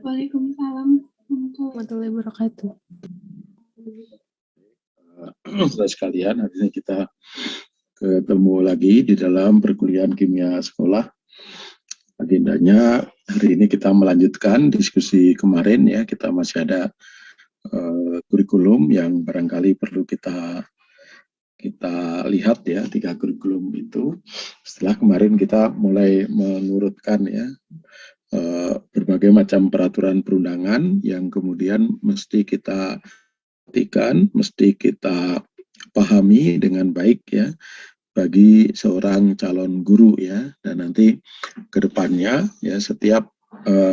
Waalaikumsalam warahmatullahi wabarakatuh. Saudara sekalian, hari ini kita ketemu lagi di dalam perkuliahan kimia sekolah. Agendanya hari ini kita melanjutkan diskusi kemarin ya. Kita masih ada kurikulum yang barangkali perlu kita lihat ya, 3 kurikulum itu. Setelah kemarin kita mulai mengurutkan ya berbagai macam peraturan perundangan yang kemudian mesti kita perhatikan, mesti kita pahami dengan baik ya bagi seorang calon guru ya. Dan nanti ke depannya ya setiap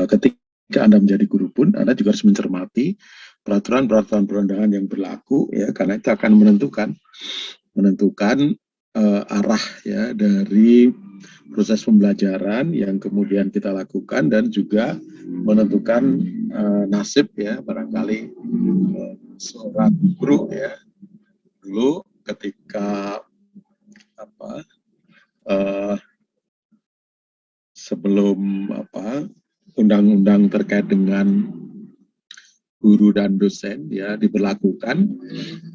ketika Anda menjadi guru pun Anda juga harus mencermati peraturan-peraturan perundangan yang berlaku ya, karena itu akan menentukan arah ya dari proses pembelajaran yang kemudian kita lakukan dan juga menentukan nasib ya barangkali seorang guru ya. Dulu ketika sebelum undang-undang terkait dengan guru dan dosen ya diberlakukan,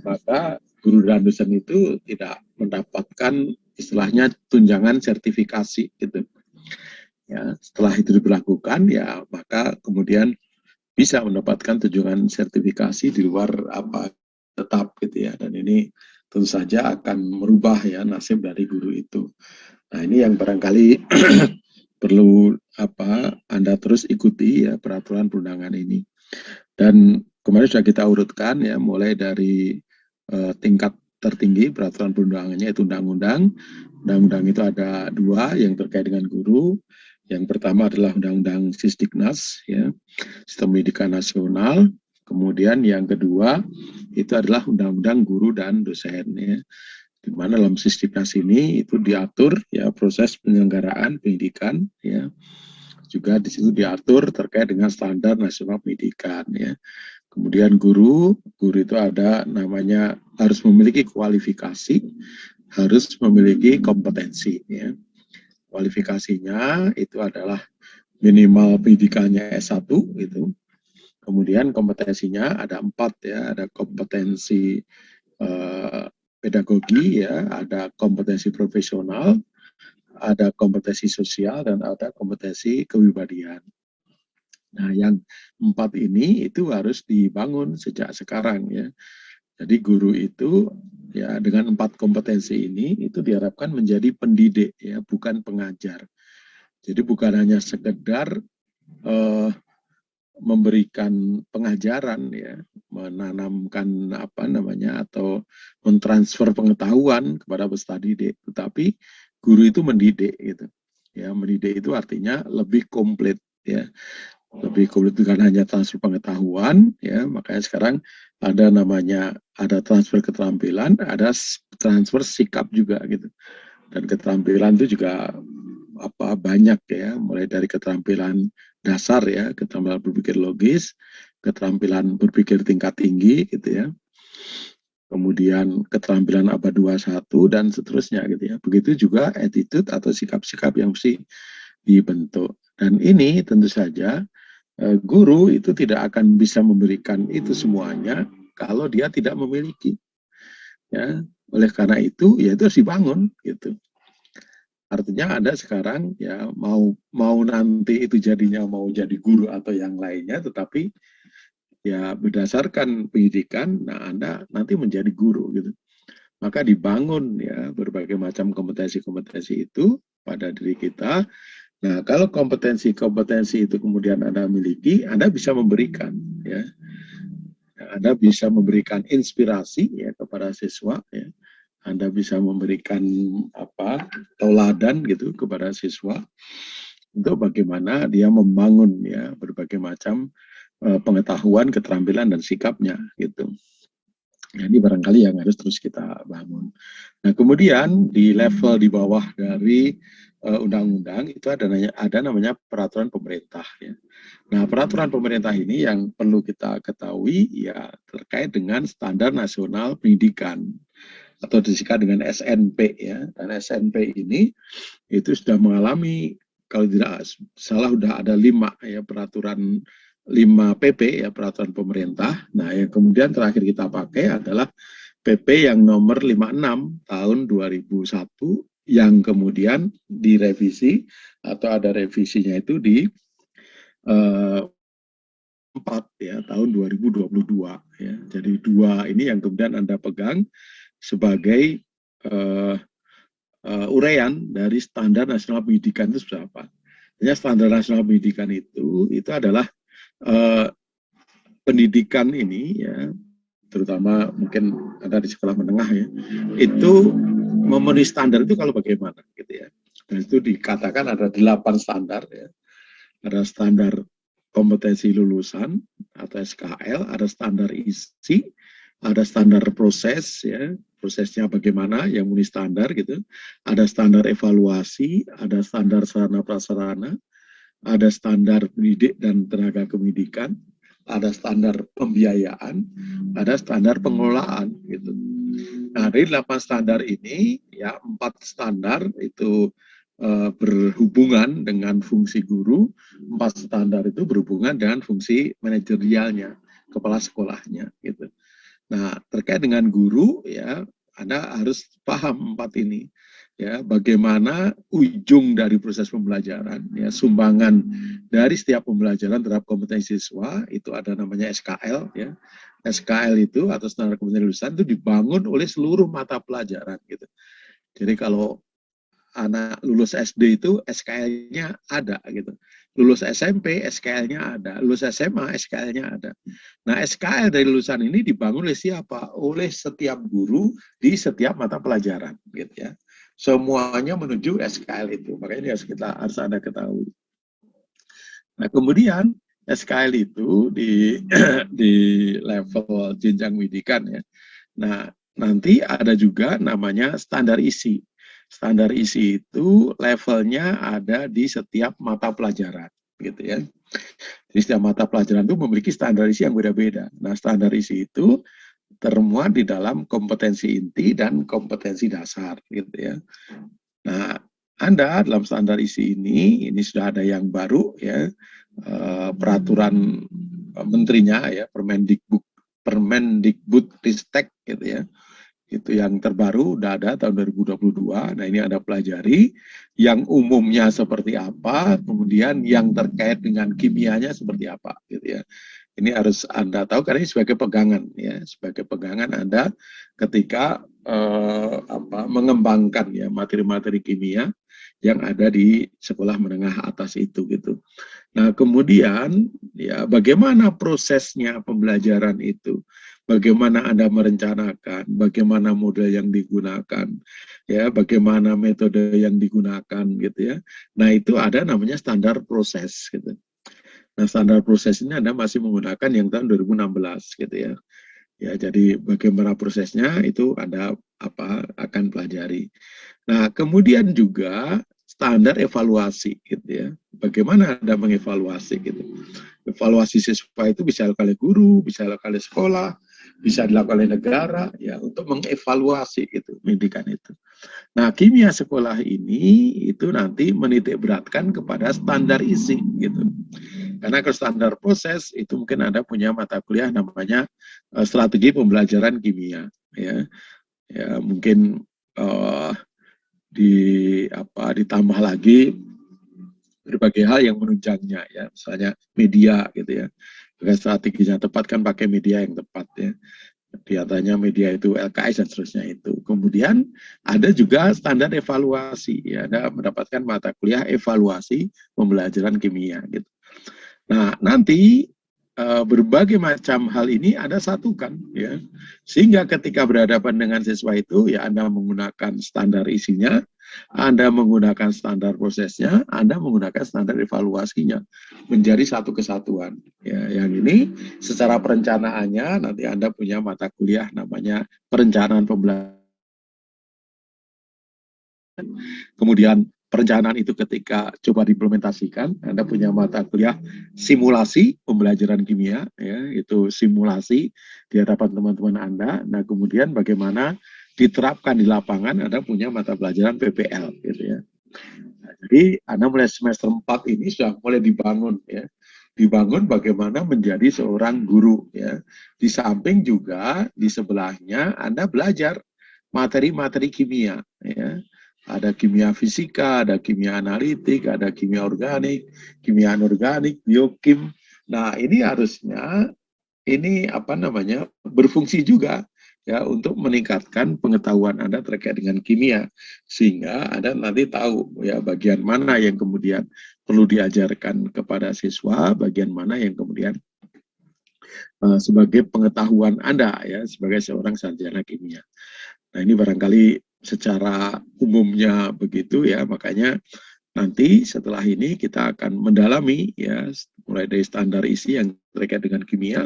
maka guru dan dosen itu tidak mendapatkan istilahnya tunjangan sertifikasi gitu. Ya, setelah itu diberlakukan ya maka kemudian bisa mendapatkan tunjangan sertifikasi di luar tetap gitu ya. Dan ini tentu saja akan merubah ya nasib dari guru itu. Nah, ini yang barangkali perlu Anda terus ikuti ya peraturan perundangan ini. Dan kemarin sudah kita urutkan ya mulai dari tingkat tertinggi peraturan perundangannya itu undang-undang. Undang-undang itu ada 2 yang terkait dengan guru. Yang pertama adalah Undang-Undang Sisdiknas ya, Sistem Pendidikan Nasional. Kemudian yang kedua itu adalah Undang-Undang Guru dan Dosen ya. Di mana dalam Sisdiknas ini itu diatur ya proses penyelenggaraan pendidikan ya. Juga di situ diatur terkait dengan standar nasional pendidikan ya. Kemudian guru itu ada namanya harus memiliki kualifikasi, harus memiliki kompetensi ya. Kualifikasinya itu adalah minimal pendidikannya S1 itu. Kemudian kompetensinya ada 4 ya, ada kompetensi pedagogi ya, ada kompetensi profesional, ada kompetensi sosial, dan ada kompetensi kepribadian. Nah, yang 4 ini itu harus dibangun sejak sekarang ya. Jadi guru itu ya dengan 4 kompetensi ini itu diharapkan menjadi pendidik ya, bukan pengajar. Jadi bukan hanya sekedar memberikan pengajaran ya, menanamkan atau mentransfer pengetahuan kepada peserta didik, tetapi guru itu mendidik gitu. Ya, mendidik itu artinya lebih komplit ya. Lebih komplit bukan hanya transfer pengetahuan ya, makanya sekarang ada transfer keterampilan, ada transfer sikap juga gitu. Dan keterampilan itu juga banyak ya, mulai dari keterampilan dasar ya, keterampilan berpikir logis, keterampilan berpikir tingkat tinggi gitu ya. Kemudian keterampilan abad 21 dan seterusnya gitu ya. Begitu juga attitude atau sikap-sikap yang mesti dibentuk. Dan ini tentu saja guru itu tidak akan bisa memberikan itu semuanya kalau dia tidak memiliki. Ya, oleh karena itu ya itu harus dibangun gitu. Artinya Anda sekarang ya mau nanti itu jadinya mau jadi guru atau yang lainnya, tetapi ya berdasarkan pendidikan, nah Anda nanti menjadi guru gitu. Maka dibangun ya berbagai macam kompetensi-kompetensi itu pada diri kita. Nah, kalau kompetensi-kompetensi itu kemudian Anda miliki, Anda bisa memberikan ya. Anda bisa memberikan inspirasi ya kepada siswa ya. Anda bisa memberikan tauladan gitu kepada siswa untuk bagaimana dia membangun ya berbagai macam pengetahuan, keterampilan dan sikapnya gitu. Nah, ini barangkali yang harus terus kita bangun. Nah, kemudian di level di bawah dari undang-undang itu ada namanya peraturan pemerintah ya. Nah, peraturan pemerintah ini yang perlu kita ketahui ya terkait dengan standar nasional pendidikan atau disingkat dengan SNP ya. Dan SNP ini itu sudah mengalami, kalau tidak salah sudah ada 5 ya peraturan PP ya, peraturan pemerintah. Nah, yang kemudian terakhir kita pakai adalah PP yang nomor 56 tahun 2001 yang kemudian direvisi atau ada revisinya itu di 4 ya, tahun 2022 ya. Jadi dua ini yang kemudian Anda pegang sebagai uraian dari standar nasional pendidikan itu berapa. Ya, standar nasional pendidikan itu adalah pendidikan ini ya, terutama mungkin ada di sekolah menengah ya, itu memenuhi standar itu kalau bagaimana gitu ya. Dan itu dikatakan ada 8 standar ya. Ada standar kompetensi lulusan atau SKL, ada standar isi, ada standar proses ya, prosesnya bagaimana yang memenuhi standar gitu. Ada standar evaluasi, ada standar sarana prasarana, ada standar pendidik dan tenaga pendidikan, ada standar pembiayaan, ada standar pengelolaan gitu. Nah, dari 8 standar ini ya 4 standar itu berhubungan dengan fungsi guru, 4 standar itu berhubungan dengan fungsi manajerialnya, kepala sekolahnya gitu. Nah, terkait dengan guru ya, Anda harus paham 4 ini. Ya, bagaimana ujung dari proses pembelajaran, ya, sumbangan dari setiap pembelajaran terhadap kompetensi siswa itu ada namanya SKL ya. SKL itu atau standar kompetensi lulusan itu dibangun oleh seluruh mata pelajaran gitu. Jadi kalau anak lulus SD itu SKL-nya ada gitu. Lulus SMP SKL-nya ada, lulus SMA SKL-nya ada. Nah, SKL dari lulusan ini dibangun oleh siapa? Oleh setiap guru di setiap mata pelajaran gitu ya. Semuanya menuju SKL itu. Makanya harus Anda ketahui. Nah, kemudian SKL itu di level jenjang pendidikan ya. Nah, nanti ada juga namanya standar isi. Standar isi itu levelnya ada di setiap mata pelajaran, gitu ya. Jadi setiap mata pelajaran itu memiliki standar isi yang beda-beda. Nah, standar isi itu termuat di dalam kompetensi inti dan kompetensi dasar, gitu ya. Nah, Anda dalam standar isi ini sudah ada yang baru ya, peraturan menterinya ya, Permendikbud-Ristek gitu ya. Itu yang terbaru udah ada tahun 2022. Nah, ini Anda pelajari yang umumnya seperti apa, kemudian yang terkait dengan kimianya seperti apa gitu ya. Ini harus Anda tahu karena ini sebagai pegangan ya, sebagai pegangan Anda ketika mengembangkan ya materi-materi kimia yang ada di sekolah menengah atas itu gitu. Nah, kemudian ya bagaimana prosesnya pembelajaran itu? Bagaimana Anda merencanakan, bagaimana model yang digunakan, ya, bagaimana metode yang digunakan gitu ya. Nah, itu ada namanya standar proses gitu. Nah, standar proses ini Anda masih menggunakan yang tahun 2016 gitu ya. Ya, jadi bagaimana prosesnya itu Anda akan pelajari. Nah, kemudian juga standar evaluasi gitu ya. Bagaimana Anda mengevaluasi gitu. Evaluasi siswa itu bisa dilakukan oleh guru, bisa dilakukan oleh sekolah, bisa dilakukan oleh negara ya untuk mengevaluasi itu pendidikan itu. Nah, kimia sekolah ini itu nanti menitik beratkan kepada standar isi gitu. Karena ke standar proses itu mungkin Anda punya mata kuliah namanya strategi pembelajaran kimia ya. Ya mungkin ditambah lagi berbagai hal yang menunjangnya ya, misalnya media gitu ya. Dengan strateginya tepat kan pakai media yang tepat ya. Kelihatannya media itu LKS dan seterusnya itu. Kemudian ada juga standar evaluasi ya, Anda mendapatkan mata kuliah evaluasi pembelajaran kimia gitu. Nah, nanti berbagai macam hal ini Anda satukan ya. Sehingga ketika berhadapan dengan siswa itu ya Anda menggunakan standar isinya, Anda menggunakan standar prosesnya, Anda menggunakan standar evaluasinya menjadi satu kesatuan. Ya, yang ini secara perencanaannya nanti Anda punya mata kuliah namanya perencanaan pembelajaran. Kemudian perencanaan itu ketika coba diimplementasikan, Anda punya mata kuliah simulasi pembelajaran kimia, ya, itu simulasi di hadapan teman-teman Anda. Nah, kemudian bagaimana diterapkan di lapangan, Anda punya mata pelajaran PPL, gitu ya. Nah, jadi Anda mulai semester 4 ini sudah mulai dibangun, ya. dibangun bagaimana menjadi seorang guru ya. Di samping juga di sebelahnya Anda belajar materi-materi kimia ya. Ada kimia fisika, ada kimia analitik, ada kimia organik, kimia anorganik, biokim. Nah, ini harusnya ini berfungsi juga ya untuk meningkatkan pengetahuan Anda terkait dengan kimia, sehingga Anda nanti tahu ya bagian mana yang kemudian perlu diajarkan kepada siswa, bagian mana yang kemudian sebagai pengetahuan Anda ya sebagai seorang sarjana kimia. Nah, ini barangkali secara umumnya begitu ya, makanya nanti setelah ini kita akan mendalami ya mulai dari standar isi yang terkait dengan kimia.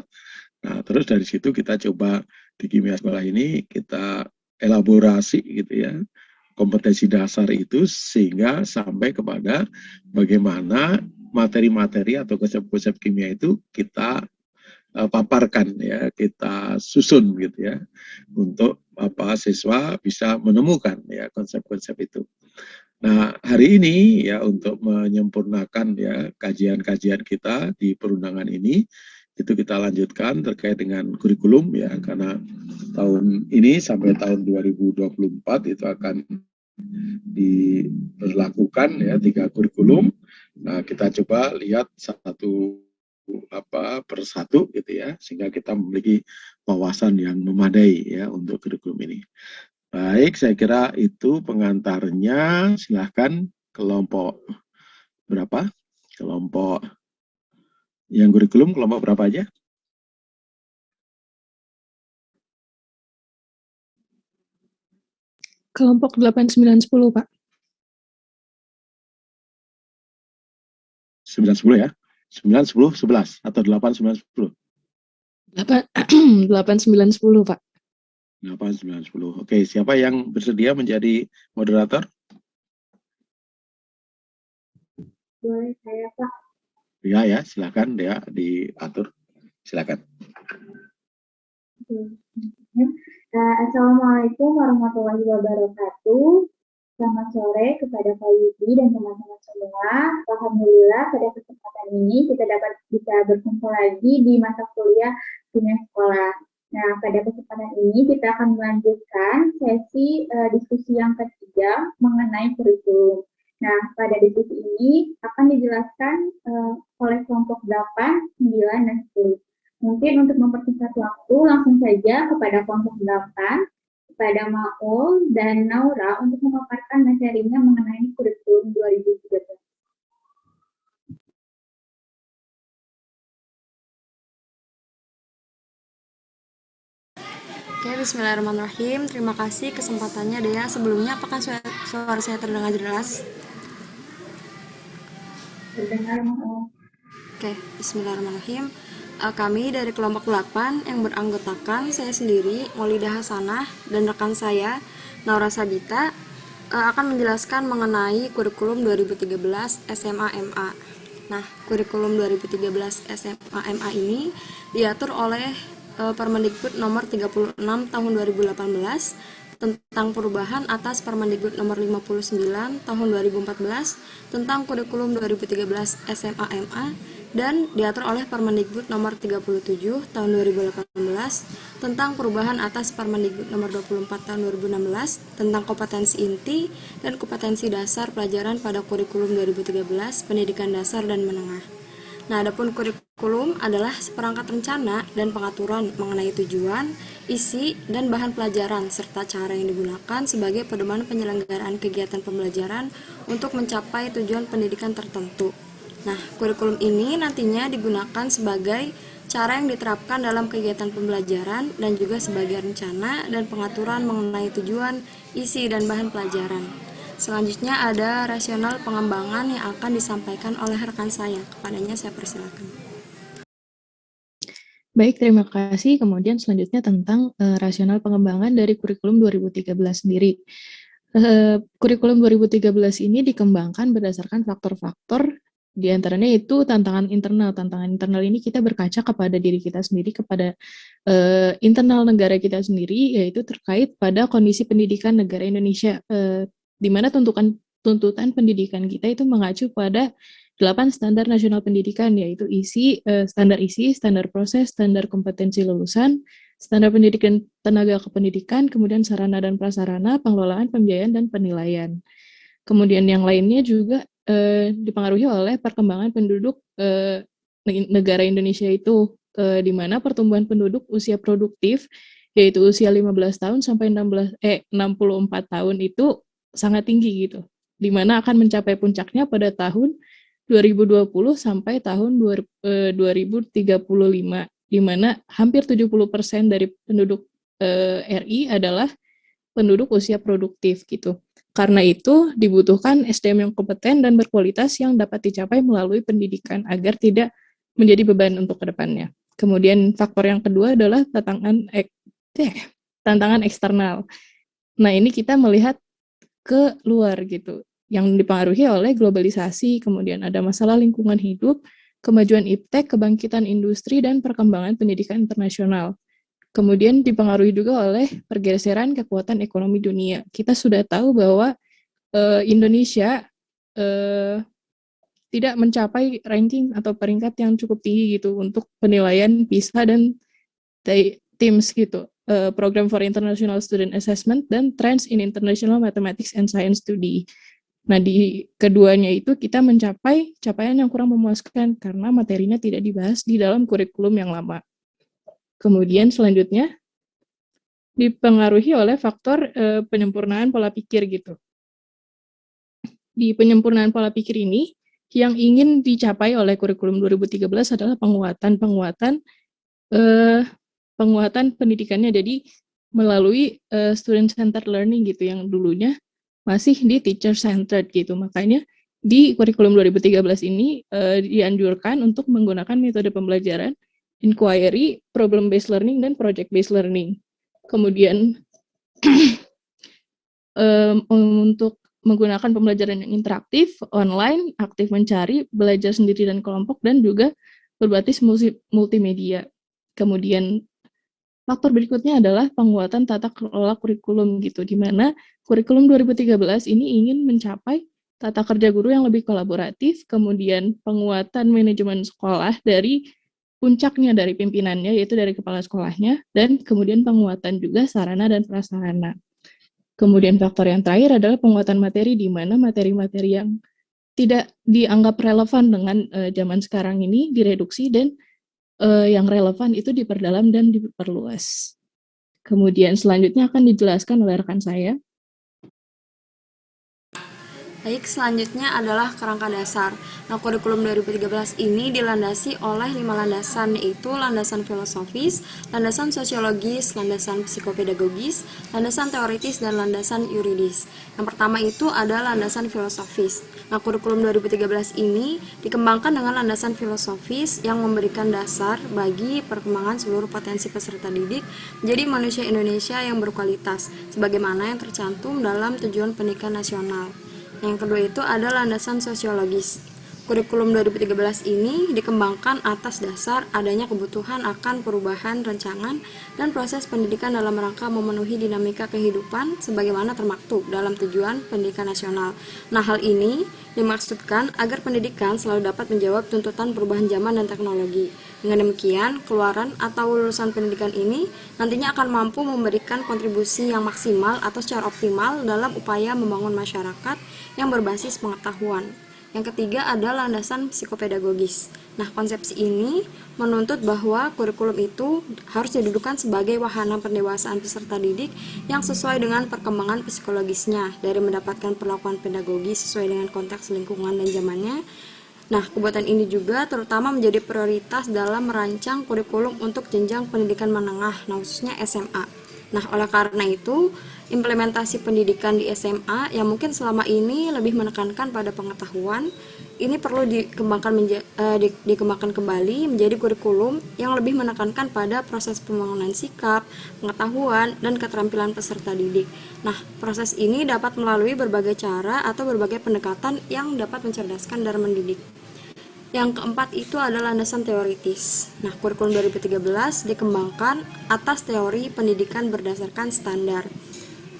Nah, terus dari situ kita coba di kimia sekolah ini kita elaborasi gitu ya kompetensi dasar itu sehingga sampai kepada bagaimana materi-materi atau konsep-konsep kimia itu kita paparkan ya, kita susun gitu ya untuk siswa bisa menemukan ya konsep-konsep itu. Nah, hari ini ya untuk menyempurnakan ya kajian-kajian kita di perundangan ini itu kita lanjutkan terkait dengan kurikulum ya, karena tahun ini sampai tahun 2024 itu akan diberlakukan ya 3 kurikulum. Nah, kita coba lihat satu persatu gitu ya, sehingga kita memiliki wawasan yang memadai ya untuk kurikulum ini. Baik, saya kira itu pengantarnya. Silahkan kelompok berapa? Kelompok yang kurikulum kelompok berapa aja? Kelompok 8, 9, 10, Pak. 9, 10 ya? 9, 10, 11 atau 8, 9, 10? 8, 9, 10, Pak. 8, 9, 10. Oke, siapa yang bersedia menjadi moderator? Boleh saya, Pak. Ya, silakan ya diatur. Silakan. Assalamualaikum warahmatullahi wabarakatuh. Selamat sore kepada Pak Yudi dan teman-teman semua. Alhamdulillah pada kesempatan ini kita bisa berkumpul lagi di mata kuliah kimia sekolah. Nah, pada kesempatan ini kita akan melanjutkan sesi diskusi yang ketiga mengenai kurikulum. Nah, pada diskusi ini akan dijelaskan oleh kelompok 8, 9, dan 10. Mungkin untuk mempersingkat waktu, langsung saja kepada kelompok 8, kepada Maul dan Naura untuk memaparkan materinya mengenai kurikulum 2013. Oke, bismillahirrahmanirrahim. Terima kasih kesempatannya, Dea. Sebelumnya, apakah suara saya terdengar jelas? Terdengar, Maul. Oke, bismillahirrahmanirrahim. Kami dari kelompok 8 yang beranggotakan saya sendiri, Maulidah Hasanah, dan rekan saya, Naura Sabita, akan menjelaskan mengenai kurikulum 2013 SMA MA. Nah, kurikulum 2013 SMA MA ini diatur oleh Permendikbud nomor 36 tahun 2018 tentang perubahan atas Permendikbud nomor 59 tahun 2014 tentang kurikulum 2013 SMA MA dan diatur oleh Permendikbud nomor 37 tahun 2018 tentang perubahan atas Permendikbud nomor 24 tahun 2016 tentang kompetensi inti dan kompetensi dasar pelajaran pada kurikulum 2013 pendidikan dasar dan menengah. Nah, adapun kurikulum adalah seperangkat rencana dan pengaturan mengenai tujuan, isi, dan bahan pelajaran serta cara yang digunakan sebagai pedoman penyelenggaraan kegiatan pembelajaran untuk mencapai tujuan pendidikan tertentu. Nah, kurikulum ini nantinya digunakan sebagai cara yang diterapkan dalam kegiatan pembelajaran dan juga sebagai rencana dan pengaturan mengenai tujuan, isi, dan bahan pelajaran. Selanjutnya ada rasional pengembangan yang akan disampaikan oleh rekan saya. Kepadanya saya persilakan. Baik, terima kasih. Kemudian selanjutnya tentang rasional pengembangan dari kurikulum 2013 sendiri. Kurikulum 2013 ini dikembangkan berdasarkan faktor-faktor, di antaranya itu tantangan internal. Tantangan internal ini kita berkaca kepada diri kita sendiri, kepada internal negara kita sendiri, yaitu terkait pada kondisi pendidikan negara Indonesia, di mana tuntutan pendidikan kita itu mengacu pada 8 standar nasional pendidikan, yaitu standar isi, standar proses, standar kompetensi lulusan, standar pendidikan tenaga kependidikan, kemudian sarana dan prasarana, pengelolaan, pembiayaan, dan penilaian. Kemudian yang lainnya juga dipengaruhi oleh perkembangan penduduk negara Indonesia itu, di mana pertumbuhan penduduk usia produktif, yaitu usia 15 tahun sampai 64 tahun itu sangat tinggi gitu, di mana akan mencapai puncaknya pada tahun 2020 sampai tahun 2035, di mana hampir 70% dari penduduk RI adalah penduduk usia produktif gitu. Karena itu dibutuhkan SDM yang kompeten dan berkualitas yang dapat dicapai melalui pendidikan agar tidak menjadi beban untuk kedepannya. Kemudian faktor yang kedua adalah tantangan eksternal. Nah, ini kita melihat ke luar gitu, yang dipengaruhi oleh globalisasi, kemudian ada masalah lingkungan hidup, kemajuan iptek, kebangkitan industri, dan perkembangan pendidikan internasional. Kemudian dipengaruhi juga oleh pergeseran kekuatan ekonomi dunia. Kita sudah tahu bahwa Indonesia tidak mencapai ranking atau peringkat yang cukup tinggi gitu untuk penilaian PISA dan TIMSS gitu, Program for International Student Assessment dan Trends in International Mathematics and Science Study. Nah, di keduanya itu kita mencapai capaian yang kurang memuaskan karena materinya tidak dibahas di dalam kurikulum yang lama. Kemudian selanjutnya dipengaruhi oleh faktor penyempurnaan pola pikir gitu. Di penyempurnaan pola pikir ini, yang ingin dicapai oleh kurikulum 2013 adalah penguatan pendidikannya, jadi melalui student-centered learning gitu, yang dulunya masih di teacher-centered gitu. Makanya di kurikulum 2013 ini dianjurkan untuk menggunakan metode pembelajaran inquiry, problem-based learning, dan project-based learning. Kemudian untuk menggunakan pembelajaran yang interaktif, online, aktif mencari, belajar sendiri dan kelompok, dan juga berbasis multimedia. Kemudian faktor berikutnya adalah penguatan tata kelola kurikulum gitu, di mana kurikulum 2013 ini ingin mencapai tata kerja guru yang lebih kolaboratif, kemudian penguatan manajemen sekolah dari puncaknya dari pimpinannya, yaitu dari kepala sekolahnya, dan kemudian penguatan juga sarana dan prasarana. Kemudian faktor yang terakhir adalah penguatan materi, di mana materi-materi yang tidak dianggap relevan dengan zaman sekarang ini direduksi, dan yang relevan itu diperdalam dan diperluas. Kemudian selanjutnya akan dijelaskan oleh rekan saya. Baik, selanjutnya adalah kerangka dasar. Nah, kurikulum 2013 ini dilandasi oleh 5 landasan, yaitu landasan filosofis, landasan sosiologis, landasan psikopedagogis, landasan teoritis, dan landasan yuridis. Yang pertama itu ada landasan filosofis. Nah, kurikulum 2013 ini dikembangkan dengan landasan filosofis yang memberikan dasar bagi perkembangan seluruh potensi peserta didik menjadi manusia Indonesia yang berkualitas, sebagaimana yang tercantum dalam Tujuan Pendidikan Nasional. Yang kedua itu ada landasan sosiologis. Kurikulum 2013 ini dikembangkan atas dasar adanya kebutuhan akan perubahan rancangan dan proses pendidikan dalam rangka memenuhi dinamika kehidupan sebagaimana termaktub dalam Tujuan Pendidikan Nasional. Nah, hal ini dimaksudkan agar pendidikan selalu dapat menjawab tuntutan perubahan zaman dan teknologi. Dengan demikian, keluaran atau lulusan pendidikan ini nantinya akan mampu memberikan kontribusi yang maksimal atau secara optimal dalam upaya membangun masyarakat yang berbasis pengetahuan. Yang ketiga adalah landasan psikopedagogis. Nah, konsepsi ini menuntut bahwa kurikulum itu harus didudukan sebagai wahana pendewasaan peserta didik yang sesuai dengan perkembangan psikologisnya dari mendapatkan perlakuan pedagogis sesuai dengan konteks lingkungan dan zamannya. Nah, kebutuhan ini juga terutama menjadi prioritas dalam merancang kurikulum untuk jenjang pendidikan menengah, nah khususnya SMA. Nah, oleh karena itu, implementasi pendidikan di SMA yang mungkin selama ini lebih menekankan pada pengetahuan, ini perlu dikembangkan kembali menjadi kurikulum yang lebih menekankan pada proses pembangunan sikap, pengetahuan, dan keterampilan peserta didik. Nah, proses ini dapat melalui berbagai cara atau berbagai pendekatan yang dapat mencerdaskan dalam mendidik. Yang keempat itu adalah landasan teoritis. Nah, kurikulum 2013 dikembangkan atas teori pendidikan berdasarkan standar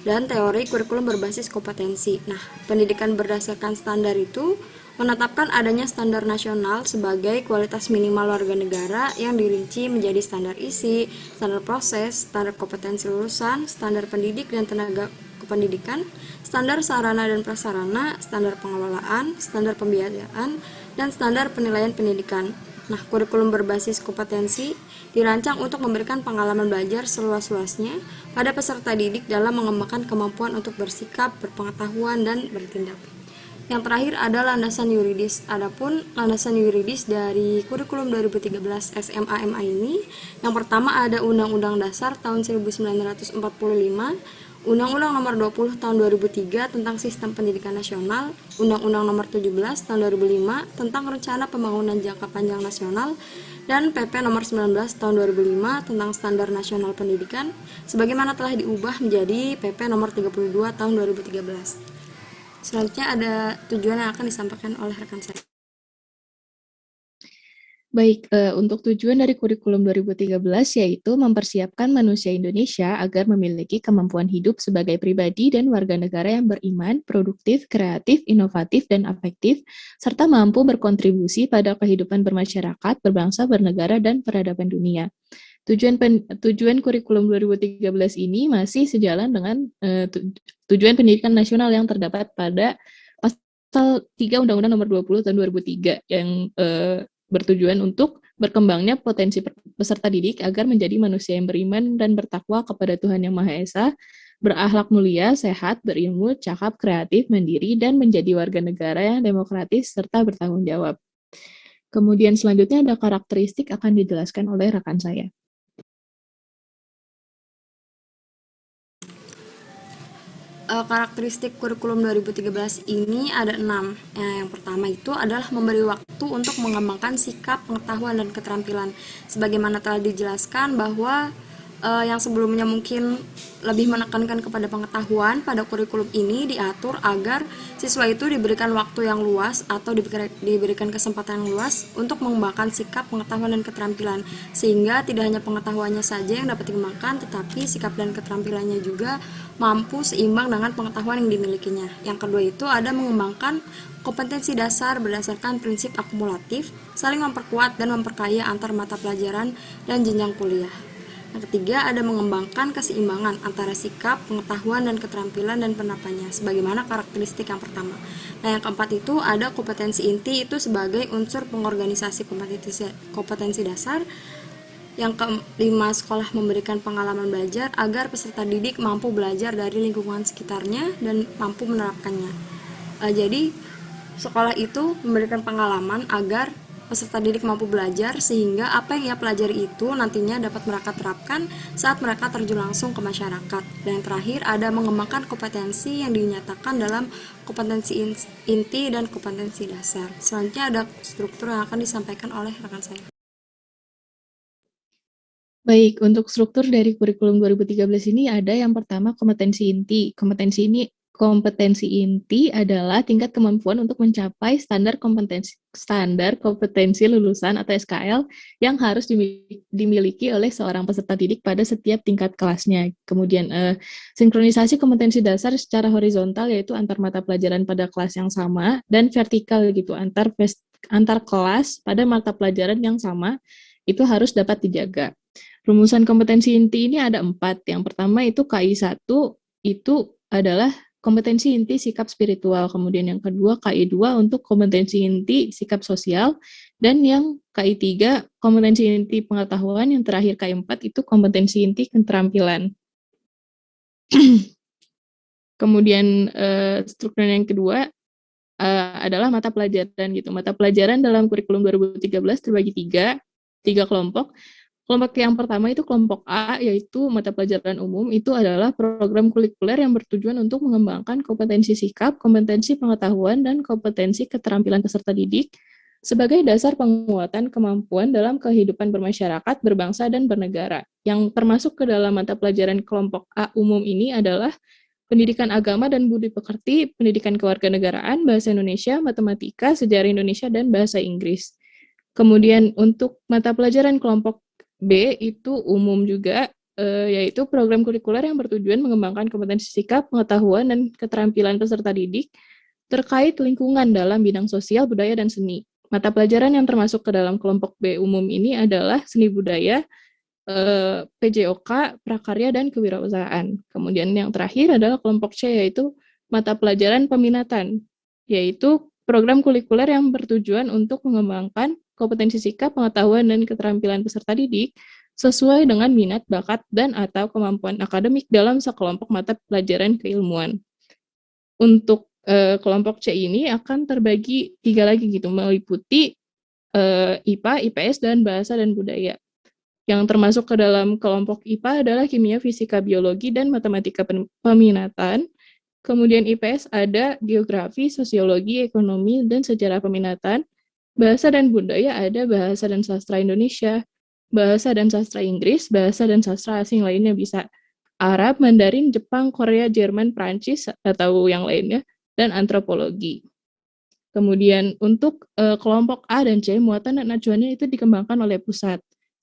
dan teori kurikulum berbasis kompetensi. Nah, pendidikan berdasarkan standar itu menetapkan adanya standar nasional sebagai kualitas minimal warga negara yang dirinci menjadi standar isi, standar proses, standar kompetensi lulusan, standar pendidik dan tenaga kependidikan, standar sarana dan prasarana, standar pengelolaan, standar pembiayaan, dan standar penilaian pendidikan. Nah, kurikulum berbasis kompetensi dirancang untuk memberikan pengalaman belajar seluas-luasnya pada peserta didik dalam mengembangkan kemampuan untuk bersikap, berpengetahuan, dan bertindak. Yang terakhir ada landasan yuridis. Adapun landasan yuridis dari kurikulum 2013 SMA-MA ini, yang pertama ada Undang-Undang Dasar tahun 1945, Undang-Undang Nomor 20 Tahun 2003 tentang Sistem Pendidikan Nasional, Undang-Undang Nomor 17 Tahun 2005 tentang Rencana Pembangunan Jangka Panjang Nasional, dan PP Nomor 19 Tahun 2005 tentang Standar Nasional Pendidikan, sebagaimana telah diubah menjadi PP Nomor 32 Tahun 2013. Selanjutnya ada tujuan yang akan disampaikan oleh rekan saya. Baik, untuk tujuan dari kurikulum 2013 yaitu mempersiapkan manusia Indonesia agar memiliki kemampuan hidup sebagai pribadi dan warga negara yang beriman, produktif, kreatif, inovatif, dan afektif, serta mampu berkontribusi pada kehidupan bermasyarakat, berbangsa, bernegara, dan peradaban dunia. Tujuan kurikulum 2013 ini masih sejalan dengan tujuan pendidikan nasional yang terdapat pada pasal 3 Undang-Undang Nomor 20 Tahun 2003 yang bertujuan untuk berkembangnya potensi peserta didik agar menjadi manusia yang beriman dan bertakwa kepada Tuhan Yang Maha Esa, berakhlak mulia, sehat, berilmu, cakap, kreatif, mandiri, dan menjadi warga negara yang demokratis serta bertanggung jawab. Kemudian selanjutnya ada karakteristik akan dijelaskan oleh rekan saya. Karakteristik kurikulum 2013 ini ada 6. Yang pertama itu adalah memberi waktu untuk mengembangkan sikap, pengetahuan, dan keterampilan. Sebagaimana telah dijelaskan bahwa yang sebelumnya mungkin lebih menekankan kepada pengetahuan, pada kurikulum ini diatur agar siswa itu diberikan waktu yang luas atau diberikan kesempatan yang luas untuk mengembangkan sikap, pengetahuan, dan keterampilan, sehingga tidak hanya pengetahuannya saja yang dapat dikembangkan, tetapi sikap dan keterampilannya juga mampu seimbang dengan pengetahuan yang dimilikinya. Yang kedua itu ada mengembangkan kompetensi dasar berdasarkan prinsip akumulatif, saling memperkuat dan memperkaya antar mata pelajaran dan jenjang kuliah. Yang ketiga ada mengembangkan keseimbangan antara sikap, pengetahuan, dan keterampilan dan penerapannya, sebagaimana karakteristik yang pertama. Nah, yang keempat itu ada kompetensi inti itu sebagai unsur pengorganisasi kompetensi dasar. Yang kelima, sekolah memberikan pengalaman belajar agar peserta didik mampu belajar dari lingkungan sekitarnya dan mampu menerapkannya. Jadi, sekolah itu memberikan pengalaman agar peserta didik mampu belajar sehingga apa yang ia pelajari itu nantinya dapat mereka terapkan saat mereka terjun langsung ke masyarakat. Dan yang terakhir ada mengembangkan kompetensi yang dinyatakan dalam kompetensi inti dan kompetensi dasar. Selanjutnya ada struktur yang akan disampaikan oleh rekan saya. Baik, untuk struktur dari kurikulum 2013 ini ada yang pertama kompetensi inti. Kompetensi inti adalah tingkat kemampuan untuk mencapai standar kompetensi lulusan atau SKL yang harus dimiliki oleh seorang peserta didik pada setiap tingkat kelasnya. Kemudian sinkronisasi kompetensi dasar secara horizontal yaitu antar mata pelajaran pada kelas yang sama, dan vertikal gitu antar kelas pada mata pelajaran yang sama itu harus dapat dijaga. Rumusan kompetensi inti ini ada 4. Yang pertama itu KI 1 itu adalah kompetensi inti sikap spiritual, kemudian yang kedua KI 2 untuk kompetensi inti sikap sosial, dan yang KI 3 kompetensi inti pengetahuan, yang terakhir KI 4 itu kompetensi inti keterampilan. Kemudian struktur yang kedua adalah mata pelajaran gitu. Mata pelajaran dalam kurikulum 2013 terbagi tiga kelompok. Kelompok yang pertama itu kelompok A, yaitu mata pelajaran umum, itu adalah program kurikuler yang bertujuan untuk mengembangkan kompetensi sikap, kompetensi pengetahuan, dan kompetensi keterampilan peserta didik sebagai dasar penguatan kemampuan dalam kehidupan bermasyarakat, berbangsa, dan bernegara. Yang termasuk ke dalam mata pelajaran kelompok A umum ini adalah pendidikan agama dan budi pekerti, pendidikan kewarganegaraan, bahasa Indonesia, matematika, sejarah Indonesia, dan bahasa Inggris. Kemudian untuk mata pelajaran kelompok B itu umum juga, yaitu program kurikuler yang bertujuan mengembangkan kompetensi sikap, pengetahuan, dan keterampilan peserta didik terkait lingkungan dalam bidang sosial, budaya, dan seni. Mata pelajaran yang termasuk ke dalam kelompok B umum ini adalah seni budaya, PJOK, prakarya, dan kewirausahaan. Kemudian yang terakhir adalah kelompok C, yaitu mata pelajaran peminatan, yaitu program kulikuler yang bertujuan untuk mengembangkan kompetensi sikap, pengetahuan, dan keterampilan peserta didik sesuai dengan minat, bakat, dan atau kemampuan akademik dalam sekelompok mata pelajaran keilmuan. Untuk kelompok C ini akan terbagi 3 lagi gitu, meliputi IPA, IPS, dan bahasa dan budaya. Yang termasuk ke dalam kelompok IPA adalah kimia, fisika, biologi, dan matematika peminatan. Kemudian IPS ada geografi, sosiologi, ekonomi, dan sejarah peminatan. Bahasa dan budaya ada bahasa dan sastra Indonesia, bahasa dan sastra Inggris, bahasa dan sastra asing lainnya bisa Arab, Mandarin, Jepang, Korea, Jerman, Prancis, atau yang lainnya, dan antropologi. Kemudian untuk kelompok A dan C, muatan dan acuannya itu dikembangkan oleh pusat.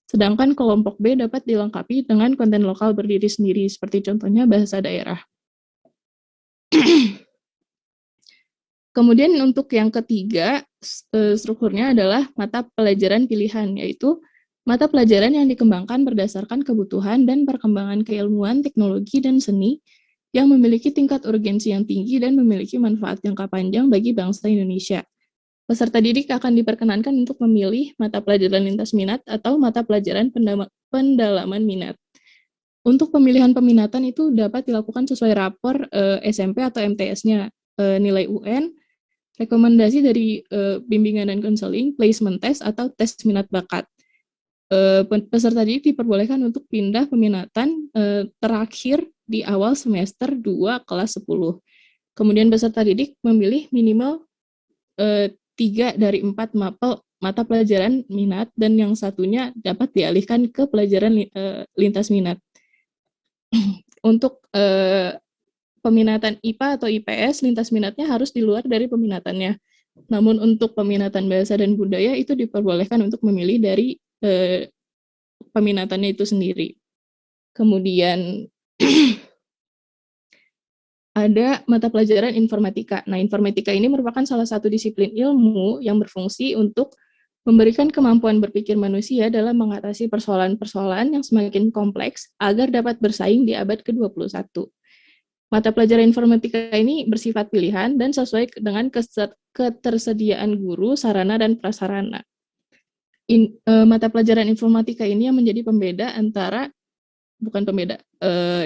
Sedangkan kelompok B dapat dilengkapi dengan konten lokal berdiri sendiri, seperti contohnya bahasa daerah. Kemudian untuk yang ketiga, strukturnya adalah mata pelajaran pilihan, yaitu mata pelajaran yang dikembangkan berdasarkan kebutuhan dan perkembangan keilmuan, teknologi, dan seni yang memiliki tingkat urgensi yang tinggi dan memiliki manfaat jangka panjang bagi bangsa Indonesia. Peserta didik akan diperkenankan untuk memilih mata pelajaran lintas minat atau mata pelajaran pendalaman minat. Untuk pemilihan peminatan itu dapat dilakukan sesuai rapor SMP atau MTS-nya, nilai UN, rekomendasi dari bimbingan dan konseling, placement test, atau tes minat bakat. Peserta didik diperbolehkan untuk pindah peminatan terakhir di awal semester 2 kelas 10. Kemudian peserta didik memilih minimal 3 dari 4 mata pelajaran minat dan yang satunya dapat dialihkan ke pelajaran lintas minat. Untuk peminatan IPA atau IPS, lintas minatnya harus di luar dari peminatannya. Namun untuk peminatan bahasa dan budaya itu diperbolehkan untuk memilih dari peminatannya itu sendiri. Kemudian ada mata pelajaran informatika. Nah, informatika ini merupakan salah satu disiplin ilmu yang berfungsi untuk memberikan kemampuan berpikir manusia dalam mengatasi persoalan-persoalan yang semakin kompleks agar dapat bersaing di abad ke-21. Mata pelajaran informatika ini bersifat pilihan dan sesuai dengan ketersediaan guru, sarana, dan prasarana. Mata pelajaran informatika ini yang menjadi pembeda antara,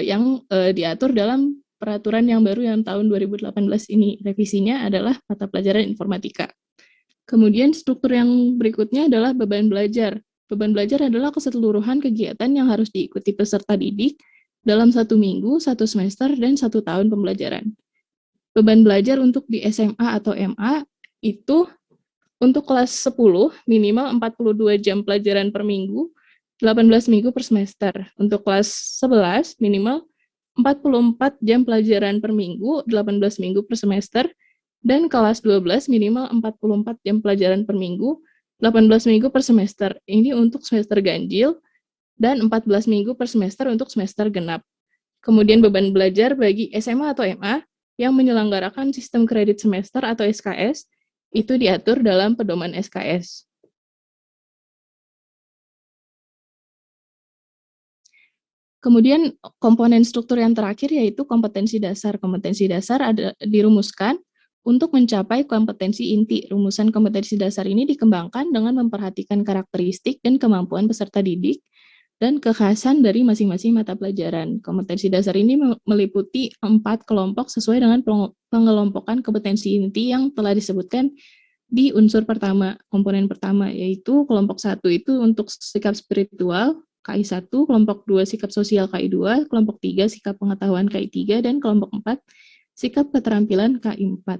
yang diatur dalam peraturan yang baru yang tahun 2018 ini. Revisinya adalah mata pelajaran informatika. Kemudian struktur yang berikutnya adalah beban belajar. Beban belajar adalah keseluruhan kegiatan yang harus diikuti peserta didik dalam 1 minggu, 1 semester, dan 1 tahun pembelajaran. Beban belajar untuk di SMA atau MA itu untuk kelas 10 minimal 42 jam pelajaran per minggu, 18 minggu per semester. Untuk kelas 11 minimal 44 jam pelajaran per minggu, 18 minggu per semester, dan kelas 12 minimal 44 jam pelajaran per minggu, 18 minggu per semester. Ini untuk semester ganjil, dan 14 minggu per semester untuk semester genap. Kemudian beban belajar bagi SMA atau MA yang menyelenggarakan sistem kredit semester atau SKS, itu diatur dalam pedoman SKS. Kemudian komponen struktur yang terakhir yaitu kompetensi dasar. Kompetensi dasar dirumuskan untuk mencapai kompetensi inti. Rumusan kompetensi dasar ini dikembangkan dengan memperhatikan karakteristik dan kemampuan peserta didik dan kekhasan dari masing-masing mata pelajaran. Kompetensi dasar ini meliputi 4 kelompok sesuai dengan pengelompokan kompetensi inti yang telah disebutkan di unsur pertama, komponen pertama, yaitu kelompok 1 itu untuk sikap spiritual, KI1, kelompok 2 sikap sosial KI2, kelompok 3 sikap pengetahuan KI3, dan kelompok 4 sikap keterampilan KI4.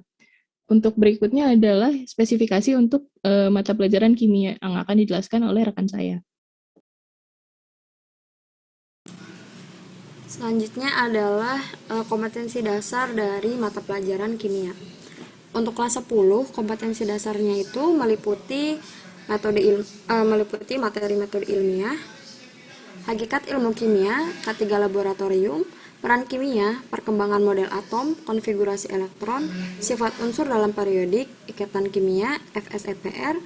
Untuk berikutnya adalah spesifikasi untuk mata pelajaran kimia yang akan dijelaskan oleh rekan saya. Selanjutnya adalah kompetensi dasar dari mata pelajaran kimia. Untuk kelas 10, kompetensi dasarnya itu meliputi materi metode ilmiah, hakikat ilmu kimia, K3 laboratorium, peran kimia, perkembangan model atom, konfigurasi elektron, sifat unsur dalam periodik, ikatan kimia, FSEPR,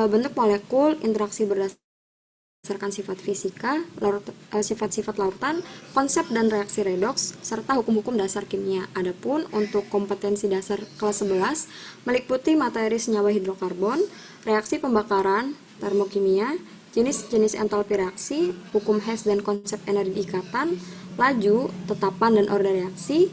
bentuk molekul, interaksi berdasarkan sifat fisika, sifat-sifat larutan, konsep dan reaksi redoks, serta hukum-hukum dasar kimia. Adapun untuk kompetensi dasar kelas 11 meliputi materi senyawa hidrokarbon, reaksi pembakaran, termokimia, jenis-jenis entalpi reaksi, hukum Hess dan konsep energi ikatan, laju, tetapan dan order reaksi,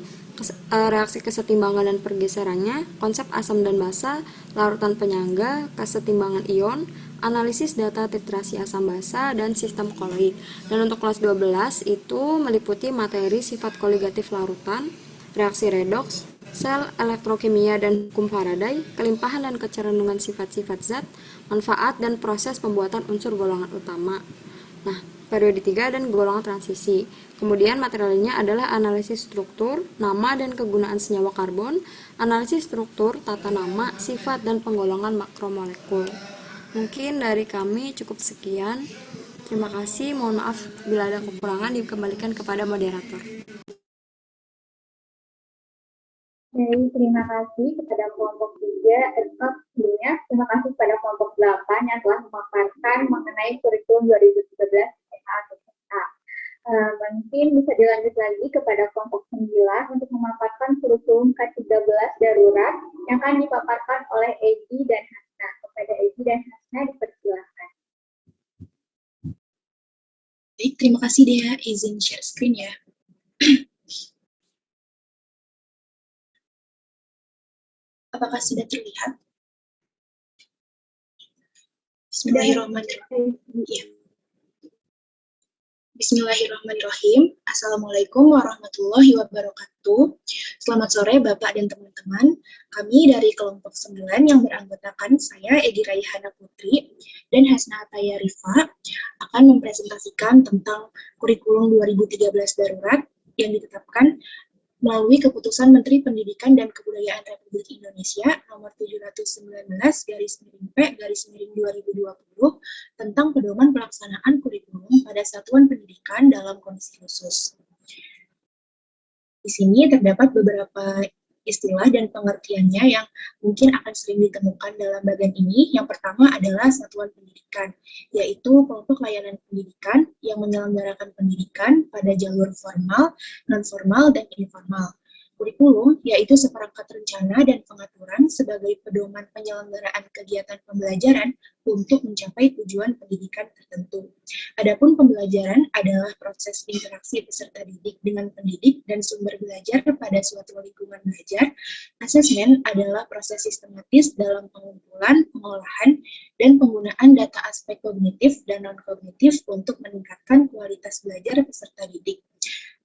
reaksi kesetimbangan dan pergeserannya, konsep asam dan basa, larutan penyangga, kesetimbangan ion, analisis data titrasi asam basa, dan sistem koloid. Dan untuk kelas 12 itu meliputi materi sifat koligatif larutan, reaksi redoks, sel elektrokimia dan hukum Faraday, kelimpahan dan kecerunungan sifat-sifat zat, manfaat dan proses pembuatan unsur golongan utama. Nah, periode 3 dan golongan transisi. Kemudian materi lainnya adalah analisis struktur, nama dan kegunaan senyawa karbon, analisis struktur, tata nama, sifat dan penggolongan makromolekul. Mungkin dari kami cukup sekian. Terima kasih, mohon maaf bila ada kekurangan dikembalikan kepada moderator. Baik, terima kasih kepada kelompok 3, sebelumnya terima kasih kepada kelompok 8 yang telah memaparkan mengenai kurikulum 2013 SMA atau SMA. Mungkin bisa dilanjut lagi kepada kelompok 9 untuk memaparkan kurikulum K13 darurat yang akan dipaparkan oleh Egi dan Hasna. Kepada Egi dan Hasna dipersilakan. Baik, terima kasih Dea. Izin share screen ya. Apakah sudah terlihat? Bismillahirrahmanirrahim. Ya. Bismillahirrahmanirrahim. Assalamualaikum warahmatullahi wabarakatuh. Selamat sore Bapak dan teman-teman. Kami dari kelompok 9 yang beranggotakan saya, Egi Raihana Putri, dan Hasna Ataya Rifa, akan mempresentasikan tentang kurikulum 2013 darurat yang ditetapkan melalui Keputusan Menteri Pendidikan dan Kebudayaan Republik Indonesia nomor 719/P/2020 tentang pedoman pelaksanaan kurikulum pada satuan pendidikan dalam kondisi khusus. Di sini terdapat beberapa istilah dan pengertiannya yang mungkin akan sering ditemukan dalam bagian ini. Yang pertama adalah satuan pendidikan, yaitu kelompok layanan pendidikan yang menyelenggarakan pendidikan pada jalur formal, non-formal, dan informal. Kurikulum, yaitu seperangkat rencana dan pengaturan sebagai pedoman penyelenggaraan kegiatan pembelajaran untuk mencapai tujuan pendidikan tertentu. Adapun pembelajaran adalah proses interaksi peserta didik dengan pendidik dan sumber belajar pada suatu lingkungan belajar. Asesmen adalah proses sistematis dalam pengumpulan, pengolahan, dan penggunaan data aspek kognitif dan non-kognitif untuk meningkatkan kualitas belajar peserta didik.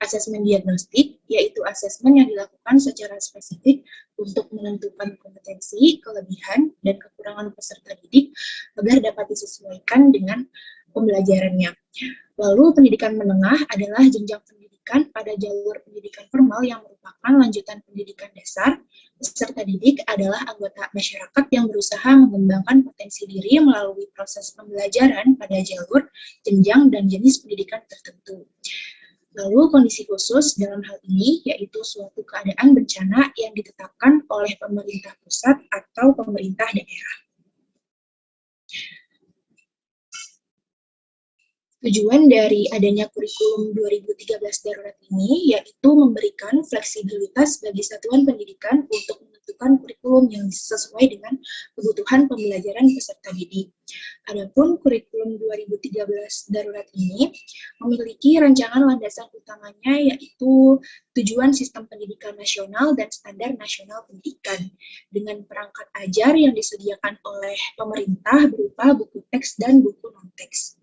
Asesmen diagnostik, yaitu asesmen yang dilakukan secara spesifik untuk menentukan kompetensi, kelebihan, dan kekurangan peserta didik agar dapat disesuaikan dengan pembelajarannya. Lalu pendidikan menengah adalah jenjang pendidikan pada jalur pendidikan formal yang merupakan lanjutan pendidikan dasar. Peserta didik adalah anggota masyarakat yang berusaha mengembangkan potensi diri melalui proses pembelajaran pada jalur, jenjang, dan jenis pendidikan tertentu. Lalu kondisi khusus dalam hal ini yaitu suatu keadaan bencana yang ditetapkan oleh pemerintah pusat atau pemerintah daerah. Tujuan dari adanya kurikulum 2013 darurat ini yaitu memberikan fleksibilitas bagi satuan pendidikan untuk menentukan kurikulum yang sesuai dengan kebutuhan pembelajaran peserta didik. Adapun kurikulum 2013 darurat ini memiliki rancangan landasan utamanya yaitu tujuan sistem pendidikan nasional dan standar nasional pendidikan dengan perangkat ajar yang disediakan oleh pemerintah berupa buku teks dan buku non-teks.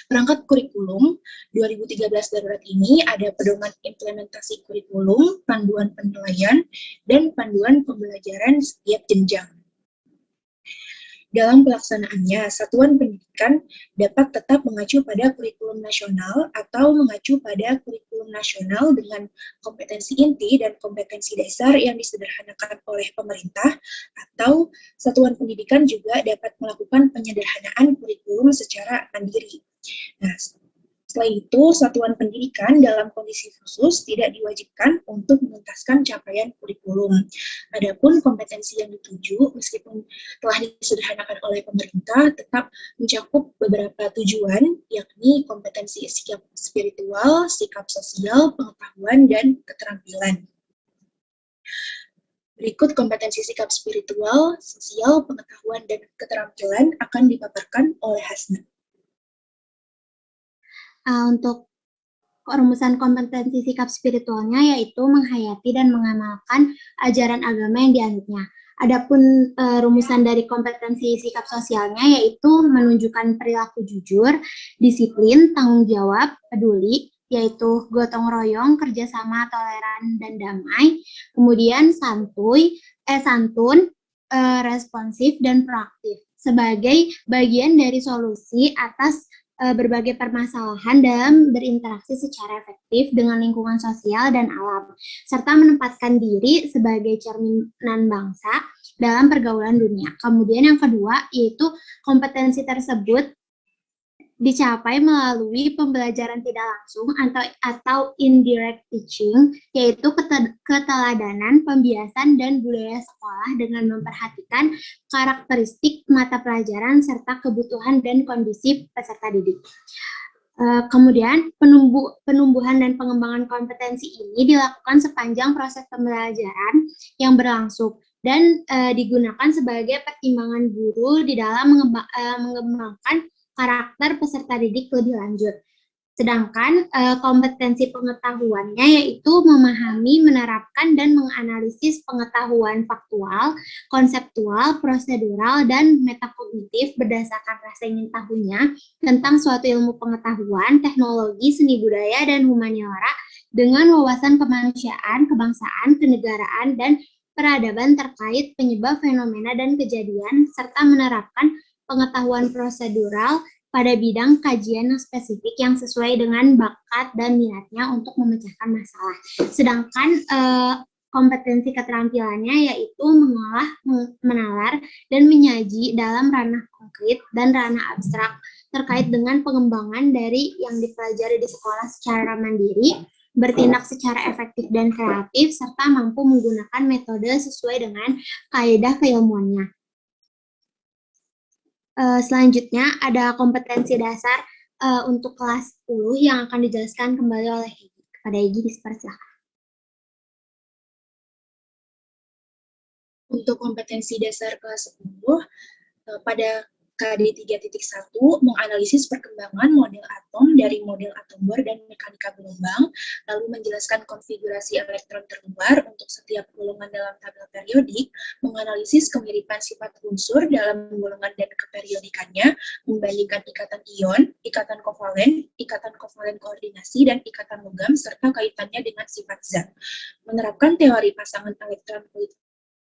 Perangkat kurikulum 2013 darurat ini ada pedoman implementasi kurikulum, panduan penilaian, dan panduan pembelajaran setiap jenjang. Dalam pelaksanaannya, satuan pendidikan dapat tetap mengacu pada kurikulum nasional atau mengacu pada kurikulum nasional dengan kompetensi inti dan kompetensi dasar yang disederhanakan oleh pemerintah, atau satuan pendidikan juga dapat melakukan penyederhanaan kurikulum secara mandiri. Nah, Setelah itu, satuan pendidikan dalam kondisi khusus tidak diwajibkan untuk menuntaskan capaian kurikulum. Adapun kompetensi yang dituju, meskipun telah disederhanakan oleh pemerintah, tetap mencakup beberapa tujuan, yakni kompetensi sikap spiritual, sikap sosial, pengetahuan, dan keterampilan. Berikut kompetensi sikap spiritual, sosial, pengetahuan, dan keterampilan akan dipaparkan oleh Hasna. Untuk rumusan kompetensi sikap spiritualnya yaitu menghayati dan mengamalkan ajaran agama yang dianutnya. Adapun rumusan dari kompetensi sikap sosialnya yaitu menunjukkan perilaku jujur, disiplin, tanggung jawab, peduli, yaitu gotong royong, kerjasama, toleran, dan damai. Kemudian santun, responsif, dan proaktif sebagai bagian dari solusi atas berbagai permasalahan dalam berinteraksi secara efektif dengan lingkungan sosial dan alam, serta menempatkan diri sebagai cerminan bangsa dalam pergaulan dunia. Kemudian yang kedua, yaitu kompetensi tersebut dicapai melalui pembelajaran tidak langsung atau indirect teaching, yaitu keteladanan, pembiasan, dan budaya sekolah dengan memperhatikan karakteristik mata pelajaran serta kebutuhan dan kondisi peserta didik. Kemudian penumbuhan dan pengembangan kompetensi ini dilakukan sepanjang proses pembelajaran yang berlangsung dan digunakan sebagai pertimbangan guru di dalam mengembangkan karakter peserta didik lebih lanjut. Sedangkan kompetensi pengetahuannya yaitu memahami, menerapkan, dan menganalisis pengetahuan faktual, konseptual, prosedural, dan metakognitif berdasarkan rasa ingin tahunya tentang suatu ilmu pengetahuan, teknologi, seni budaya, dan humaniora dengan wawasan kemanusiaan, kebangsaan, kenegaraan, dan peradaban terkait penyebab fenomena dan kejadian, serta menerapkan pengetahuan prosedural pada bidang kajian yang spesifik yang sesuai dengan bakat dan minatnya untuk memecahkan masalah. Sedangkan kompetensi keterampilannya yaitu mengolah, menalar, dan menyaji dalam ranah konkret dan ranah abstrak terkait dengan pengembangan dari yang dipelajari di sekolah secara mandiri, bertindak secara efektif dan kreatif, serta mampu menggunakan metode sesuai dengan kaidah keilmuannya. Selanjutnya ada kompetensi dasar untuk kelas 10 yang akan dijelaskan kembali oleh Hegi. Kepada Hegi dipersilakan. Untuk kompetensi dasar kelas 10, pada KD 3.1 menganalisis perkembangan model atom dari model atom bor dan mekanika gelombang, lalu menjelaskan konfigurasi elektron terluar untuk setiap golongan dalam tabel periodik, menganalisis kemiripan sifat unsur dalam golongan dan keperiodikannya, membandingkan ikatan ion, ikatan kovalen koordinasi, dan ikatan logam, serta kaitannya dengan sifat zat. Menerapkan teori pasangan elektron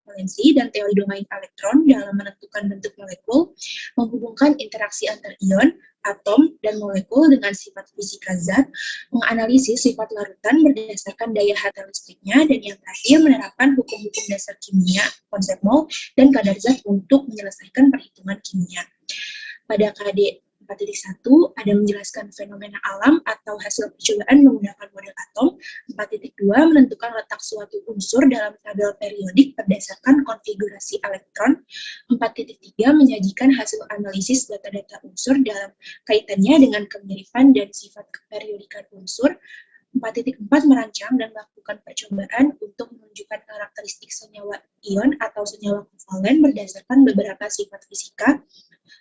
valensi dan teori domain elektron dalam menentukan bentuk molekul, menghubungkan interaksi antar ion, atom, dan molekul dengan sifat fisika zat, menganalisis sifat larutan berdasarkan daya hata listriknya, dan yang terakhir menerapkan hukum-hukum dasar kimia, konsep mol, dan kadar zat untuk menyelesaikan perhitungan kimia. Pada KD 4.1 ada menjelaskan fenomena alam atau hasil percobaan menggunakan model atom. 4.2 menentukan letak suatu unsur dalam tabel periodik berdasarkan konfigurasi elektron. 4.3 menyajikan hasil analisis data-data unsur dalam kaitannya dengan kemiripan dan sifat keperiodikan unsur. 4.4 merancang dan melakukan percobaan untuk menunjukkan karakteristik senyawa ion atau senyawa kovalen berdasarkan beberapa sifat fisika.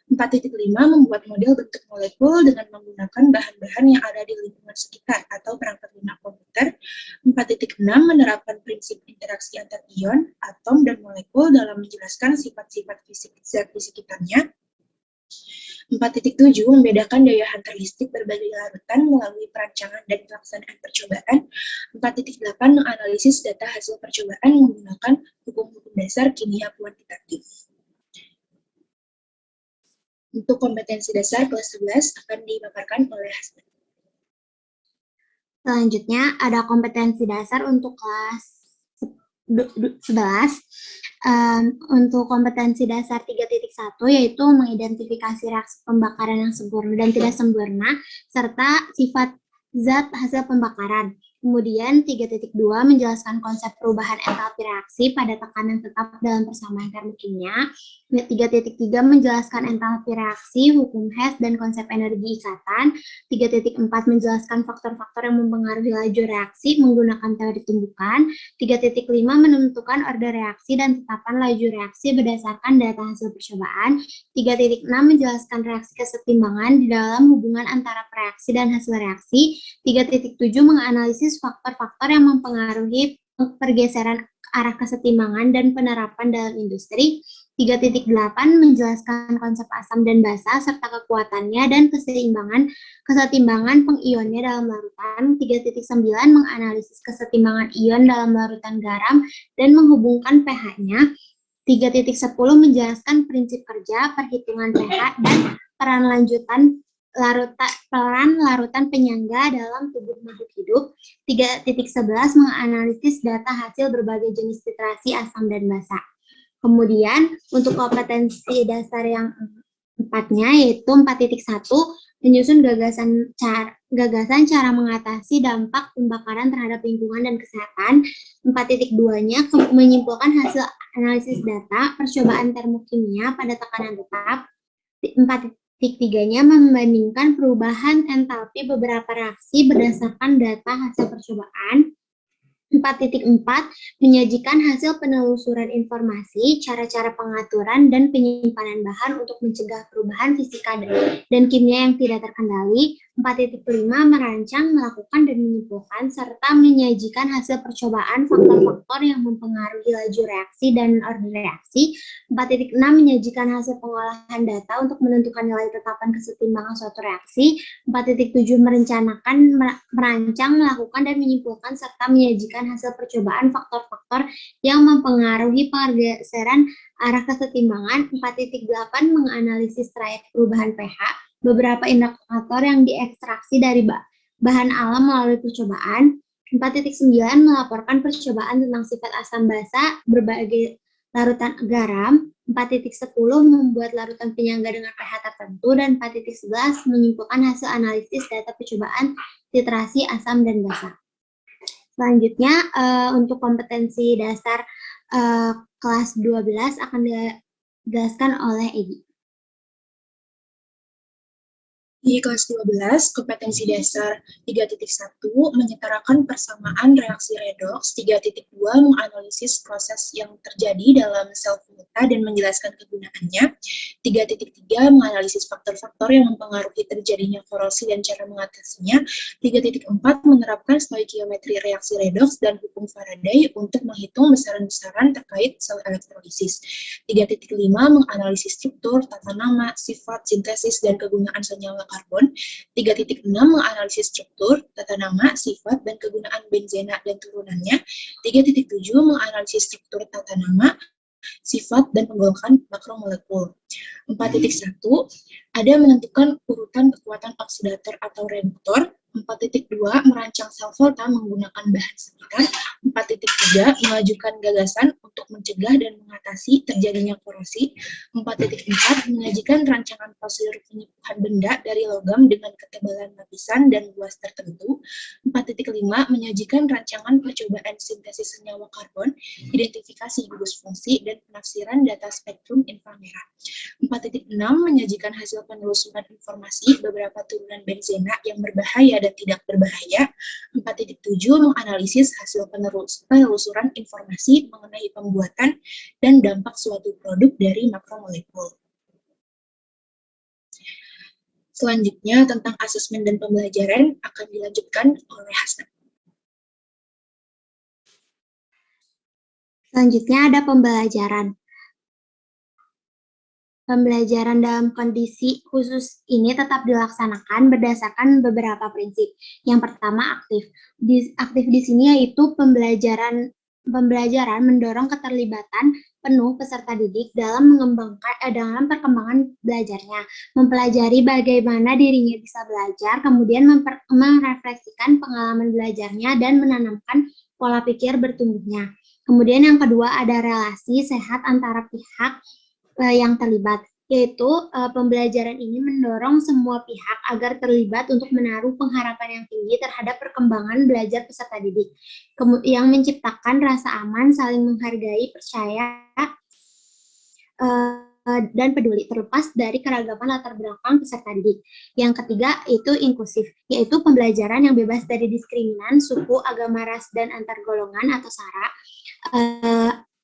4.5 membuat model bentuk molekul dengan menggunakan bahan-bahan yang ada di lingkungan sekitar atau perangkat lunak komputer. 4.6 menerapkan prinsip interaksi antar ion, atom, dan molekul dalam menjelaskan sifat-sifat fisik zat di sekitarnya. 4.7 membedakan daya hantar listrik berbagai larutan melalui perancangan dan pelaksanaan percobaan. 4.8 menganalisis data hasil percobaan menggunakan hukum-hukum dasar kimia kuantitatif. Untuk kompetensi dasar kelas 11 akan dipaparkan oleh Hasna. Selanjutnya ada kompetensi dasar untuk kelas 11. Untuk kompetensi dasar 3.1 yaitu mengidentifikasi reaksi pembakaran yang sempurna dan tidak sempurna serta sifat zat hasil pembakaran. Kemudian 3.2 menjelaskan konsep perubahan entalpi reaksi pada tekanan tetap dalam persamaan termokimia. 3.3 menjelaskan entalpi reaksi, hukum Hess, dan konsep energi ikatan. 3.4 menjelaskan faktor-faktor yang mempengaruhi laju reaksi menggunakan teori tumbukan. 3.5 menentukan order reaksi dan tetapan laju reaksi berdasarkan data hasil percobaan. 3.6 menjelaskan reaksi kesetimbangan di dalam hubungan antara reaksi dan hasil reaksi. 3.7 menganalisis faktor-faktor yang mempengaruhi pergeseran arah kesetimbangan dan penerapan dalam industri. 3.8 menjelaskan konsep asam dan basa serta kekuatannya dan kesetimbangan pengionnya dalam larutan. 3.9 menganalisis kesetimbangan ion dalam larutan garam dan menghubungkan pH-nya. 3.10 menjelaskan prinsip kerja, perhitungan pH, dan peran larutan penyangga dalam tubuh makhluk hidup. 3.11 menganalisis data hasil berbagai jenis titrasi asam dan basa. Kemudian untuk kompetensi dasar yang empatnya yaitu 4.1 menyusun gagasan cara mengatasi dampak pembakaran terhadap lingkungan dan kesehatan. 4.2-nya menyimpulkan hasil analisis data percobaan termokimia pada tekanan tetap. 4.3-nya membandingkan perubahan entalpi beberapa reaksi berdasarkan data hasil percobaan. 4.4 menyajikan hasil penelusuran informasi, cara-cara pengaturan dan penyimpanan bahan untuk mencegah perubahan fisika dan kimia yang tidak terkendali. 4.5 merancang, melakukan dan menyimpulkan serta menyajikan hasil percobaan faktor-faktor yang mempengaruhi laju reaksi dan order reaksi. 4.6 menyajikan hasil pengolahan data untuk menentukan nilai tetapan kesetimbangan suatu reaksi. 4.7 merencanakan, merancang, melakukan dan menyimpulkan serta menyajikan hasil percobaan faktor-faktor yang mempengaruhi pergeseran arah kesetimbangan. 4.8 menganalisis trayek perubahan pH, beberapa indikator yang diekstraksi dari bahan alam melalui percobaan. 4.9 melaporkan percobaan tentang sifat asam basa berbagai larutan garam. 4.10 membuat larutan penyangga dengan pH tertentu, dan 4.11 menyimpulkan hasil analisis data percobaan titrasi asam dan basa. Selanjutnya untuk kompetensi dasar kelas 12 akan dijelaskan oleh Egi. Di kelas 12, kompetensi dasar 3.1 menyetarakan persamaan reaksi redoks. 3.2 menganalisis proses yang terjadi dalam sel volta dan menjelaskan kegunaannya. 3.3 menganalisis faktor-faktor yang mempengaruhi terjadinya korosi dan cara mengatasinya. 3.4 menerapkan stoikiometri reaksi redoks dan hukum Faraday untuk menghitung besaran-besaran terkait sel elektrolisis. 3.5 menganalisis struktur, tata nama, sifat, sintesis, dan kegunaan senyawa karbon. 3.6 menganalisis struktur, tata nama, sifat, dan kegunaan benzena dan turunannya. 3.7 menganalisis struktur, tata nama, sifat, dan penggolongan makromolekul. 4.1 ada menentukan urutan kekuatan oksidator atau reduktor. 4.2 merancang sel volta menggunakan bahan sekitar. 4.3 mengajukan gagasan untuk mencegah dan mengatasi terjadinya korosi. 4.4 menyajikan rancangan prosedur penyimpanan benda dari logam dengan ketebalan lapisan dan luas tertentu. 4.5 menyajikan rancangan percobaan sintesis senyawa karbon, identifikasi gugus fungsi, dan penafsiran data spektrum inframerah. 4.6 menyajikan hasil penelusuran informasi beberapa turunan benzena yang berbahaya dan tidak berbahaya. 4.7 menganalisis hasil penelusuran informasi mengenai pembuatan dan dampak suatu produk dari makromolekul. Selanjutnya tentang asesmen dan pembelajaran akan dilanjutkan oleh Hasan. Selanjutnya ada pembelajaran. Pembelajaran dalam kondisi khusus ini tetap dilaksanakan berdasarkan beberapa prinsip. Yang pertama, aktif. Aktif di sini yaitu pembelajaran mendorong keterlibatan penuh peserta didik dalam dalam perkembangan belajarnya, mempelajari bagaimana dirinya bisa belajar, kemudian merefleksikan pengalaman belajarnya dan menanamkan pola pikir bertumbuhnya. Kemudian yang kedua ada relasi sehat antara pihak yang terlibat, yaitu pembelajaran ini mendorong semua pihak agar terlibat untuk menaruh pengharapan yang tinggi terhadap perkembangan belajar peserta didik, yang menciptakan rasa aman, saling menghargai, percaya, dan peduli terlepas dari keragaman latar belakang peserta didik. Yang ketiga itu inklusif, yaitu pembelajaran yang bebas dari diskriminan, suku, agama, ras, dan antar golongan atau SARA,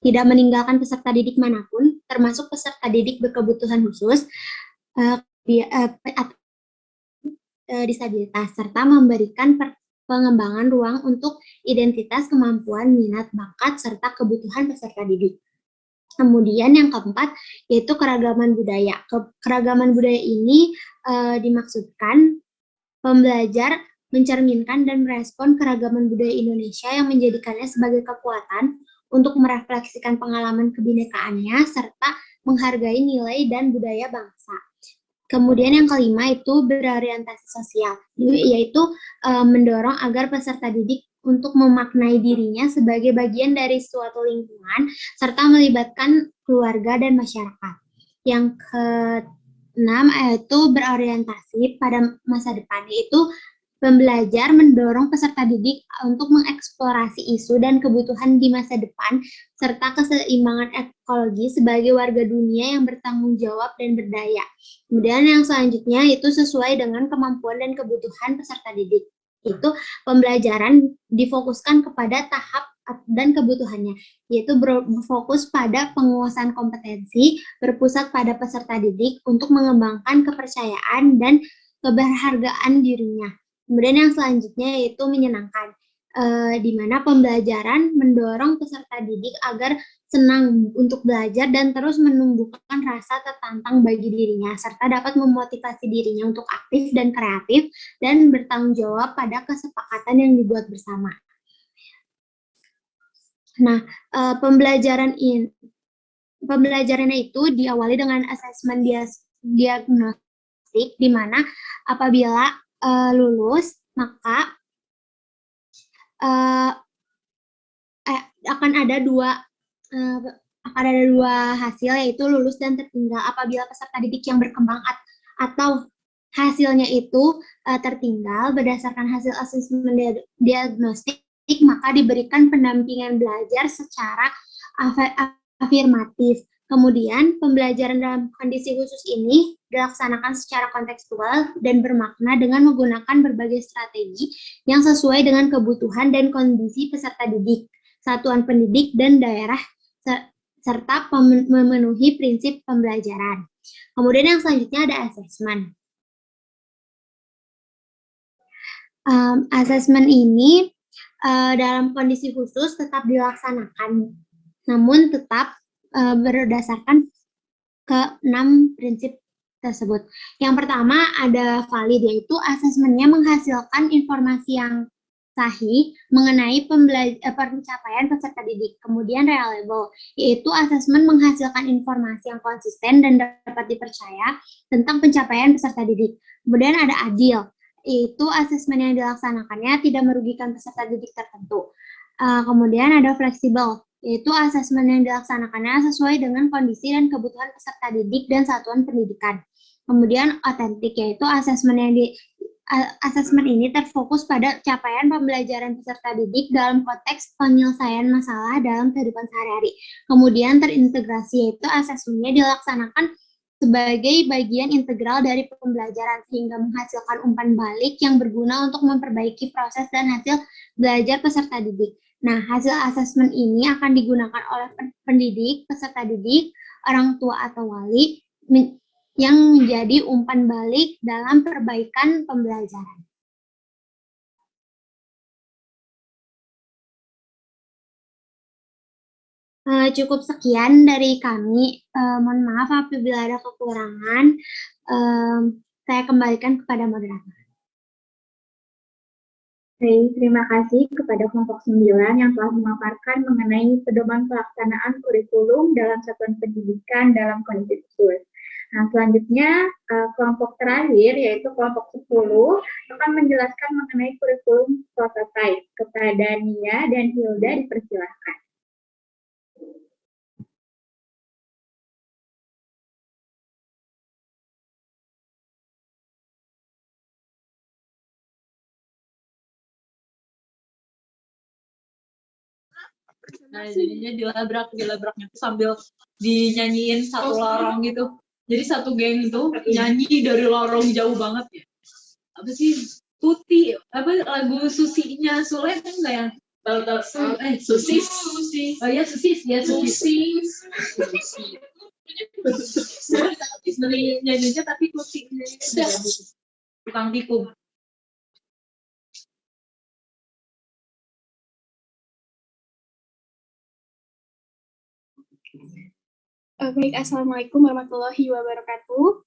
tidak meninggalkan peserta didik manapun, termasuk peserta didik berkebutuhan khusus, disabilitas, serta memberikan pengembangan ruang untuk identitas, kemampuan, minat, bakat, serta kebutuhan peserta didik. Kemudian yang keempat yaitu keragaman budaya. Keragaman budaya ini dimaksudkan pembelajar mencerminkan dan merespon keragaman budaya Indonesia yang menjadikannya sebagai kekuatan untuk merefleksikan pengalaman kebinekaannya serta menghargai nilai dan budaya bangsa. Kemudian yang kelima itu berorientasi sosial, yaitu mendorong agar peserta didik untuk memaknai dirinya sebagai bagian dari suatu lingkungan, serta melibatkan keluarga dan masyarakat. Yang keenam yaitu berorientasi pada masa depan, yaitu pembelajar mendorong peserta didik untuk mengeksplorasi isu dan kebutuhan di masa depan, serta keseimbangan ekologi sebagai warga dunia yang bertanggung jawab dan berdaya. Kemudian yang selanjutnya itu sesuai dengan kemampuan dan kebutuhan peserta didik. Itu pembelajaran difokuskan kepada tahap dan kebutuhannya, yaitu berfokus pada penguasaan kompetensi, berpusat pada peserta didik untuk mengembangkan kepercayaan dan keberhargaan dirinya. Kemudian yang selanjutnya yaitu menyenangkan, di mana pembelajaran mendorong peserta didik agar senang untuk belajar dan terus menumbuhkan rasa tertantang bagi dirinya, serta dapat memotivasi dirinya untuk aktif dan kreatif dan bertanggung jawab pada kesepakatan yang dibuat bersama. Nah, pembelajarannya itu diawali dengan asesmen diagnostik, di mana apabila lulus, maka akan ada dua hasil, yaitu lulus dan tertinggal. Apabila peserta didik yang berkembang atau hasilnya itu tertinggal berdasarkan hasil asesmen diagnostik, maka diberikan pendampingan belajar secara afirmatif. Kemudian pembelajaran dalam kondisi khusus ini dilaksanakan secara kontekstual dan bermakna dengan menggunakan berbagai strategi yang sesuai dengan kebutuhan dan kondisi peserta didik, satuan pendidik, dan daerah, serta memenuhi prinsip pembelajaran. Kemudian yang selanjutnya ada asesmen. Asesmen ini dalam kondisi khusus tetap dilaksanakan, namun tetap berdasarkan ke-6 prinsip tersebut. Yang pertama ada valid, yaitu asesmennya menghasilkan informasi yang sahih mengenai pencapaian peserta didik. Kemudian reliable, yaitu asesmen menghasilkan informasi yang konsisten dan dapat dipercaya tentang pencapaian peserta didik. Kemudian ada adil, yaitu asesmen yang dilaksanakannya tidak merugikan peserta didik tertentu. Kemudian ada fleksibel, yaitu asesmen yang dilaksanakannya sesuai dengan kondisi dan kebutuhan peserta didik dan satuan pendidikan. Kemudian otentik, yaitu asesmen ini terfokus pada capaian pembelajaran peserta didik dalam konteks penyelesaian masalah dalam kehidupan sehari-hari. Kemudian terintegrasi, yaitu asesmennya dilaksanakan sebagai bagian integral dari pembelajaran sehingga menghasilkan umpan balik yang berguna untuk memperbaiki proses dan hasil belajar peserta didik. Nah, hasil asesmen ini akan digunakan oleh pendidik, peserta didik, orang tua atau wali yang menjadi umpan balik dalam perbaikan pembelajaran. Cukup sekian dari kami. Mohon maaf apabila ada kekurangan. Saya kembalikan kepada moderator. Baik, terima kasih kepada kelompok 9 yang telah memaparkan mengenai pedoman pelaksanaan kurikulum dalam satuan pendidikan dalam kondisi khusus. Nah, selanjutnya kelompok terakhir yaitu kelompok 10 akan menjelaskan mengenai kurikulum prototype. Kepada Nia dan Hilda dipersilahkan. Nah, jadinya dilabraknya tuh sambil dinyanyiin satu lorong gitu. Jadi satu geng itu nyanyi dari lorong jauh banget ya. Apa sih? Tuti, apa lagu Susinya Sule kan enggak ya? Tahu-tahu Susis. Oh iya Susis, ya Susis. Nyanyinya tapi Tuti. Tukang tikung. Baik, Assalamualaikum warahmatullahi wabarakatuh.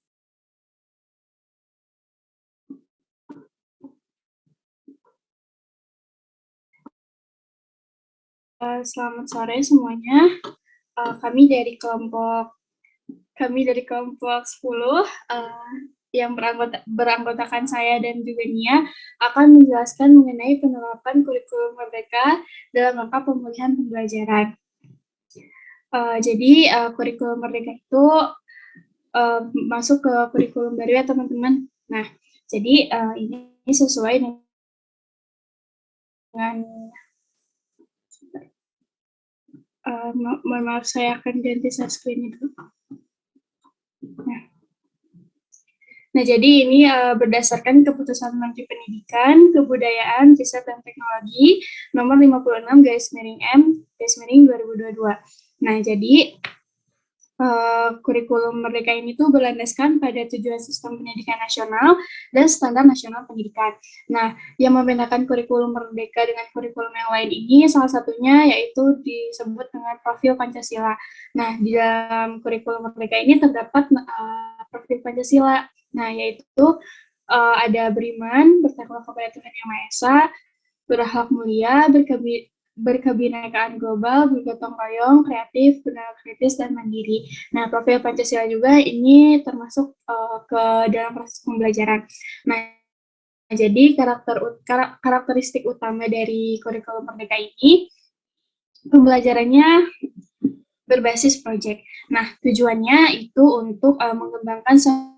Selamat sore semuanya. Kami dari kelompok 10 yang beranggotakan saya dan juga Nia akan menjelaskan mengenai penerapan kurikulum Merdeka dalam rangka pemulihan pembelajaran. Jadi kurikulum Merdeka itu masuk ke kurikulum baru ya teman-teman. Nah, jadi ini sesuai dengan mohon maaf, saya akan ganti share screen itu. Nah, jadi ini berdasarkan keputusan Menteri Pendidikan, Kebudayaan, Riset dan Teknologi nomor 56/M/2022. Nah, jadi kurikulum Merdeka ini tuh berlandaskan pada tujuan sistem pendidikan nasional dan standar nasional pendidikan. Nah, yang membedakan kurikulum Merdeka dengan kurikulum yang lain ini salah satunya yaitu disebut dengan profil Pancasila. Nah, di dalam kurikulum Merdeka ini terdapat profil Pancasila. Nah, yaitu ada beriman, bertakwa kepada Tuhan Yang Maha Esa, berakhlak mulia, berkebinekaan global, bergotong royong, kreatif, benar kritis, dan mandiri. Nah, profil Pancasila juga ini termasuk ke dalam proses pembelajaran. Nah, jadi karakteristik utama dari kurikulum Merdeka ini, pembelajarannya berbasis proyek. Nah, tujuannya itu untuk mengembangkan soft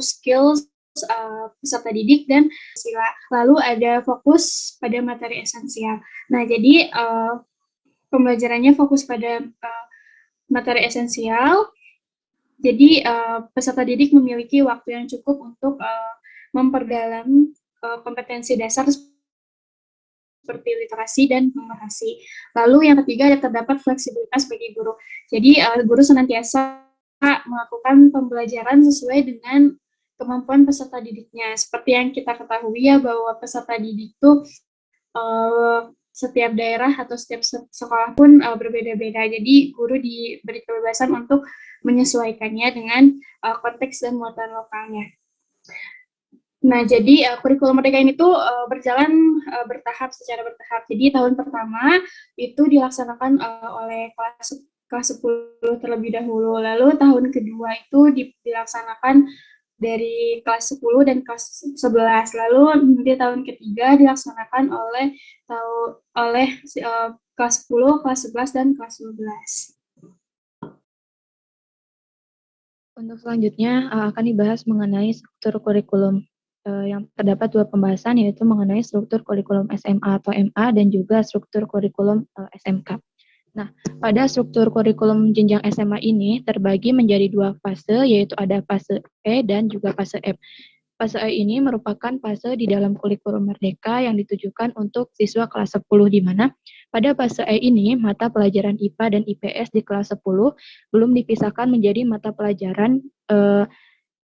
skills peserta didik dan sila. Lalu ada fokus pada materi esensial. Nah, jadi pembelajarannya fokus pada materi esensial. Jadi peserta didik memiliki waktu yang cukup untuk memperdalam kompetensi dasar seperti literasi dan numerasi. Lalu yang ketiga terdapat fleksibilitas bagi guru. Jadi guru senantiasa melakukan pembelajaran sesuai dengan kemampuan peserta didiknya. Seperti yang kita ketahui ya bahwa peserta didik itu setiap daerah atau setiap sekolah pun berbeda-beda. Jadi guru diberi kebebasan untuk menyesuaikannya dengan konteks dan muatan lokalnya. Nah, jadi kurikulum Merdeka ini tuh berjalan secara bertahap. Jadi tahun pertama itu dilaksanakan oleh kelas 10 terlebih dahulu. Lalu tahun kedua itu dilaksanakan dari kelas 10 dan kelas 11. Lalu nanti tahun ketiga dilaksanakan oleh kelas 10, kelas 11, dan kelas 12. Untuk selanjutnya akan dibahas mengenai struktur kurikulum. Yang terdapat dua pembahasan, yaitu mengenai struktur kurikulum SMA atau MA dan juga struktur kurikulum SMK. Nah, pada struktur kurikulum jenjang SMA ini terbagi menjadi dua fase, yaitu ada fase E dan juga fase F. Fase E ini merupakan fase di dalam kurikulum Merdeka yang ditujukan untuk siswa kelas 10, di mana pada fase E ini mata pelajaran IPA dan IPS di kelas 10 belum dipisahkan menjadi mata pelajaran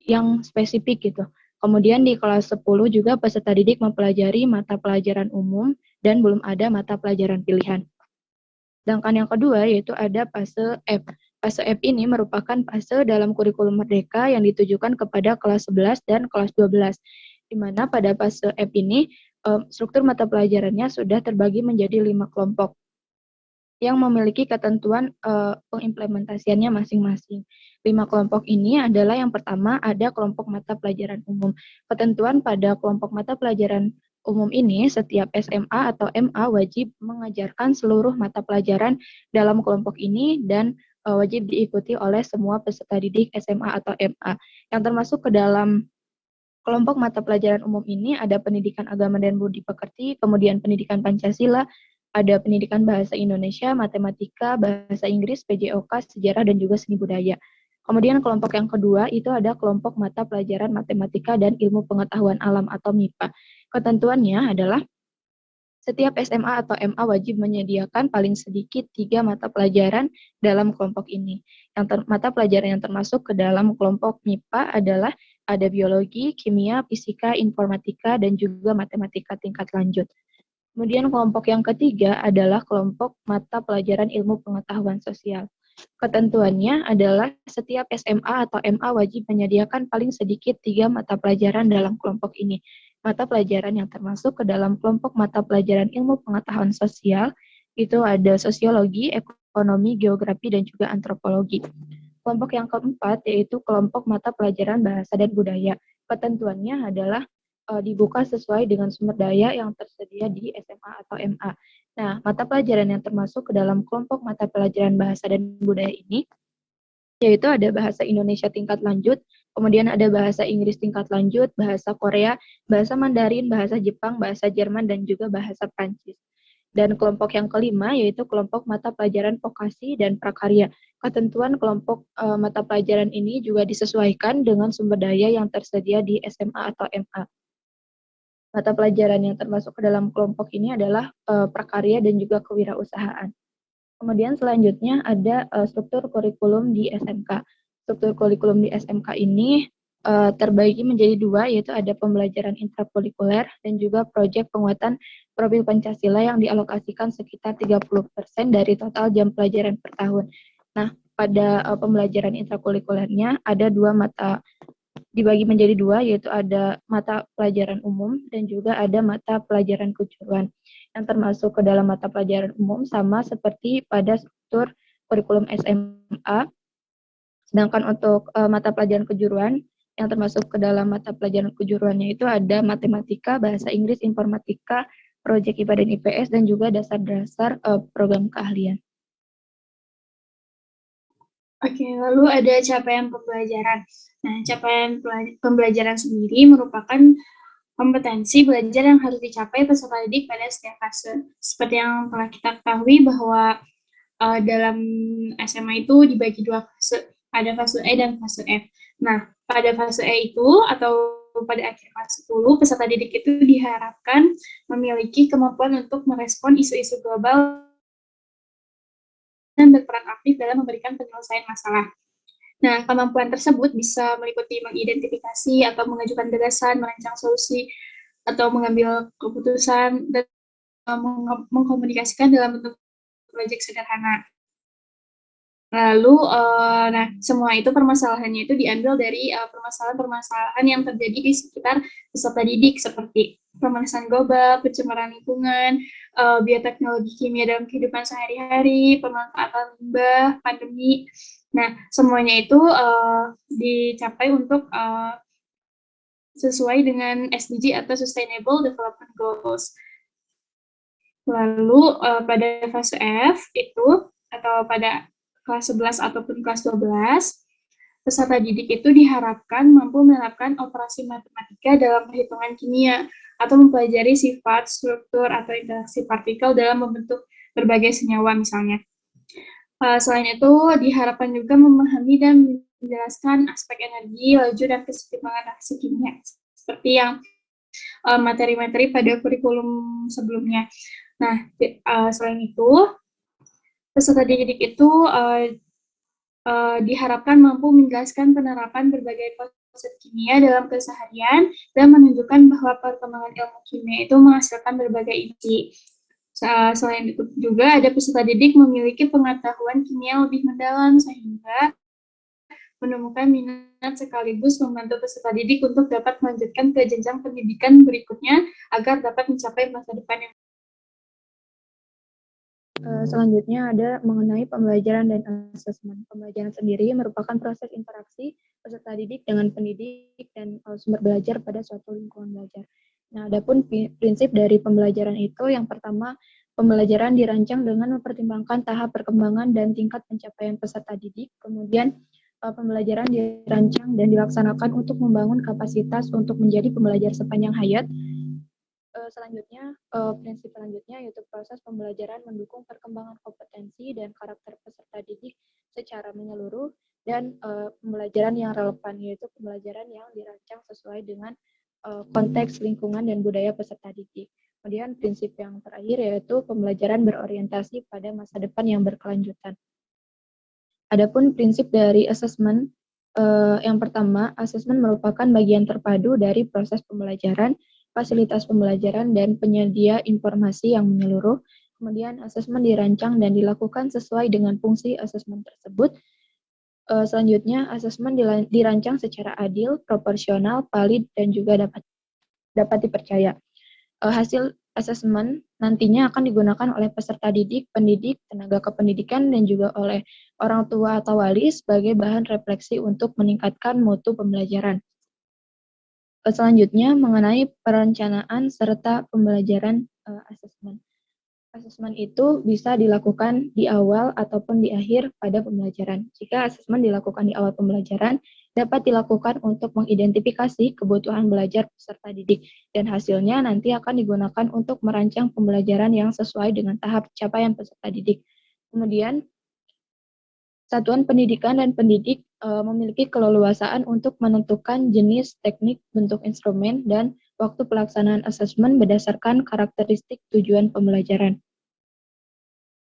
yang spesifik gitu. Kemudian di kelas 10 juga peserta didik mempelajari mata pelajaran umum dan belum ada mata pelajaran pilihan. Sedangkan yang kedua yaitu ada fase F. Fase F ini merupakan fase dalam kurikulum Merdeka yang ditujukan kepada kelas 11 dan kelas 12. Di mana pada fase F ini struktur mata pelajarannya sudah terbagi menjadi 5 kelompok yang memiliki ketentuan pengimplementasiannya masing-masing. 5 kelompok ini adalah yang pertama ada kelompok mata pelajaran umum. Ketentuan pada kelompok mata pelajaran umum ini, setiap SMA atau MA wajib mengajarkan seluruh mata pelajaran dalam kelompok ini dan wajib diikuti oleh semua peserta didik SMA atau MA. Yang termasuk ke dalam kelompok mata pelajaran umum ini ada pendidikan agama dan budi pekerti, kemudian pendidikan Pancasila, ada pendidikan bahasa Indonesia, matematika, bahasa Inggris, PJOK, sejarah, dan juga seni budaya. Kemudian kelompok yang kedua itu ada kelompok mata pelajaran matematika dan ilmu pengetahuan alam atau MIPA. Ketentuannya adalah setiap SMA atau MA wajib menyediakan paling sedikit 3 mata pelajaran dalam kelompok ini. Mata pelajaran yang termasuk ke dalam kelompok MIPA adalah ada biologi, kimia, fisika, informatika, dan juga matematika tingkat lanjut. Kemudian kelompok yang ketiga adalah kelompok mata pelajaran ilmu pengetahuan sosial. Ketentuannya adalah setiap SMA atau MA wajib menyediakan paling sedikit 3 mata pelajaran dalam kelompok ini. Mata pelajaran yang termasuk ke dalam kelompok mata pelajaran ilmu pengetahuan sosial itu ada sosiologi, ekonomi, geografi, dan juga antropologi. Kelompok yang keempat yaitu kelompok mata pelajaran bahasa dan budaya. Ketentuannya adalah dibuka sesuai dengan sumber daya yang tersedia di SMA atau MA. Nah, mata pelajaran yang termasuk ke dalam kelompok mata pelajaran bahasa dan budaya ini, yaitu ada bahasa Indonesia tingkat lanjut, kemudian ada bahasa Inggris tingkat lanjut, bahasa Korea, bahasa Mandarin, bahasa Jepang, bahasa Jerman, dan juga bahasa Prancis. Dan kelompok yang kelima yaitu kelompok mata pelajaran vokasi dan prakarya. Ketentuan kelompok mata pelajaran ini juga disesuaikan dengan sumber daya yang tersedia di SMA atau MA. Mata pelajaran yang termasuk ke dalam kelompok ini adalah prakarya dan juga kewirausahaan. Kemudian selanjutnya ada struktur kurikulum di SMK. Struktur kurikulum di SMK ini terbagi menjadi 2, yaitu ada pembelajaran intrakurikuler dan juga proyek penguatan profil Pancasila yang dialokasikan sekitar 30% dari total jam pelajaran per tahun. Nah, pada pembelajaran intrakurikulernya ada 2 mata dibagi menjadi 2, yaitu ada mata pelajaran umum dan juga ada mata pelajaran kejuruan. Yang termasuk ke dalam mata pelajaran umum sama seperti pada struktur kurikulum SMA. Sedangkan untuk mata pelajaran kejuruan yang termasuk ke dalam mata pelajaran kejuruannya itu ada matematika, bahasa Inggris, informatika, proyek IPA dan IPS, dan juga dasar-dasar program keahlian. Oke, lalu ada capaian pembelajaran. Nah, capaian pembelajaran sendiri merupakan kompetensi belajar yang harus dicapai peserta didik pada setiap fase. Seperti yang telah kita ketahui bahwa dalam SMA itu dibagi 2 fase, ada fase E dan fase F. Nah, pada fase E itu atau pada akhir fase 10, peserta didik itu diharapkan memiliki kemampuan untuk merespon isu-isu global dan berperan aktif dalam memberikan penyelesaian masalah. Nah, kemampuan tersebut bisa meliputi mengidentifikasi atau mengajukan gagasan, merancang solusi, atau mengambil keputusan, dan mengkomunikasikan dalam bentuk proyek sederhana. Lalu, nah, semua itu permasalahannya itu diambil dari permasalahan-permasalahan yang terjadi di sekitar peserta didik, seperti pemanasan global, pencemaran lingkungan, bioteknologi kimia dalam kehidupan sehari-hari, pemanfaatan limbah, pandemi. Nah, semuanya itu dicapai untuk sesuai dengan SDG atau Sustainable Development Goals. Lalu, pada fase F itu, atau pada kelas 11 ataupun kelas 12, peserta didik itu diharapkan mampu menerapkan operasi matematika dalam perhitungan kimia, atau mempelajari sifat, struktur, atau interaksi partikel dalam membentuk berbagai senyawa misalnya. Selain itu, diharapkan juga memahami dan menjelaskan aspek energi, laju, dan kesetimbangan reaksi kimia, seperti yang materi-materi pada kurikulum sebelumnya. Nah, selain itu, peserta didik itu diharapkan mampu menjelaskan penerapan berbagai konsep kimia dalam keseharian dan menunjukkan bahwa perkembangan ilmu kimia itu menghasilkan berbagai ide. Selain itu juga ada peserta didik memiliki pengetahuan kimia lebih mendalam sehingga menemukan minat sekaligus membantu peserta didik untuk dapat melanjutkan ke jenjang pendidikan berikutnya agar dapat mencapai masa depan yang Selanjutnya ada mengenai pembelajaran dan asesmen. Pembelajaran sendiri merupakan proses interaksi peserta didik dengan pendidik dan sumber belajar pada suatu lingkungan belajar. Nah, adapun prinsip dari pembelajaran itu yang pertama, pembelajaran dirancang dengan mempertimbangkan tahap perkembangan dan tingkat pencapaian peserta didik. Kemudian pembelajaran dirancang dan dilaksanakan untuk membangun kapasitas untuk menjadi pembelajar sepanjang hayat. Selanjutnya, prinsip selanjutnya yaitu proses pembelajaran mendukung perkembangan kompetensi dan karakter peserta didik secara menyeluruh, dan pembelajaran yang relevan yaitu pembelajaran yang dirancang sesuai dengan konteks lingkungan dan budaya peserta didik. Kemudian prinsip yang terakhir yaitu pembelajaran berorientasi pada masa depan yang berkelanjutan. Adapun prinsip dari asesmen, yang pertama, asesmen merupakan bagian terpadu dari proses pembelajaran, fasilitas pembelajaran, dan penyedia informasi yang menyeluruh. Kemudian asesmen dirancang dan dilakukan sesuai dengan fungsi asesmen tersebut. Selanjutnya, asesmen dirancang secara adil, proporsional, valid, dan juga dapat dipercaya. Hasil asesmen nantinya akan digunakan oleh peserta didik, pendidik, tenaga kependidikan, dan juga oleh orang tua atau wali sebagai bahan refleksi untuk meningkatkan mutu pembelajaran. Selanjutnya, mengenai perencanaan serta pembelajaran asesmen. Asesmen itu bisa dilakukan di awal ataupun di akhir pada pembelajaran. Jika asesmen dilakukan di awal pembelajaran, dapat dilakukan untuk mengidentifikasi kebutuhan belajar peserta didik, dan hasilnya nanti akan digunakan untuk merancang pembelajaran yang sesuai dengan tahap capaian peserta didik. Kemudian, satuan pendidikan dan pendidik memiliki keleluasaan untuk menentukan jenis, teknik, bentuk instrumen, dan waktu pelaksanaan asesmen berdasarkan karakteristik tujuan pembelajaran.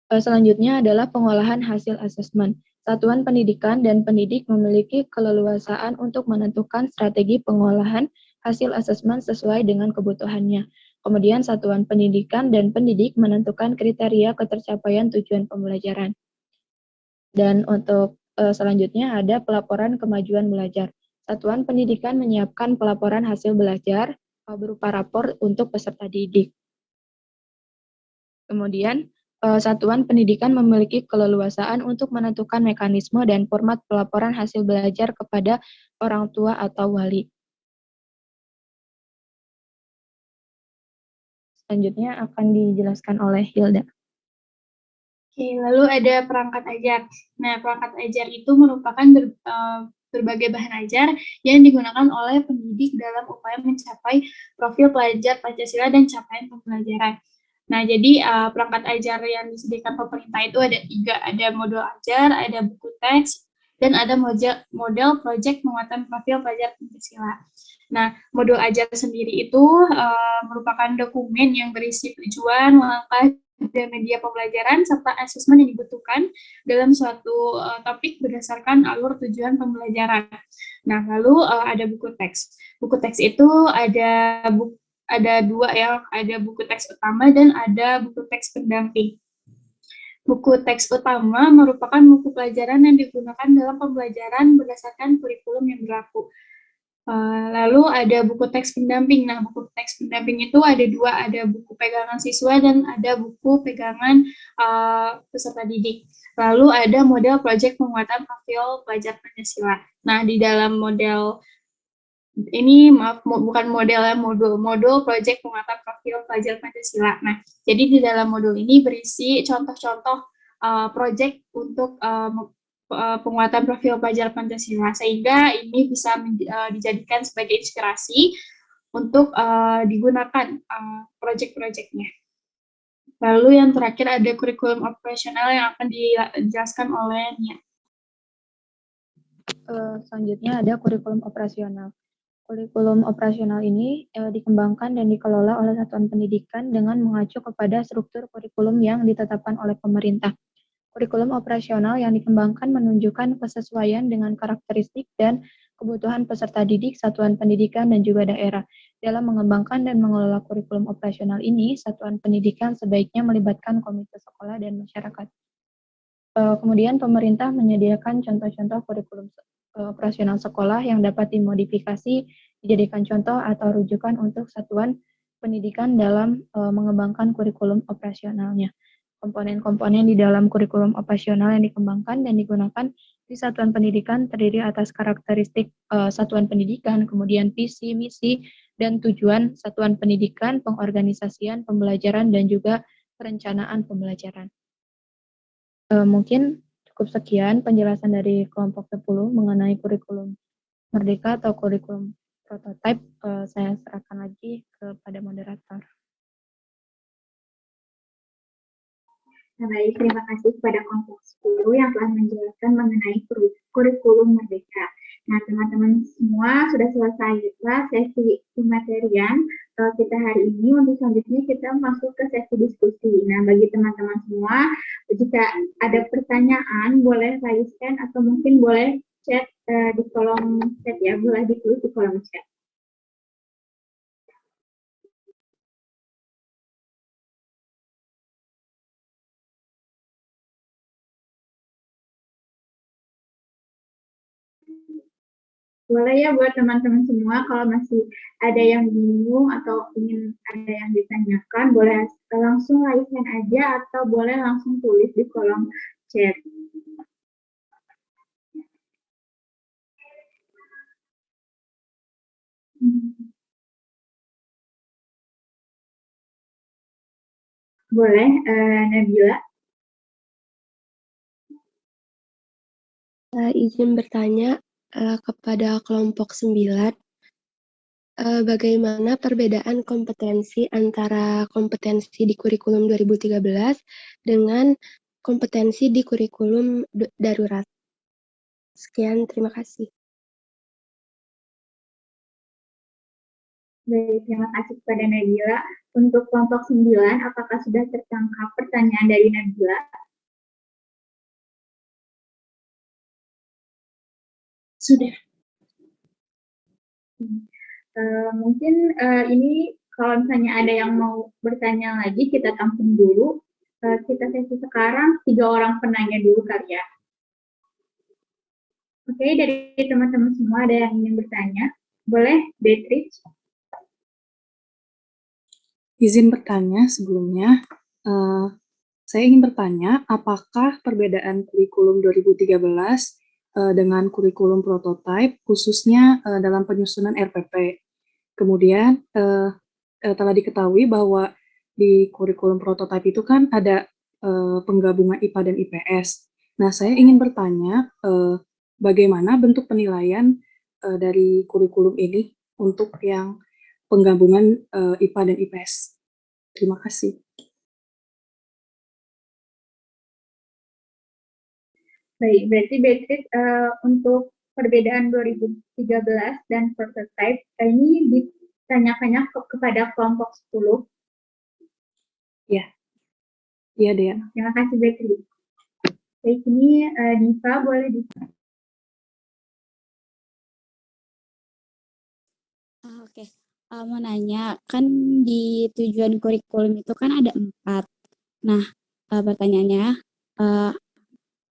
Selanjutnya adalah pengolahan hasil asesmen. Satuan pendidikan dan pendidik memiliki keleluasaan untuk menentukan strategi pengolahan hasil asesmen sesuai dengan kebutuhannya. Kemudian satuan pendidikan dan pendidik menentukan kriteria ketercapaian tujuan pembelajaran. Dan untuk selanjutnya ada pelaporan kemajuan belajar. Satuan pendidikan menyiapkan pelaporan hasil belajar berupa rapor untuk peserta didik. Kemudian, satuan pendidikan memiliki keleluasaan untuk menentukan mekanisme dan format pelaporan hasil belajar kepada orang tua atau wali. Selanjutnya akan dijelaskan oleh Hilda. Oke, lalu ada perangkat ajar. Nah, perangkat ajar itu merupakan berbagai bahan ajar yang digunakan oleh pendidik dalam upaya mencapai profil pelajar Pancasila dan capaian pembelajaran. Nah, jadi perangkat ajar yang disediakan pemerintah itu ada 3, ada modul ajar, ada buku teks, dan ada model proyek penguatan profil pelajar Pancasila. Nah, modul ajar sendiri itu merupakan dokumen yang berisi tujuan, langkah, dan media pembelajaran, serta asesmen yang dibutuhkan dalam suatu topik berdasarkan alur tujuan pembelajaran. Nah, lalu ada buku teks. Buku teks itu ada 2 ya, ada buku teks utama dan ada buku teks pendamping. Buku teks utama merupakan buku pelajaran yang digunakan dalam pembelajaran berdasarkan kurikulum yang berlaku. Lalu ada buku teks pendamping. Nah, buku teks pendamping itu ada 2, ada buku pegangan siswa dan ada buku pegangan peserta didik. Lalu ada model proyek penguatan profil pelajar Pancasila. Nah, di dalam model ini, bukan modelnya, modul proyek penguatan profil pelajar Pancasila. Nah, jadi di dalam modul ini berisi contoh-contoh proyek untuk penguatan profil pelajar Pancasila, sehingga ini bisa dijadikan sebagai inspirasi untuk digunakan proyek-proyeknya. Lalu yang terakhir ada kurikulum operasional yang akan dijelaskan oleh Nia. Selanjutnya ada kurikulum operasional. Kurikulum operasional ini dikembangkan dan dikelola oleh satuan pendidikan dengan mengacu kepada struktur kurikulum yang ditetapkan oleh pemerintah. Kurikulum operasional yang dikembangkan menunjukkan kesesuaian dengan karakteristik dan kebutuhan peserta didik, satuan pendidikan, dan juga daerah. Dalam mengembangkan dan mengelola kurikulum operasional ini, satuan pendidikan sebaiknya melibatkan komite sekolah dan masyarakat. Kemudian pemerintah menyediakan contoh-contoh kurikulum operasional sekolah yang dapat dimodifikasi, dijadikan contoh atau rujukan untuk satuan pendidikan dalam mengembangkan kurikulum operasionalnya. Komponen-komponen di dalam kurikulum operasional yang dikembangkan dan digunakan di satuan pendidikan terdiri atas karakteristik satuan pendidikan, kemudian visi, misi, dan tujuan satuan pendidikan, pengorganisasian pembelajaran, dan juga perencanaan pembelajaran. Mungkin cukup sekian penjelasan dari kelompok 10 mengenai kurikulum Merdeka atau kurikulum prototipe. Saya serahkan lagi kepada moderator. Nah, baik, terima kasih kepada kelompok 10 yang telah menjelaskan mengenai kurikulum Merdeka. Nah, teman-teman semua sudah selesai sesi pematerian kita hari ini. Untuk selanjutnya kita masuk ke sesi diskusi. Nah, bagi teman-teman semua, jika ada pertanyaan, boleh raiskan atau mungkin boleh chat di kolom chat ya, boleh ditulis di kolom chat. Boleh ya buat teman-teman semua, kalau masih ada yang bingung atau ingin ada yang ditanyakan, boleh langsung raiskan aja atau boleh langsung tulis di kolom chat. Boleh, Nabila. Izin bertanya kepada kelompok 9, bagaimana perbedaan kompetensi antara kompetensi di kurikulum 2013 dengan kompetensi di kurikulum darurat? Sekian, terima kasih. Baik, terima kasih kepada Nabila. Untuk kelompok 9, apakah sudah tertangkap pertanyaan dari Nabila? Sudah. Mungkin ini kalau misalnya ada yang mau bertanya lagi, kita tampung dulu. Kita sesi sekarang 3 orang penanya dulu kali ya. Oke, dari teman-teman semua ada yang ingin bertanya? Boleh, Beatrice? Izin bertanya sebelumnya, saya ingin bertanya apakah perbedaan kurikulum 2013 dengan kurikulum prototipe khususnya dalam penyusunan RPP. Kemudian telah diketahui bahwa di kurikulum prototipe itu kan ada penggabungan IPA dan IPS. Nah, saya ingin bertanya bagaimana bentuk penilaian dari kurikulum ini untuk yang penggabungan IPA dan IPS. Terima kasih. Baik, berarti Beatrice untuk perbedaan 2013 dan prototype ini ditanyakannya kepada kelompok 10. Ya, iya Dea. Terima kasih Beatrice. Baik, ini Diva boleh Diva. Oke. Mau nanya, kan di tujuan kurikulum itu kan ada 4. Nah, pertanyaannya,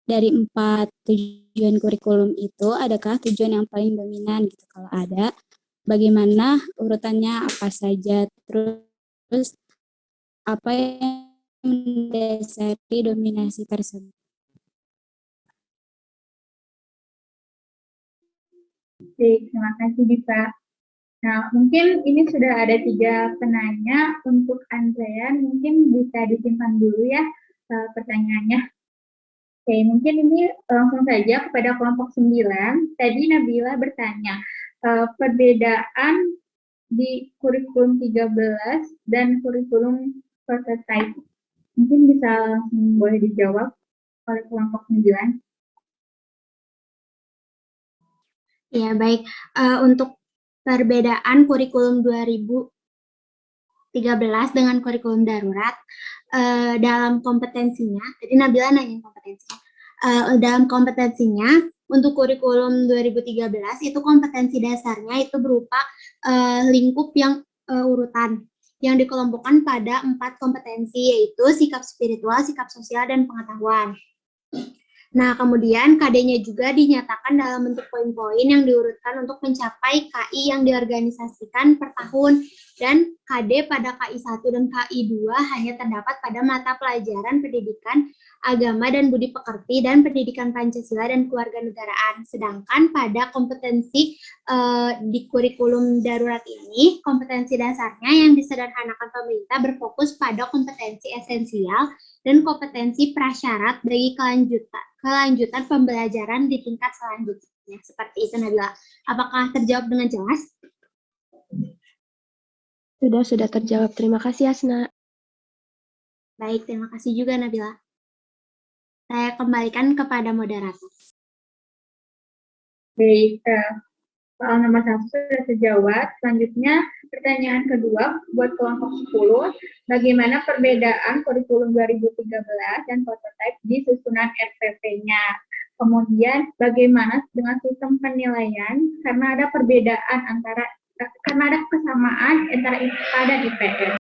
dari 4 tujuan kurikulum itu, adakah tujuan yang paling dominan gitu? Kalau ada, bagaimana urutannya, apa saja? Terus, apa yang mendasari dominasi tersebut? Baik, terima kasih Diva. Nah, mungkin ini sudah ada 3 penanya. Untuk Andrean, mungkin bisa disimpan dulu ya pertanyaannya. Oke, mungkin ini langsung saja kepada kelompok 9. Tadi Nabila bertanya, perbedaan di kurikulum 13 dan kurikulum prototype. Mungkin bisa langsung boleh dijawab oleh kelompok 9. Ya, baik. Untuk perbedaan kurikulum 2013 dengan kurikulum darurat, dalam kompetensinya, tadi Nabila nanya kompetensinya, dalam kompetensinya untuk kurikulum 2013 itu kompetensi dasarnya itu berupa lingkup yang urutan yang dikelompokkan pada 4 kompetensi, yaitu sikap spiritual, sikap sosial, dan pengetahuan. Nah, kemudian KD-nya juga dinyatakan dalam bentuk poin-poin yang diurutkan untuk mencapai KI yang diorganisasikan per tahun dan KD pada KI 1 dan KI 2 hanya terdapat pada mata pelajaran pendidikan agama dan budi pekerti dan pendidikan Pancasila dan kewarganegaraan. Sedangkan pada kompetensi di kurikulum darurat ini, kompetensi dasarnya yang disederhanakan pemerintah berfokus pada kompetensi esensial dan kompetensi prasyarat bagi kelanjutan pembelajaran di tingkat selanjutnya. Seperti itu, Nabila. Apakah terjawab dengan jelas? Sudah terjawab. Terima kasih, Asna. Baik, terima kasih juga, Nabila. Saya kembalikan kepada moderator. Baik, soal nomor 1 sudah terjawab. Selanjutnya, pertanyaan kedua buat kelompok 10. Bagaimana perbedaan kurikulum 2013 dan prototipe di susunan RPP-nya? Kemudian, bagaimana dengan sistem penilaian? Karena ada kesamaan antara IPA dan IPS.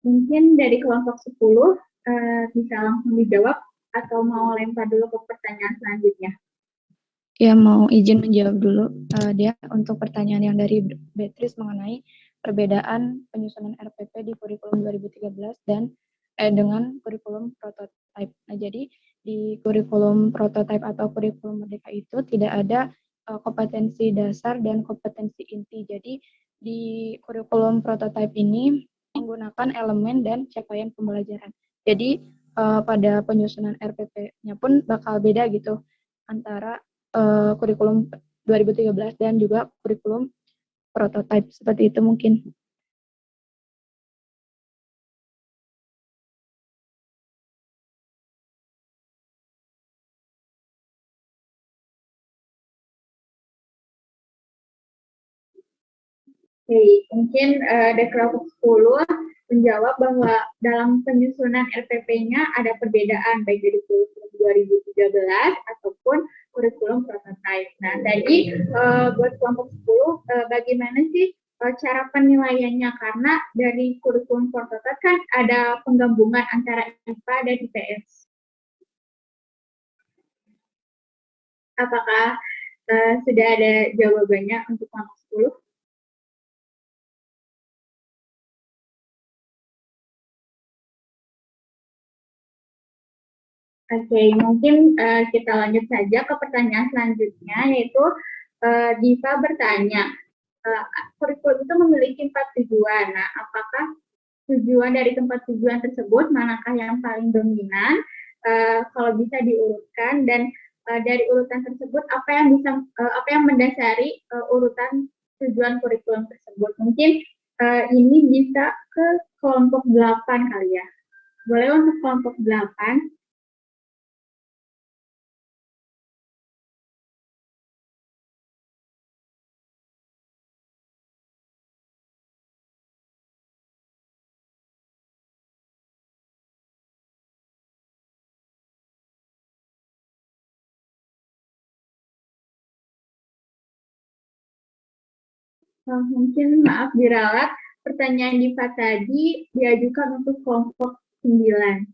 Mungkin dari kelompok 10 bisa langsung dijawab atau mau lempar dulu ke pertanyaan selanjutnya? Ya, mau izin menjawab dulu. Dia untuk pertanyaan yang dari Beatrice mengenai perbedaan penyusunan RPP di kurikulum 2013 dan dengan kurikulum prototipe. Nah, jadi di kurikulum prototipe atau kurikulum merdeka itu tidak ada kompetensi dasar dan kompetensi inti. Jadi di kurikulum prototipe ini menggunakan elemen dan capaian pembelajaran. Jadi pada penyusunan RPP-nya pun bakal beda gitu antara kurikulum 2013 dan juga kurikulum prototipe. Seperti itu mungkin. Oke, mungkin dari kelompok 10 menjawab bahwa dalam penyusunan RPP-nya ada perbedaan baik dari kurikulum 2013 ataupun kurikulum prototipe. Nah, tadi buat kelompok 10 bagaimana sih cara penilaiannya? Karena dari kurikulum prototipe kan ada penggabungan antara IPA dan IPS. Apakah sudah ada jawabannya untuk kelompok 10? Oke, mungkin kita lanjut saja ke pertanyaan selanjutnya, yaitu Diva bertanya, kurikulum itu memiliki 4 tujuan. Nah, apakah tujuan dari keempat tujuan tersebut manakah yang paling dominan? Kalau bisa diurutkan, dan dari urutan tersebut apa yang mendasari urutan tujuan kurikulum tersebut? Mungkin ini bisa ke kelompok 8 kali ya. Boleh untuk kelompok 8? Mungkin maaf diralat, pertanyaan Diva tadi diajukan untuk kelompok 9.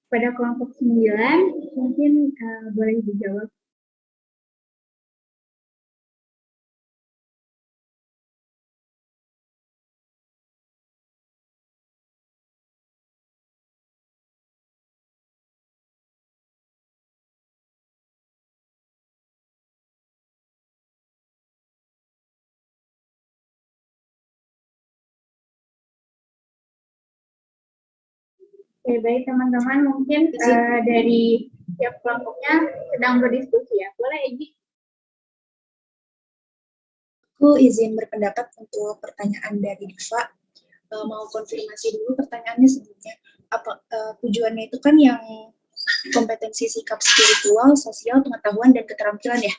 Pada kelompok 9, mungkin boleh dijawab. Oke, baik teman-teman, mungkin dari tiap kelompoknya sedang berdiskusi ya. Boleh, Egi? Aku izin berpendapat untuk pertanyaan dari Diva. Mau konfirmasi dulu pertanyaannya sebelumnya. Tujuannya itu kan yang kompetensi sikap spiritual, sosial, pengetahuan, dan keterampilan ya?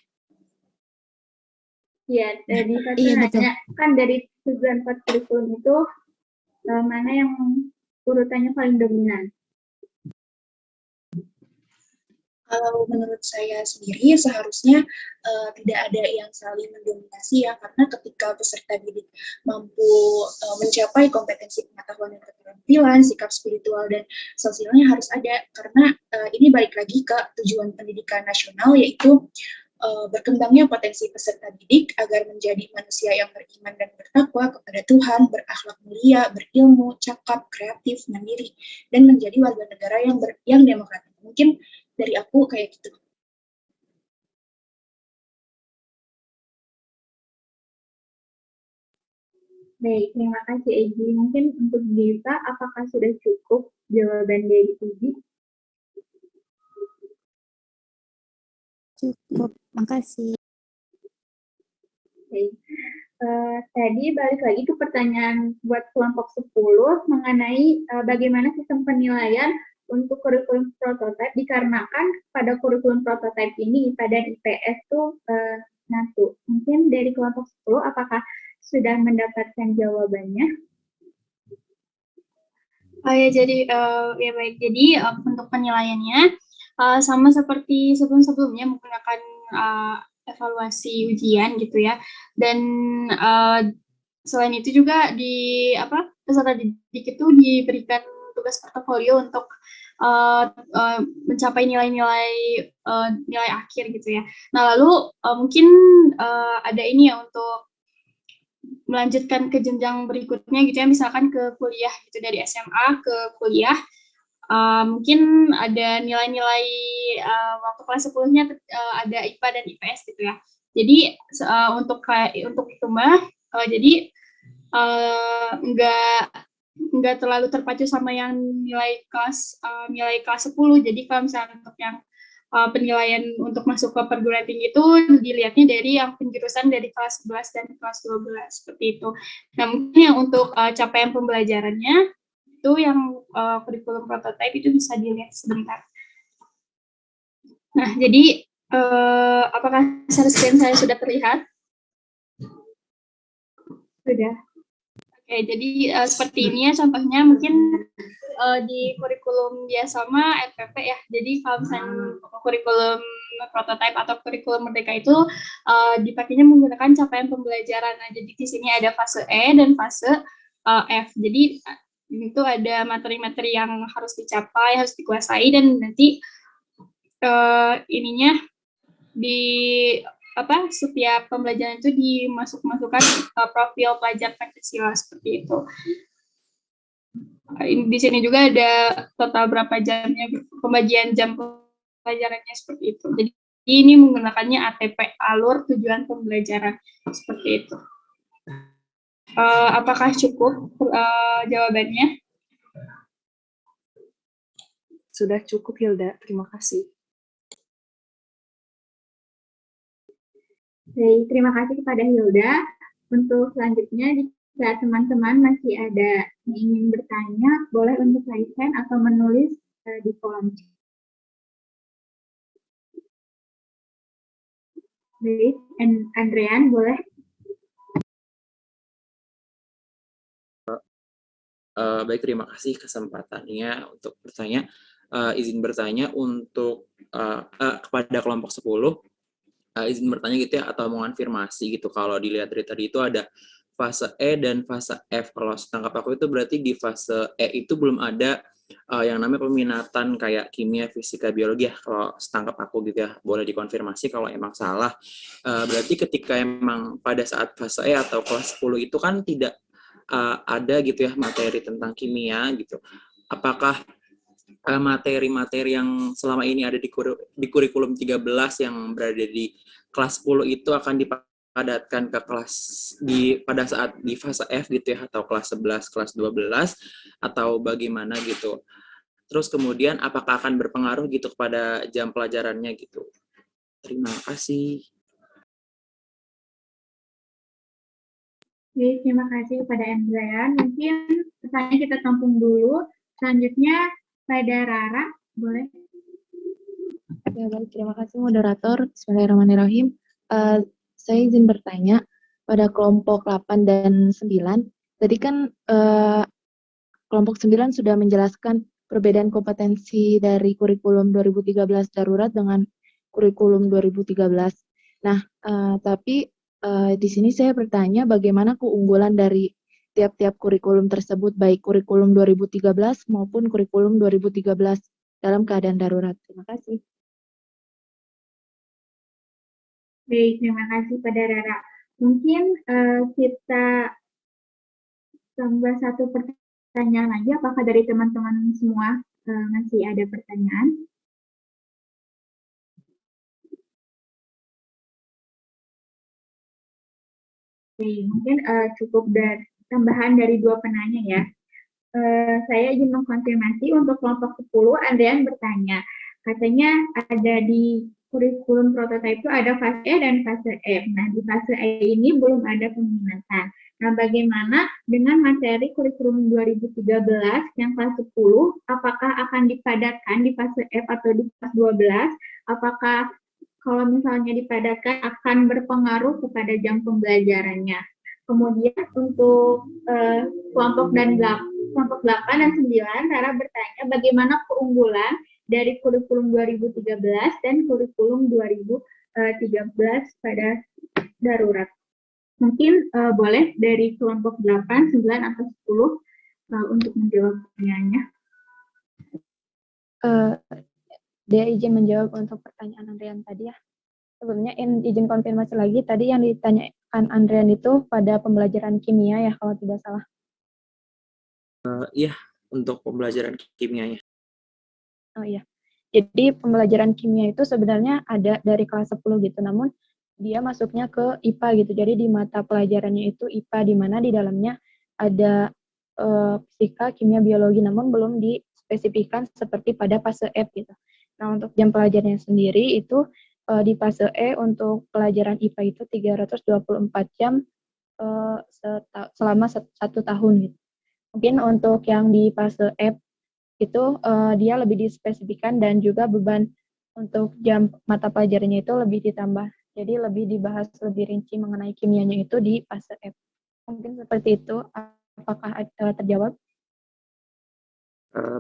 Iya, Diva nanya, kan dari tujuan 4 kurikulum itu mana yang urutannya paling dominan? Kalau menurut saya sendiri seharusnya tidak ada yang saling mendominasi ya, karena ketika peserta didik mampu mencapai kompetensi pengetahuan dan keterampilan, sikap spiritual dan sosialnya harus ada, karena ini balik lagi ke tujuan pendidikan nasional, yaitu berkembangnya potensi peserta didik agar menjadi manusia yang beriman dan bertakwa kepada Tuhan, berakhlak mulia, berilmu, cakap, kreatif, mandiri, dan menjadi warga negara yang demokratis. Mungkin dari aku kayak gitu. Baik, terima kasih Egy. Mungkin untuk Dita, apakah sudah cukup jawaban dari Egy? Cukup, makasih. Baik. Tadi balik lagi ke pertanyaan buat kelompok 10 mengenai bagaimana sistem penilaian untuk kurikulum prototipe, dikarenakan pada kurikulum prototipe ini IPA dan IPS tuh nyatu. Mungkin dari kelompok 10 apakah sudah mendapatkan jawabannya? Ya, jadi ya baik. Jadi untuk penilaiannya sama seperti sebelum-sebelumnya menggunakan evaluasi ujian gitu ya. Dan selain itu juga peserta didik itu diberikan tugas portofolio untuk mencapai nilai-nilai nilai akhir gitu ya. Nah lalu mungkin ada ini ya untuk melanjutkan ke jenjang berikutnya gitu ya, misalkan ke kuliah gitu, dari SMA ke kuliah. Mungkin ada nilai-nilai waktu kelas 10-nya ada IPA dan IPS gitu ya. Jadi untuk itu mah jadi nggak terlalu terpacu sama yang nilai kelas 10. Jadi kalau misalnya untuk yang penilaian untuk masuk ke perguruan tinggi itu dilihatnya dari yang penjurusan dari kelas 11 dan kelas 12 seperti itu. Nah mungkin yang untuk capaian pembelajarannya itu yang kurikulum prototipe itu bisa dilihat sebentar. Nah jadi apakah screen saya sudah terlihat? Sudah. Oke, jadi seperti ini ya contohnya mungkin di kurikulum biasa mah RPP ya. Jadi kalau misalnya kurikulum prototipe atau kurikulum merdeka itu dipakainya menggunakan capaian pembelajaran. Nah, jadi di sini ada fase E dan fase F. Jadi itu ada materi-materi yang harus dicapai, harus dikuasai, dan nanti ininya di setiap pembelajaran itu dimasukkan profil pelajar Pancasila seperti itu. Di sini juga ada total berapa jamnya, pembagian jam pelajarannya seperti itu. Jadi ini menggunakannya ATP, alur tujuan pembelajaran seperti itu. Apakah cukup jawabannya? Sudah cukup, Hilda. Terima kasih. Baik, terima kasih kepada Hilda. Untuk selanjutnya, jika teman-teman masih ada yang ingin bertanya, boleh untuk raise hand atau menulis di kolom chat. Baik, Andrean, boleh? Baik, terima kasih kesempatannya untuk bertanya. Izin bertanya untuk kepada kelompok 10, izin bertanya gitu ya, atau mengonfirmasi gitu, kalau dilihat dari tadi itu ada fase E dan fase F. Kalau setangkap aku itu berarti di fase E itu belum ada yang namanya peminatan kayak kimia, fisika, biologi ya, kalau setangkap aku gitu ya. Boleh dikonfirmasi kalau emang salah. Berarti ketika emang pada saat fase E atau kelas 10 itu kan tidak ada gitu ya materi tentang kimia gitu. Apakah materi-materi yang selama ini ada di kurikulum 13 yang berada di kelas 10 itu akan dipadatkan ke kelas pada saat di fase F gitu ya, atau kelas 11, kelas 12, atau bagaimana gitu. Terus kemudian apakah akan berpengaruh gitu kepada jam pelajarannya gitu. Terima kasih. Oke, terima kasih kepada Andrean. Mungkin pertanyaan kita tampung dulu. Selanjutnya pada Rara, boleh? Ya, baik, terima kasih moderator. Bismillahirrahmanirrahim. Saya izin bertanya pada kelompok 8 dan 9. Tadi kan kelompok 9 sudah menjelaskan perbedaan kompetensi dari kurikulum 2013 darurat dengan kurikulum 2013. Nah, tapi di sini saya bertanya bagaimana keunggulan dari tiap-tiap kurikulum tersebut, baik kurikulum 2013 maupun kurikulum 2013 dalam keadaan darurat. Terima kasih. Baik, terima kasih pada Rara. Mungkin kita tambah satu pertanyaan lagi. Apakah dari teman-teman semua masih ada pertanyaan? Oke, mungkin cukup tambahan dari dua penanya ya. Saya ingin mengkonfirmasi untuk kelompok 10, Andrean bertanya, katanya ada di kurikulum prototipe itu ada fase E dan fase F. Nah, di fase E ini belum ada peminatan. Nah, bagaimana dengan materi kurikulum 2013 yang kelas 10, apakah akan dipadatkan di fase F atau di kelas 12? Apakah kalau misalnya dipadatkan akan berpengaruh kepada jam pembelajarannya? Kemudian untuk kelompok 8 dan 9, Rara bertanya bagaimana keunggulan dari kurikulum 2013 dan kurikulum 2013 pada darurat. Mungkin boleh dari kelompok 8, 9, atau 10 untuk menjawab pertanyaannya. Dia izin menjawab untuk pertanyaan Andrian tadi ya. Sebelumnya izin konfirmasi lagi, tadi yang ditanyakan Andrian itu pada pembelajaran kimia ya, kalau tidak salah. Iya, untuk pembelajaran kimianya. Oh iya, jadi pembelajaran kimia itu sebenarnya ada dari kelas 10 gitu, namun dia masuknya ke IPA gitu, jadi di mata pelajarannya itu IPA, di mana di dalamnya ada fisika, kimia, biologi, namun belum dispesifikkan seperti pada fase F gitu. Nah, untuk jam pelajarannya sendiri itu di fase E untuk pelajaran IPA itu 324 jam selama 1 tahun gitu. Mungkin untuk yang di fase F itu dia lebih dispesifikan dan juga beban untuk jam mata pelajarannya itu lebih ditambah. Jadi lebih dibahas lebih rinci mengenai kimianya itu di fase F. Mungkin seperti itu. Apakah terjawab?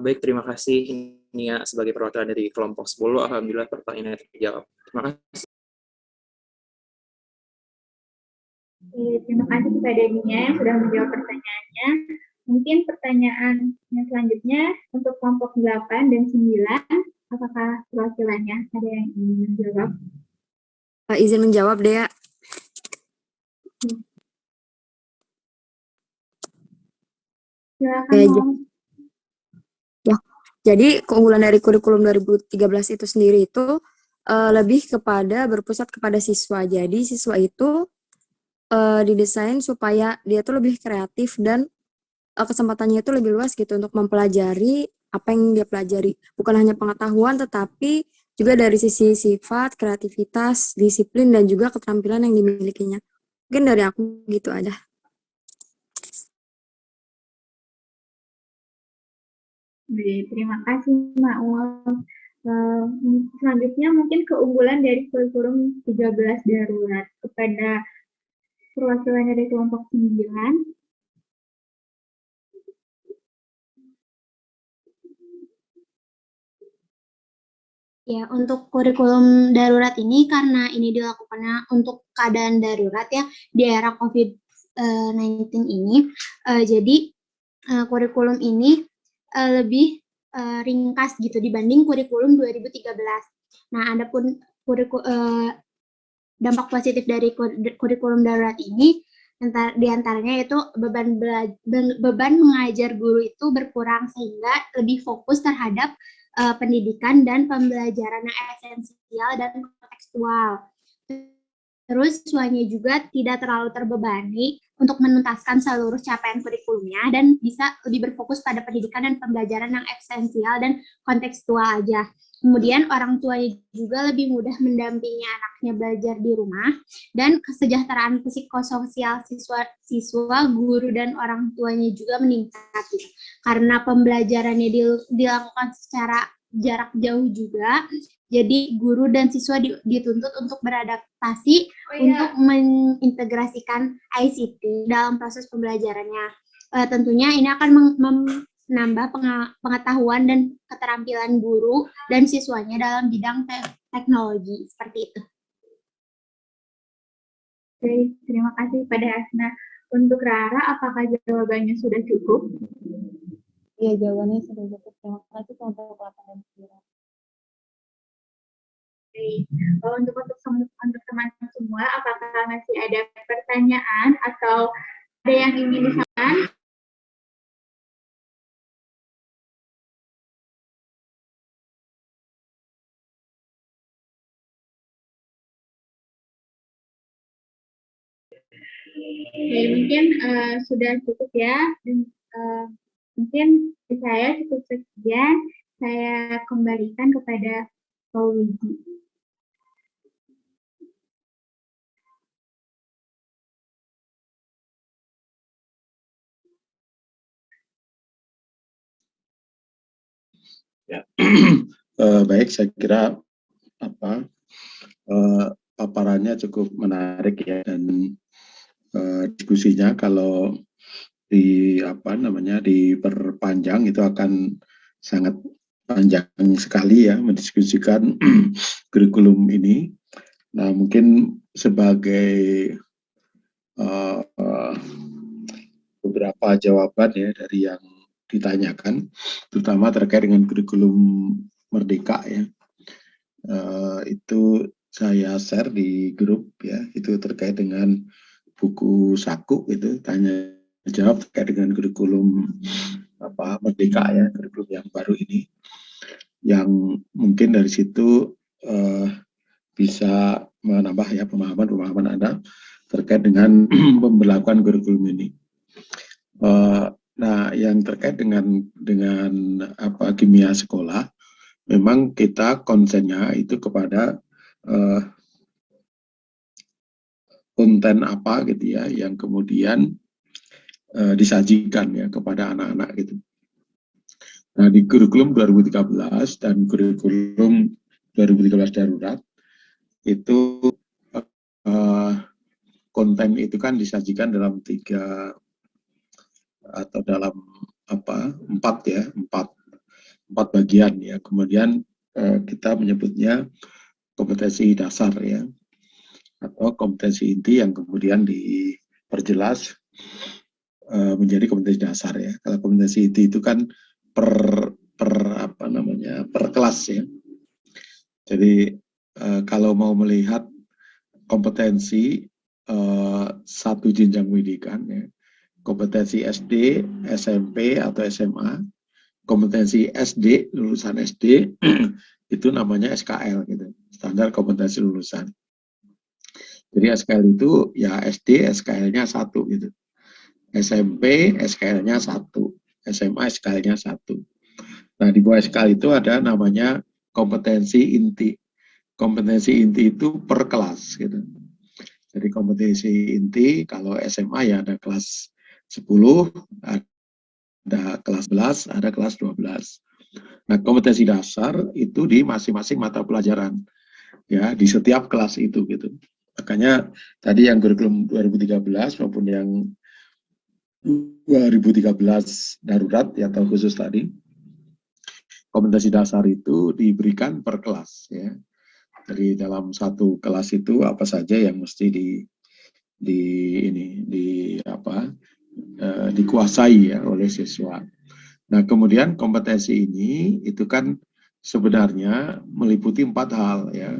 Baik, terima kasih Nia sebagai perwakilan dari kelompok 10. Alhamdulillah pertanyaannya terjawab. Terima kasih. Terima kasih kepada Nia yang sudah menjawab pertanyaannya. Mungkin pertanyaan yang selanjutnya untuk kelompok 8 dan 9, apakah perwakilannya ada yang ingin menjawab? Izin menjawab, Dea. Silakan. Ya, jadi keunggulan dari kurikulum 2013 itu sendiri itu lebih kepada berpusat kepada siswa. Jadi siswa itu didesain supaya dia tuh lebih kreatif dan kesempatannya itu lebih luas gitu untuk mempelajari apa yang dia pelajari. Bukan hanya pengetahuan, tetapi juga dari sisi sifat, kreativitas, disiplin, dan juga keterampilan yang dimilikinya. Mungkin dari aku gitu aja. Terima kasih, Maul. Selanjutnya mungkin keunggulan dari kurikulum 13 darurat kepada perwakilan dari kelompok 9. Ya, untuk kurikulum darurat ini karena ini dilakukannya untuk keadaan darurat ya di era COVID-19 ini, jadi kurikulum ini lebih ringkas gitu dibanding kurikulum 2013. Nah, adapun dampak positif dari kurikulum darurat ini diantaranya itu beban mengajar guru itu berkurang sehingga lebih fokus terhadap pendidikan dan pembelajaran yang esensial dan kontekstual. Terus siswanya juga tidak terlalu terbebani untuk menuntaskan seluruh capaian kurikulumnya dan bisa lebih berfokus pada pendidikan dan pembelajaran yang esensial dan kontekstual aja. Kemudian orang tuanya juga lebih mudah mendampingi anaknya belajar di rumah dan kesejahteraan psikososial siswa, guru, dan orang tuanya juga meningkat gitu. Karena pembelajarannya dilakukan secara jarak jauh juga, jadi guru dan siswa dituntut untuk beradaptasi untuk mengintegrasikan ICT dalam proses pembelajarannya. Tentunya ini akan menambah pengetahuan dan keterampilan guru dan siswanya dalam bidang teknologi, seperti itu. Oke, terima kasih pada Hasna. Untuk Rara, apakah jawabannya sudah cukup? Iya, jawabannya sudah cukup. Terima kasih untuk waktu dan pikiran. Untuk teman-teman semua, apakah masih ada pertanyaan atau ada yang ingin disampaikan? Oke, mungkin sudah cukup ya. Dan, mungkin saya cukup sekian. Saya kembalikan kepada Pak Widi. Ya. Baik, saya kira paparannya cukup menarik ya, dan diskusinya kalau diperpanjang itu akan sangat panjang sekali ya mendiskusikan kurikulum ini. Nah, mungkin sebagai beberapa jawaban ya dari yang ditanyakan, terutama terkait dengan kurikulum Merdeka ya, itu saya share di grup ya, itu terkait dengan buku saku itu tanya jawab terkait dengan kurikulum Merdeka ya, kurikulum yang baru ini, yang mungkin dari situ bisa menambah ya pemahaman Anda terkait dengan pemberlakuan kurikulum ini. Nah, yang terkait dengan kimia sekolah, memang kita konsennya itu kepada konten apa gitu ya, yang kemudian disajikan ya kepada anak-anak gitu. Nah, di kurikulum 2013 dan kurikulum 2013 darurat itu konten itu kan disajikan dalam 3 atau dalam 4 bagian ya. Kemudian kita menyebutnya kompetensi dasar ya, atau kompetensi inti yang kemudian diperjelas menjadi kompetensi dasar ya. Kalau kompetensi inti itu kan per kelas ya. Jadi kalau mau melihat kompetensi satu jenjang pendidikan ya, kompetensi SD, SMP atau SMA, kompetensi SD, lulusan SD itu namanya SKL gitu, standar kompetensi lulusan. Jadi SKL itu ya SD SKL-nya 1 gitu, SMP SKL-nya 1, SMA SKL-nya 1. Nah, di bawah SKL itu ada namanya kompetensi inti. Kompetensi inti itu per kelas gitu. Jadi kompetensi inti kalau SMA ya ada kelas 10, ada kelas 11, ada kelas 12. Nah, kompetensi dasar itu di masing-masing mata pelajaran ya, di setiap kelas itu gitu. Makanya tadi yang kurikulum 2013 maupun yang 2013 darurat ya, atau khusus tadi, kompetensi dasar itu diberikan per kelas ya. Jadi dalam satu kelas itu apa saja yang mesti dikuasai ya oleh siswa. Nah, kemudian kompetensi ini itu kan sebenarnya meliputi 4 hal ya.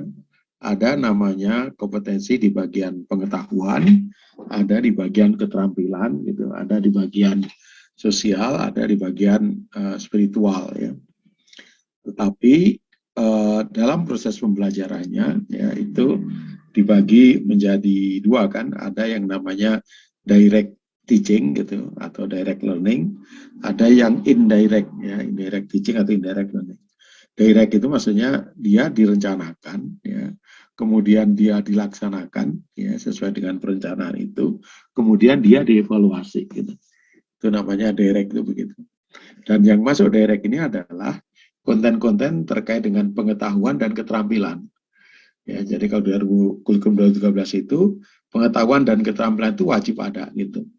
Ada namanya kompetensi di bagian pengetahuan, ada di bagian keterampilan gitu, ada di bagian sosial, ada di bagian spiritual ya. Tetapi dalam proses pembelajarannya ya itu dibagi menjadi 2 kan, ada yang namanya direct teaching gitu atau direct learning, ada yang indirect ya, indirect teaching atau indirect learning. Direct itu maksudnya dia direncanakan ya, kemudian dia dilaksanakan ya sesuai dengan perencanaan itu, kemudian dia dievaluasi gitu. Itu namanya direct itu begitu. Dan yang masuk direct ini adalah konten-konten terkait dengan pengetahuan dan keterampilan. Ya, jadi kalau kurikulum 2013 itu pengetahuan dan keterampilan itu wajib ada gitu.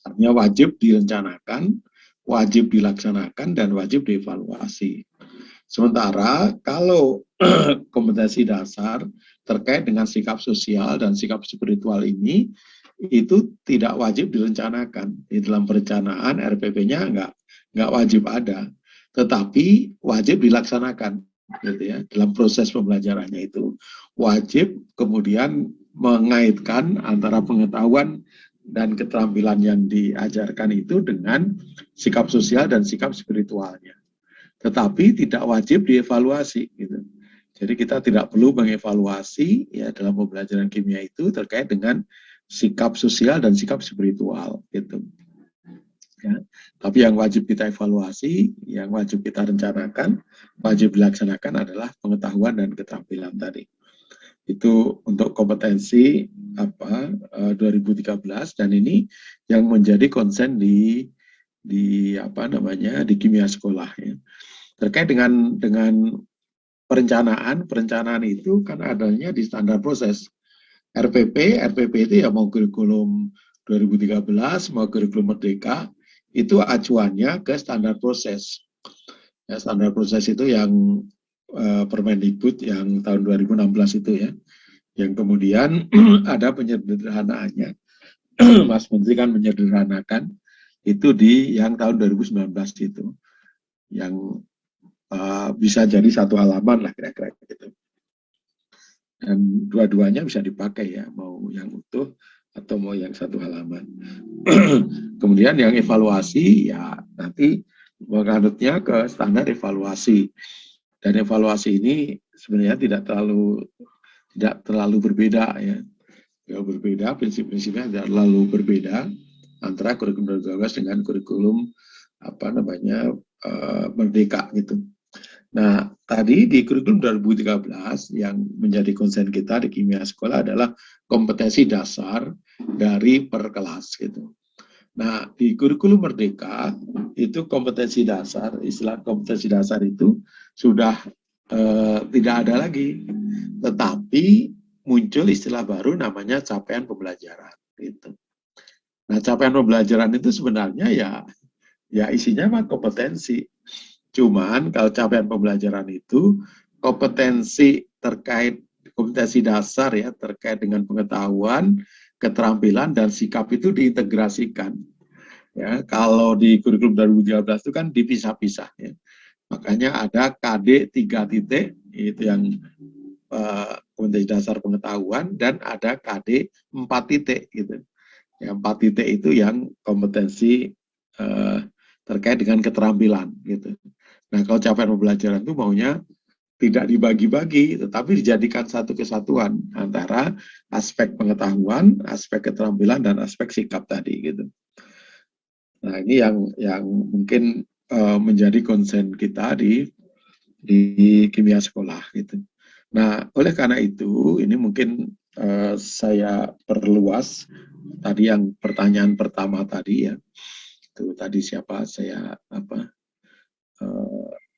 Artinya wajib direncanakan, wajib dilaksanakan, dan wajib dievaluasi. Sementara kalau kompetensi dasar terkait dengan sikap sosial dan sikap spiritual ini itu tidak wajib direncanakan. Di dalam perencanaan RPP-nya nggak wajib ada, tetapi wajib dilaksanakan, gitu ya. Dalam proses pembelajarannya itu wajib kemudian mengaitkan antara pengetahuan dan keterampilan yang diajarkan itu dengan sikap sosial dan sikap spiritualnya. Tetapi tidak wajib dievaluasi, gitu. Jadi kita tidak perlu mengevaluasi ya dalam pembelajaran kimia itu terkait dengan sikap sosial dan sikap spiritual, gitu. Ya. Tapi yang wajib kita evaluasi, yang wajib kita rencanakan, wajib dilaksanakan adalah pengetahuan dan keterampilan tadi. Itu untuk kompetensi 2013, dan ini yang menjadi konsen di kimia sekolah ya. Terkait dengan perencanaan itu kan adanya di standar proses. RPP itu ya mau kurikulum 2013, mau kurikulum Merdeka, itu acuannya ke standar proses. Ya, standar proses itu yang Permendikbud yang tahun 2016 itu ya, yang kemudian ada penyederhanaannya. Mas Menteri kan menyederhanakan itu di yang tahun 2019 itu, yang bisa jadi satu halaman lah kira-kira gitu. Dan dua-duanya bisa dipakai ya, mau yang utuh atau mau yang satu halaman. Kemudian yang evaluasi ya nanti menganutnya ke standar evaluasi. Dan evaluasi ini sebenarnya tidak terlalu berbeda ya. Tidak berbeda, prinsip-prinsipnya tidak terlalu berbeda antara kurikulum 2012 dengan kurikulum Merdeka gitu. Nah, tadi di kurikulum 2013 yang menjadi konsen kita di kimia sekolah adalah kompetensi dasar dari per kelas gitu. Nah, di kurikulum Merdeka itu kompetensi dasar, istilah kompetensi dasar itu sudah tidak ada lagi, tetapi muncul istilah baru namanya capaian pembelajaran gitu. Nah, capaian pembelajaran itu sebenarnya ya isinya mah kompetensi. Cuman kalau capaian pembelajaran itu kompetensi dasar ya terkait dengan pengetahuan, keterampilan dan sikap itu diintegrasikan. Ya, kalau di kurikulum 2013 itu kan dipisah-pisah ya. Makanya ada KD 3 titik itu yang kompetensi dasar pengetahuan, dan ada KD 4 titik gitu. Yang 4 titik itu yang kompetensi terkait dengan keterampilan gitu. Nah, kalau capaian pembelajaran itu maunya tidak dibagi-bagi, tetapi dijadikan satu kesatuan antara aspek pengetahuan, aspek keterampilan, dan aspek sikap tadi gitu. Nah, ini yang mungkin menjadi konsen kita di kimia sekolah gitu. Nah, oleh karena itu ini mungkin saya perluas tadi yang pertanyaan pertama tadi ya. Itu tadi siapa saya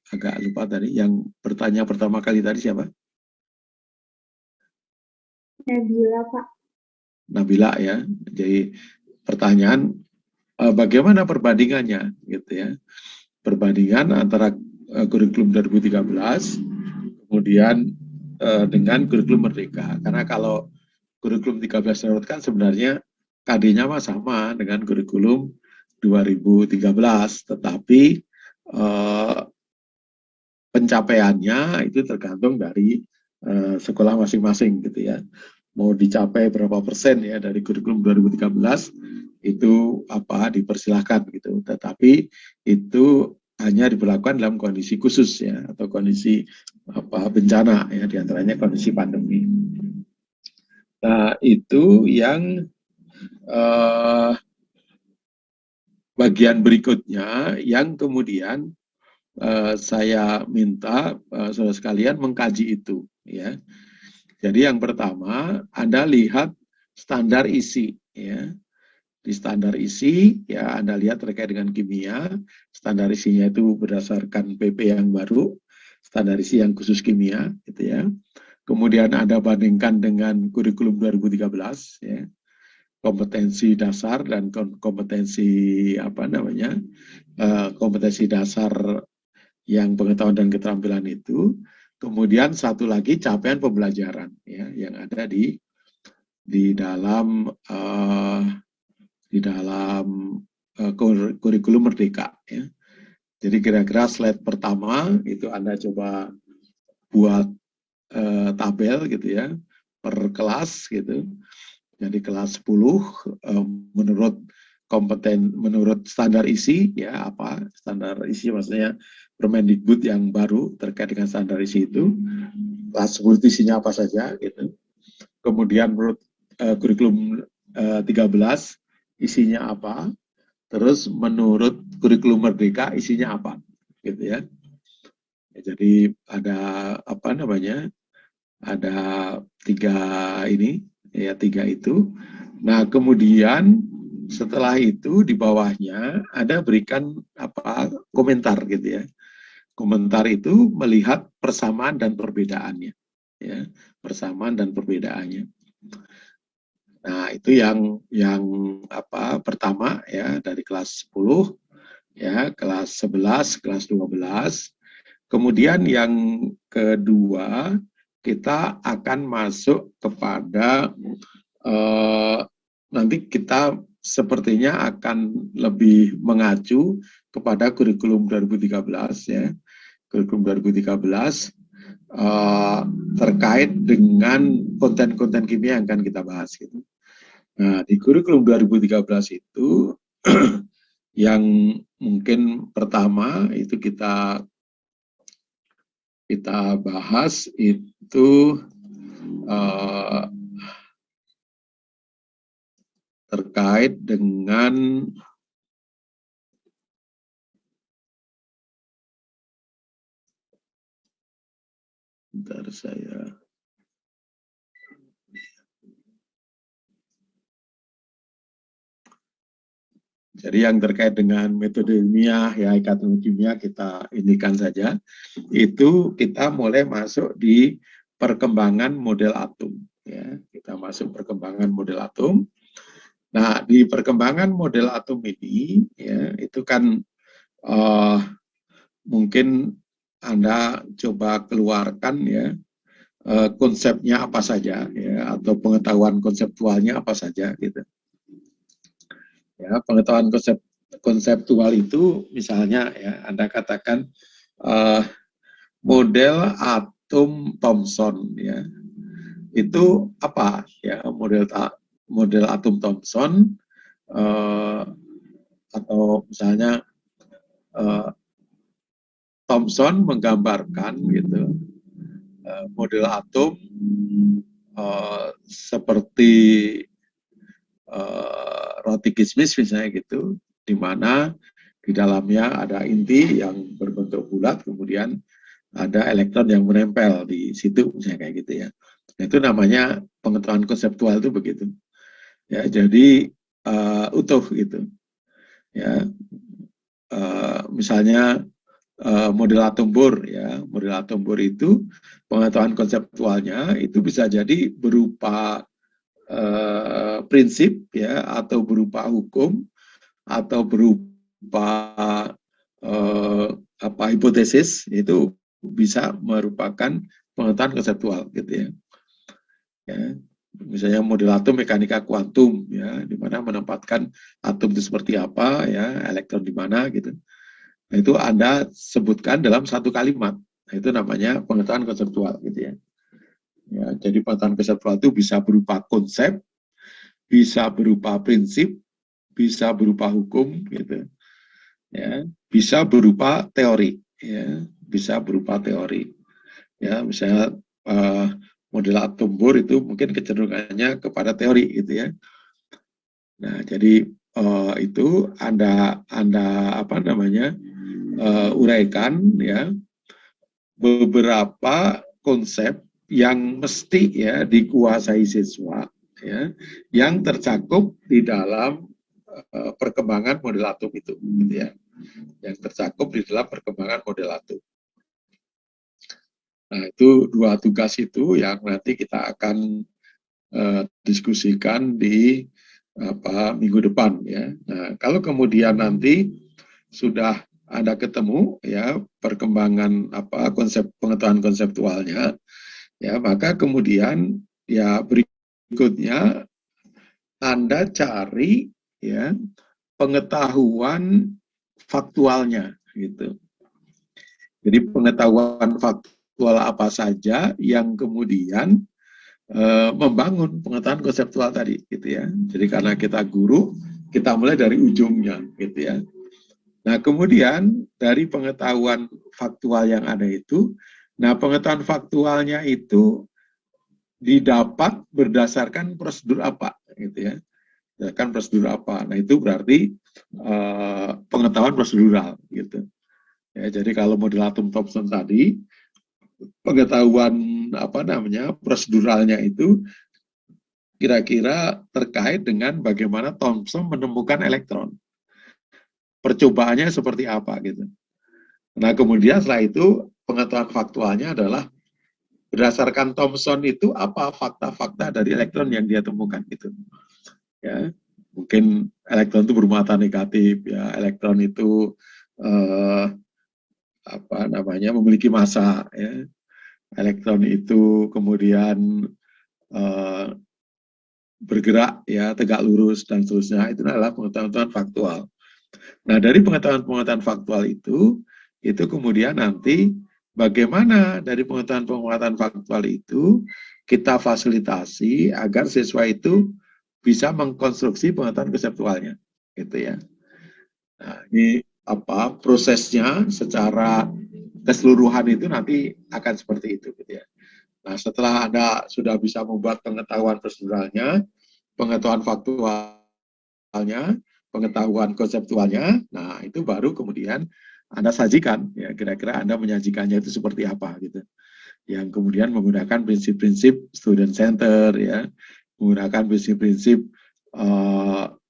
agak lupa tadi yang bertanya pertama kali tadi siapa? Nabila, Pak. Nabila ya. Jadi pertanyaan bagaimana perbandingannya gitu ya. Perbandingan antara kurikulum 2013 kemudian dengan kurikulum Merdeka. Karena kalau kurikulum 13 Darurat kan sebenarnya KD-nya mah sama dengan kurikulum 2013, tetapi pencapaiannya itu tergantung dari sekolah masing-masing gitu ya. Mau dicapai berapa persen ya dari kurikulum 2013 itu dipersilahkan gitu. Tetapi itu hanya diberlakukan dalam kondisi khusus ya, atau kondisi bencana ya, diantaranya kondisi pandemi. Nah, itu yang bagian berikutnya yang kemudian saya minta saudara sekalian mengkaji itu ya. Jadi yang pertama Anda lihat standar isi ya. Di standar isi ya Anda lihat terkait dengan kimia, standar isinya itu berdasarkan PP yang baru, standar isi yang khusus kimia gitu ya. Kemudian Anda bandingkan dengan kurikulum 2013 ya. Kompetensi dasar dan kompetensi kompetensi dasar yang pengetahuan dan keterampilan itu. Kemudian satu lagi capaian pembelajaran ya yang ada di dalam kurikulum Merdeka ya. Jadi kira-kira slide pertama itu Anda coba buat tabel gitu ya, per kelas gitu. Jadi kelas 10 menurut menurut standar isi ya, apa standar isi maksudnya Permendikbud yang baru terkait dengan standar isi itu. Kelas 10 isinya apa saja gitu. Kemudian menurut kurikulum 13 isinya apa, terus menurut kurikulum Merdeka isinya apa, gitu ya. Jadi ada apa namanya? Ada 3 ini, ya 3 itu. Nah kemudian setelah itu di bawahnya ada berikan apa komentar gitu ya. Komentar itu melihat persamaan dan perbedaannya, ya persamaan dan perbedaannya. Nah, itu yang apa pertama ya dari kelas 10 ya, kelas 11, kelas 12. Kemudian yang kedua kita akan masuk kepada nanti kita sepertinya akan lebih mengacu kepada kurikulum 2013 ya. Kurikulum 2013 terkait dengan konten-konten kimia yang akan kita bahas gitu. Nah, di kurikulum 2013 itu yang mungkin pertama itu kita bahas itu terkait dengan bentar saya jadi yang terkait dengan metode ilmiah ya ikatan kimia kita indikan saja. Itu kita mulai masuk di perkembangan model atom ya. Kita masuk perkembangan model atom. Nah, di perkembangan model atom ini ya itu kan mungkin Anda coba keluarkan ya konsepnya apa saja ya atau pengetahuan konseptualnya apa saja gitu. Ya, pengetahuan konseptual itu misalnya ya Anda katakan model atom Thomson ya. Itu apa ya model atom Thomson atau misalnya Thomson menggambarkan gitu model atom seperti roti kismis misalnya gitu, di mana di dalamnya ada inti yang berbentuk bulat, kemudian ada elektron yang menempel di situ misalnya kayak gitu ya. Nah, itu namanya pengetahuan konseptual itu begitu. Ya, jadi utuh gitu. Ya, misalnya model atom Bohr ya, model atom Bohr itu pengetahuan konseptualnya itu bisa jadi berupa prinsip ya atau berupa hukum atau berupa apa hipotesis, itu bisa merupakan pengetahuan konseptual gitu ya. Ya, misalnya model atom mekanika kuantum ya, di mana menempatkan atom itu seperti apa ya, elektron di mana gitu. Nah, itu Anda sebutkan dalam satu kalimat. Nah, itu namanya pengetahuan konseptual gitu ya. Ya, jadi pengetahuan konseptual itu bisa berupa konsep, bisa berupa prinsip, bisa berupa hukum gitu. Ya, bisa berupa teori ya, bisa berupa teori. Ya, misalnya model atom Bohr itu mungkin kecenderungannya kepada teori gitu ya. Nah, jadi itu Anda apa namanya? Uraikan ya beberapa konsep yang mesti ya dikuasai siswa ya, yang tercakup di dalam perkembangan model atom itu gitu ya, yang tercakup di dalam perkembangan model atom. Nah, itu 2 tugas itu yang nanti kita akan diskusikan di minggu depan ya. Nah, kalau kemudian nanti sudah Anda ketemu ya perkembangan konsep pengetahuan konseptualnya ya, maka kemudian ya berikutnya Anda cari ya pengetahuan faktualnya gitu. Jadi pengetahuan faktual apa saja yang kemudian membangun pengetahuan konseptual tadi, gitu ya. Jadi karena kita guru, kita mulai dari ujungnya, gitu ya. Nah, kemudian dari pengetahuan faktual yang ada itu, nah pengetahuan faktualnya itu didapat berdasarkan prosedur apa, gitu ya. Berdasarkan prosedur apa. Nah, itu berarti pengetahuan prosedural, gitu. Ya, jadi kalau model Atom-Thomson tadi, pengetahuan proseduralnya itu kira-kira terkait dengan bagaimana Thomson menemukan elektron. Percobaannya seperti apa gitu. Nah, kemudian setelah itu pengetahuan faktualnya adalah berdasarkan Thomson itu apa fakta-fakta dari elektron yang dia temukan gitu. Ya, mungkin elektron itu bermata negatif, ya, elektron itu memiliki massa, ya. Elektron itu kemudian bergerak, ya, tegak lurus dan seterusnya. Itu adalah pengetahuan faktual. Nah, dari pengetahuan faktual itu kemudian nanti bagaimana dari pengetahuan faktual itu kita fasilitasi agar siswa itu bisa mengkonstruksi pengetahuan konseptualnya, gitu ya. Nah, ini prosesnya secara keseluruhan itu nanti akan seperti itu, gitu ya. Nah, setelah Anda sudah bisa membuat pengetahuan proseduralnya, pengetahuan faktualnya, pengetahuan konseptualnya, nah itu baru kemudian Anda sajikan, ya kira-kira Anda menyajikannya itu seperti apa gitu. Yang kemudian menggunakan prinsip-prinsip student center, ya, menggunakan prinsip-prinsip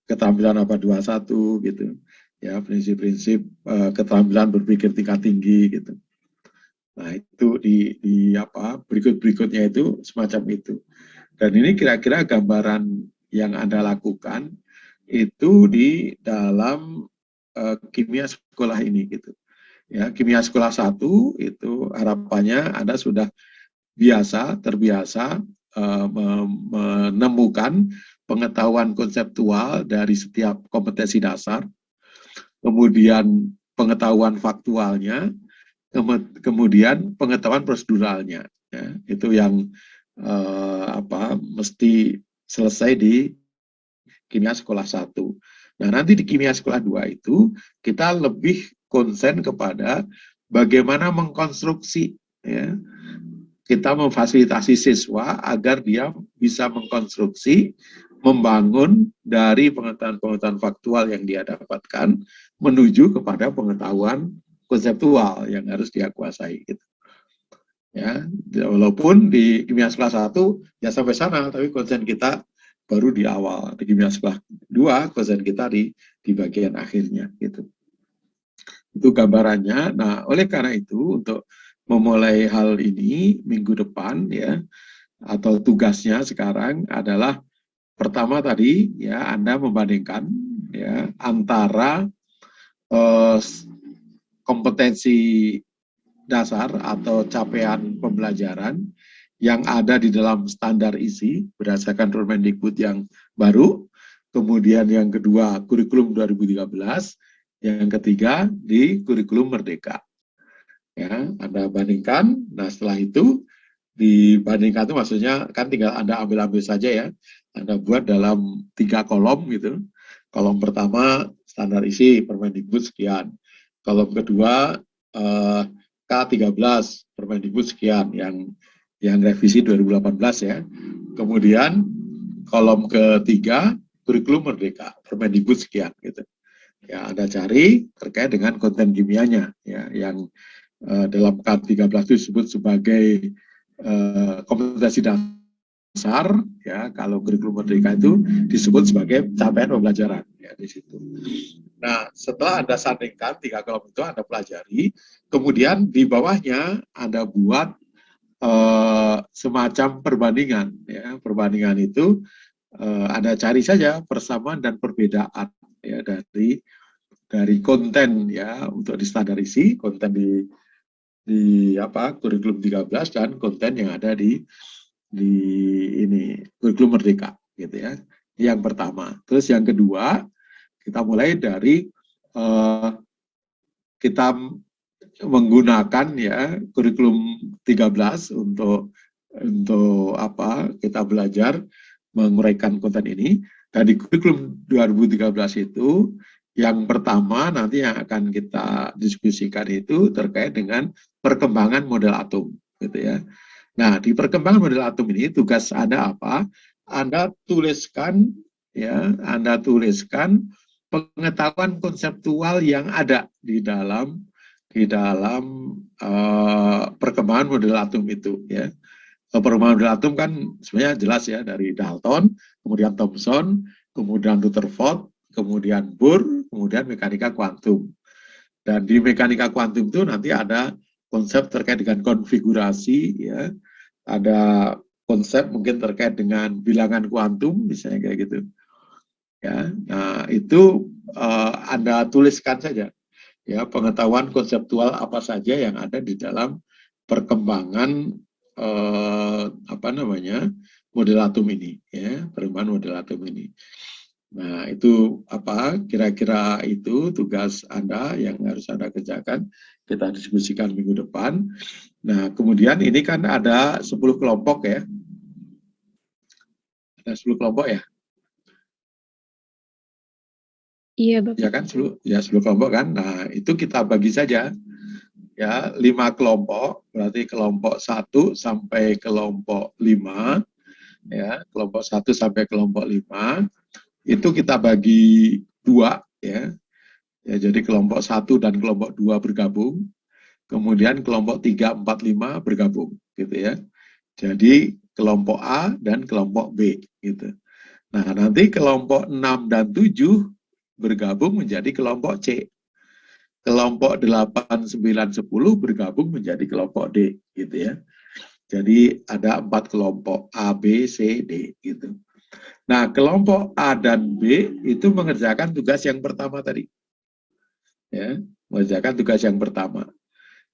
keterampilan abad 21 gitu, ya, prinsip-prinsip keterampilan berpikir tingkat tinggi gitu. Nah, itu berikut-berikutnya itu semacam itu. Dan ini kira-kira gambaran yang Anda lakukan itu di dalam kimia sekolah ini gitu. Ya, kimia sekolah 1 itu harapannya Anda sudah terbiasa menemukan pengetahuan konseptual dari setiap kompetensi dasar, kemudian pengetahuan faktualnya, kemudian pengetahuan proseduralnya, ya, itu yang mesti selesai di kimia sekolah 1. Nah, nanti di kimia sekolah 2 itu kita lebih konsen kepada bagaimana mengkonstruksi, ya. Kita memfasilitasi siswa agar dia bisa mengkonstruksi, membangun dari pengetahuan-pengetahuan faktual yang dia dapatkan menuju kepada pengetahuan konseptual yang harus dia kuasai gitu. Ya, walaupun di kimia sekolah 1 ya sampai sana, tapi konsen kita baru di awal. Di kimia sekolah 2 konsen kita di bagian akhirnya gitu. Itu gambarannya. Nah, oleh karena itu untuk memulai hal ini minggu depan, ya, atau tugasnya sekarang adalah pertama tadi, ya, Anda membandingkan, ya, antara kompetensi dasar atau capaian pembelajaran yang ada di dalam standar isi berdasarkan Permendikbud yang baru, kemudian yang kedua kurikulum 2013, yang ketiga di kurikulum Merdeka. Ya, Anda bandingkan. Nah, setelah itu dibandingkan itu maksudnya kan tinggal Anda ambil saja, ya. Anda buat dalam 3 kolom gitu. Kolom pertama standar isi Permendikbud sekian. Kolom kedua K13 Permendikbud sekian yang revisi 2018, ya. Kemudian kolom ketiga kurikulum Merdeka Permendikbud sekian gitu. Ya, Anda cari terkait dengan konten kimianya, ya, yang dalam K13 itu disebut sebagai kompetensi dasar, ya. Kalau kurikulum Merdeka itu disebut sebagai capaian pembelajaran, ya, di situ. Nah, setelah Anda sandingkan 3 kolom itu Anda pelajari, kemudian di bawahnya Anda buat semacam perbandingan, ya. Perbandingan itu Anda cari saja persamaan dan perbedaan, ya, dari konten, ya, untuk distandarisi, konten di kurikulum 13 dan konten yang ada di kurikulum Merdeka gitu, ya. Yang pertama. Terus yang kedua, kita mulai dari kita menggunakan ya kurikulum 13 untuk apa kita belajar menguraikan konten ini. Dan di kurikulum 2013 itu yang pertama nanti yang akan kita diskusikan itu terkait dengan perkembangan model atom, gitu ya. Nah, di perkembangan model atom ini tugas Anda apa? Anda tuliskan ya, Anda tuliskan pengetahuan konseptual yang ada di dalam perkembangan model atom itu ya. Perkembangan model atom kan sebenarnya jelas ya, dari Dalton, kemudian Thomson, kemudian Rutherford, kemudian Bohr, kemudian mekanika kuantum. Dan di mekanika kuantum itu nanti ada konsep terkait dengan konfigurasi ya. Ada konsep mungkin terkait dengan bilangan kuantum misalnya kayak gitu. Ya. Nah, itu Anda tuliskan saja ya pengetahuan konseptual apa saja yang ada di dalam perkembangan model atom ini ya, perkembangan model atom ini. Nah, itu apa kira-kira itu tugas Anda yang harus Anda kerjakan. Kita diskusikan minggu depan. Nah, kemudian ini kan ada 10 kelompok ya. Ada 10 kelompok ya? Iya, Bapak. Ya kan, 10 kelompok kan. Nah, itu kita bagi saja. Ya, 5 kelompok, berarti kelompok 1 sampai kelompok 5, ya, kelompok 1 sampai kelompok 5, itu kita bagi 2, ya. Ya, jadi kelompok 1 dan kelompok 2 bergabung, kemudian kelompok 3, 4, 5 bergabung, gitu ya. Jadi kelompok A dan kelompok B, gitu. Nah, nanti kelompok 6 dan 7 bergabung menjadi kelompok C. Kelompok 8, 9, 10 bergabung menjadi kelompok D, gitu ya. Jadi ada 4 kelompok A, B, C, D, gitu. Nah, kelompok A dan B itu mengerjakan tugas yang pertama tadi. Ya, mengerjakan tugas yang pertama.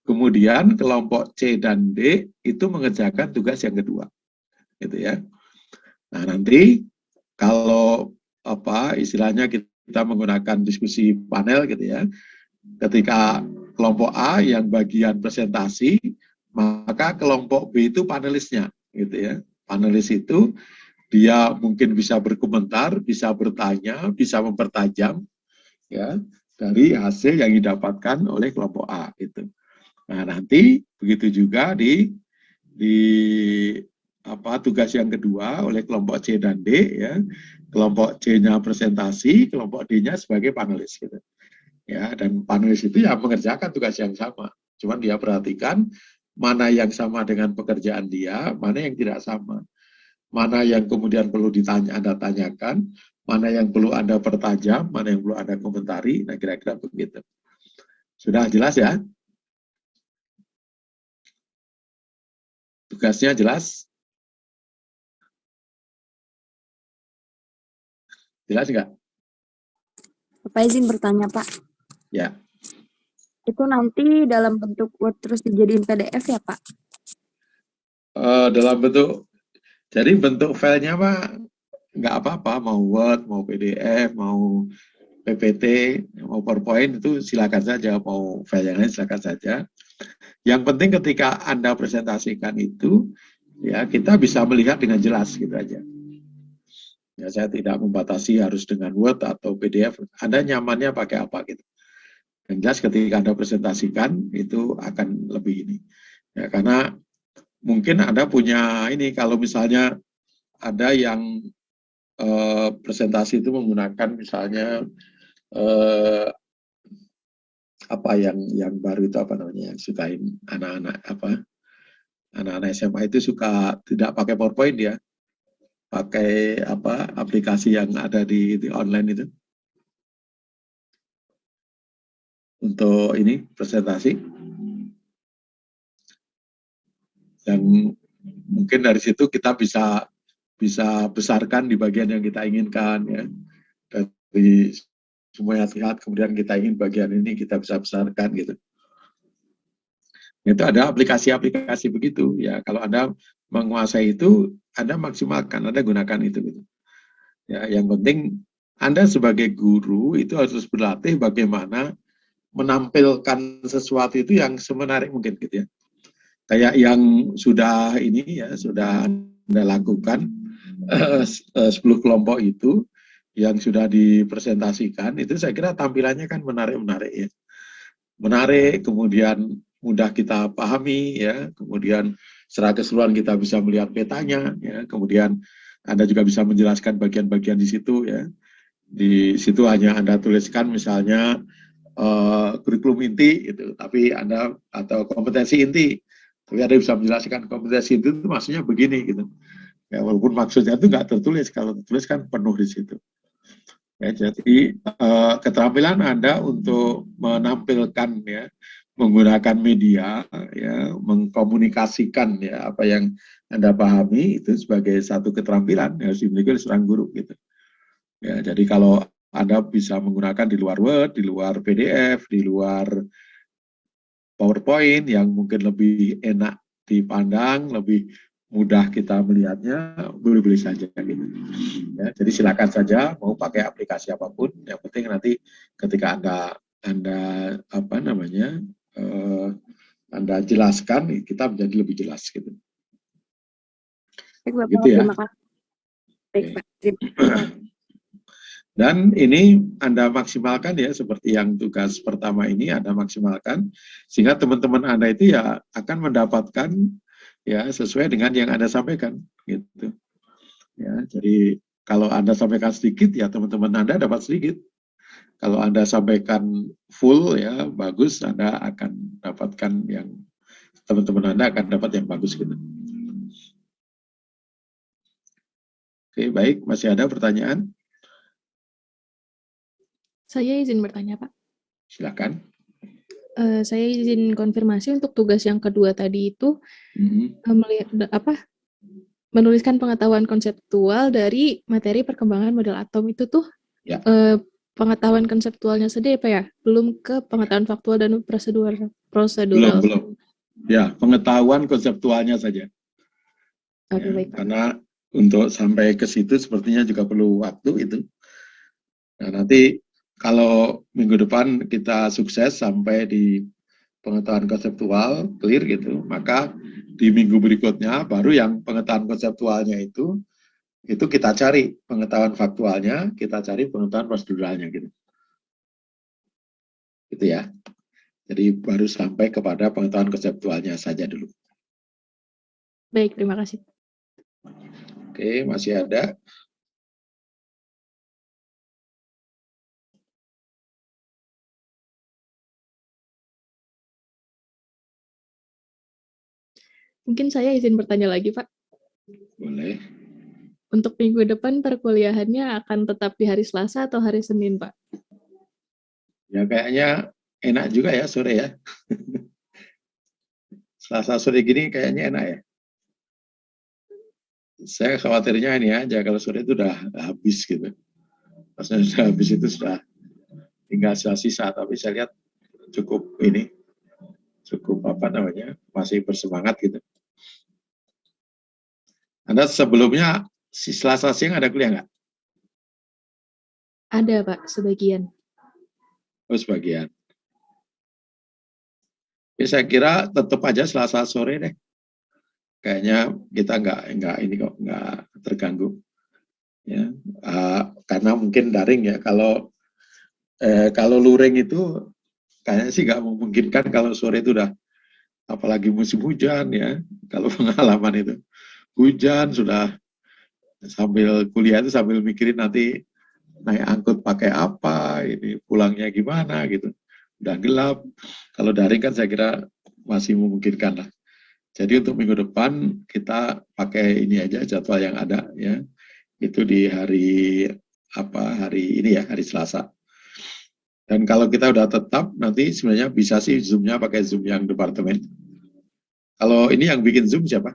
Kemudian kelompok C dan D itu mengerjakan tugas yang kedua. Gitu ya. Nah, nanti kalau apa istilahnya kita menggunakan diskusi panel gitu ya. Ketika kelompok A yang bagian presentasi, maka kelompok B itu panelisnya, gitu ya. Panelis itu dia mungkin bisa berkomentar, bisa bertanya, bisa mempertajam, ya, dari hasil yang didapatkan oleh kelompok A itu. Nah, nanti begitu juga di tugas yang kedua oleh kelompok C dan D, ya. Kelompok C-nya presentasi, kelompok D-nya sebagai panelis, gitu. Ya, dan panelis itu ya mengerjakan tugas yang sama. Cuman dia perhatikan mana yang sama dengan pekerjaan dia, mana yang tidak sama. Mana yang kemudian perlu Anda tanyakan, mana yang perlu Anda pertajam, mana yang perlu Anda komentari. Nah, kira-kira begitu. Sudah jelas ya? Tugasnya jelas? Jelas nggak? Bapak izin bertanya, Pak. Ya. Itu nanti dalam bentuk Word terus dijadiin PDF ya, Pak? Dalam bentuk, jadi bentuk filenya Pak, nggak apa-apa, mau Word, mau PDF, mau PPT, mau PowerPoint, itu silakan saja, mau file yang lain silakan saja. Yang penting ketika Anda presentasikan itu, ya kita bisa melihat dengan jelas gitu aja. Ya, saya tidak membatasi harus dengan Word atau PDF, Anda nyamannya pakai apa gitu. Yang jelas ketika Anda presentasikan itu akan lebih ini. Ya, karena mungkin Anda punya ini, kalau misalnya ada yang presentasi itu menggunakan misalnya apa yang baru itu apa namanya, yang sukain anak-anak SMA itu suka tidak pakai PowerPoint ya, pakai aplikasi yang ada di online itu. Untuk ini presentasi, dan mungkin dari situ kita bisa besarkan di bagian yang kita inginkan ya, dari semuanya lihat kemudian kita ingin bagian ini kita bisa besarkan gitu. Itu ada aplikasi-aplikasi begitu ya, kalau Anda menguasai itu Anda maksimalkan, Anda gunakan itu gitu. Ya, yang penting Anda sebagai guru itu harus berlatih bagaimana menampilkan sesuatu itu yang semenarik mungkin gitu ya. Kayak yang sudah ini ya, sudah Anda lakukan 10 kelompok itu yang sudah dipresentasikan, itu saya kira tampilannya kan menarik-menarik ya. Menarik, kemudian mudah kita pahami ya, kemudian secara keseluruhan kita bisa melihat petanya ya, kemudian Anda juga bisa menjelaskan bagian-bagian di situ ya. Di situ hanya Anda tuliskan misalnya kurikulum inti gitu, tapi Anda atau kompetensi inti, tapi Anda bisa menjelaskan kompetensi inti itu maksudnya begini gitu. Ya, walaupun maksudnya itu nggak tertulis, kalau tertulis kan penuh di situ. Ya, jadi keterampilan Anda untuk menampilkan ya, menggunakan media ya, mengkomunikasikan ya apa yang Anda pahami itu sebagai satu keterampilan yang harus dimiliki oleh seorang guru gitu. Ya, jadi kalau Anda bisa menggunakan di luar Word, di luar PDF, di luar PowerPoint yang mungkin lebih enak dipandang, lebih mudah kita melihatnya, boleh-boleh saja gitu. Ya, jadi silakan saja mau pakai aplikasi apapun, yang penting nanti ketika Anda apa namanya Anda jelaskan, kita menjadi lebih jelas gitu. Baik, Bapak, Gitu ya. terima kasih. Baik, Pak. Terima kasih. Dan ini Anda maksimalkan ya, seperti yang tugas pertama ini Anda maksimalkan, sehingga teman-teman Anda itu ya akan mendapatkan ya sesuai dengan yang Anda sampaikan gitu. Ya, jadi kalau Anda sampaikan sedikit ya teman-teman Anda dapat sedikit. Kalau Anda sampaikan full ya bagus, Anda akan dapatkan yang teman-teman Anda akan dapat yang bagus gitu. Oke, baik, masih ada pertanyaan? Saya izin bertanya, Pak. Silakan. Saya izin konfirmasi untuk tugas yang kedua tadi itu menuliskan pengetahuan konseptual dari materi perkembangan model atom itu tuh ya. Pengetahuan konseptualnya saja ya, Pak ya, belum ke pengetahuan faktual dan prosedural. Belum. Ya, pengetahuan konseptualnya saja. Oke, Ya, baik, Pak. karena untuk sampai ke situ sepertinya juga perlu waktu itu. Nah, nanti kalau minggu depan kita sukses sampai di pengetahuan konseptual, clear gitu, maka di minggu berikutnya baru yang pengetahuan konseptualnya itu kita cari pengetahuan faktualnya, kita cari pengetahuan proseduralnya gitu. Gitu ya. Jadi baru sampai kepada pengetahuan konseptualnya saja dulu. Baik, terima kasih. Oke, masih ada? Mungkin saya izin bertanya lagi, Pak. Boleh. Untuk minggu depan perkuliahannya akan tetap di hari Selasa atau hari Senin, Pak? Ya kayaknya enak juga ya sore ya. Selasa sore gini kayaknya enak ya. Saya khawatirnya ini aja kalau sore itu udah habis gitu. Pas sudah habis itu sudah tinggal sisa, tapi saya lihat cukup apa namanya, masih bersemangat gitu. Anda sebelumnya Selasa siang ada kuliah nggak? Ada, Pak, sebagian. Oh, sebagian. Ya, saya kira tetap aja Selasa sore deh. Kayaknya kita nggak terganggu. Ya, karena mungkin daring ya. Kalau luring itu kayaknya sih nggak memungkinkan kalau sore itu udah, apalagi musim hujan ya. Kalau pengalaman itu hujan sudah sambil kuliah itu sambil mikirin nanti naik angkut pakai apa, ini pulangnya gimana gitu. Udah gelap. Kalau daring kan saya kira masih memungkinkan lah. Jadi untuk minggu depan kita pakai ini aja jadwal yang ada ya. Itu di hari ini ya, hari Selasa. Dan kalau kita udah tetap nanti sebenarnya bisa sih Zoom-nya pakai Zoom yang departemen. Kalau ini yang bikin Zoom siapa?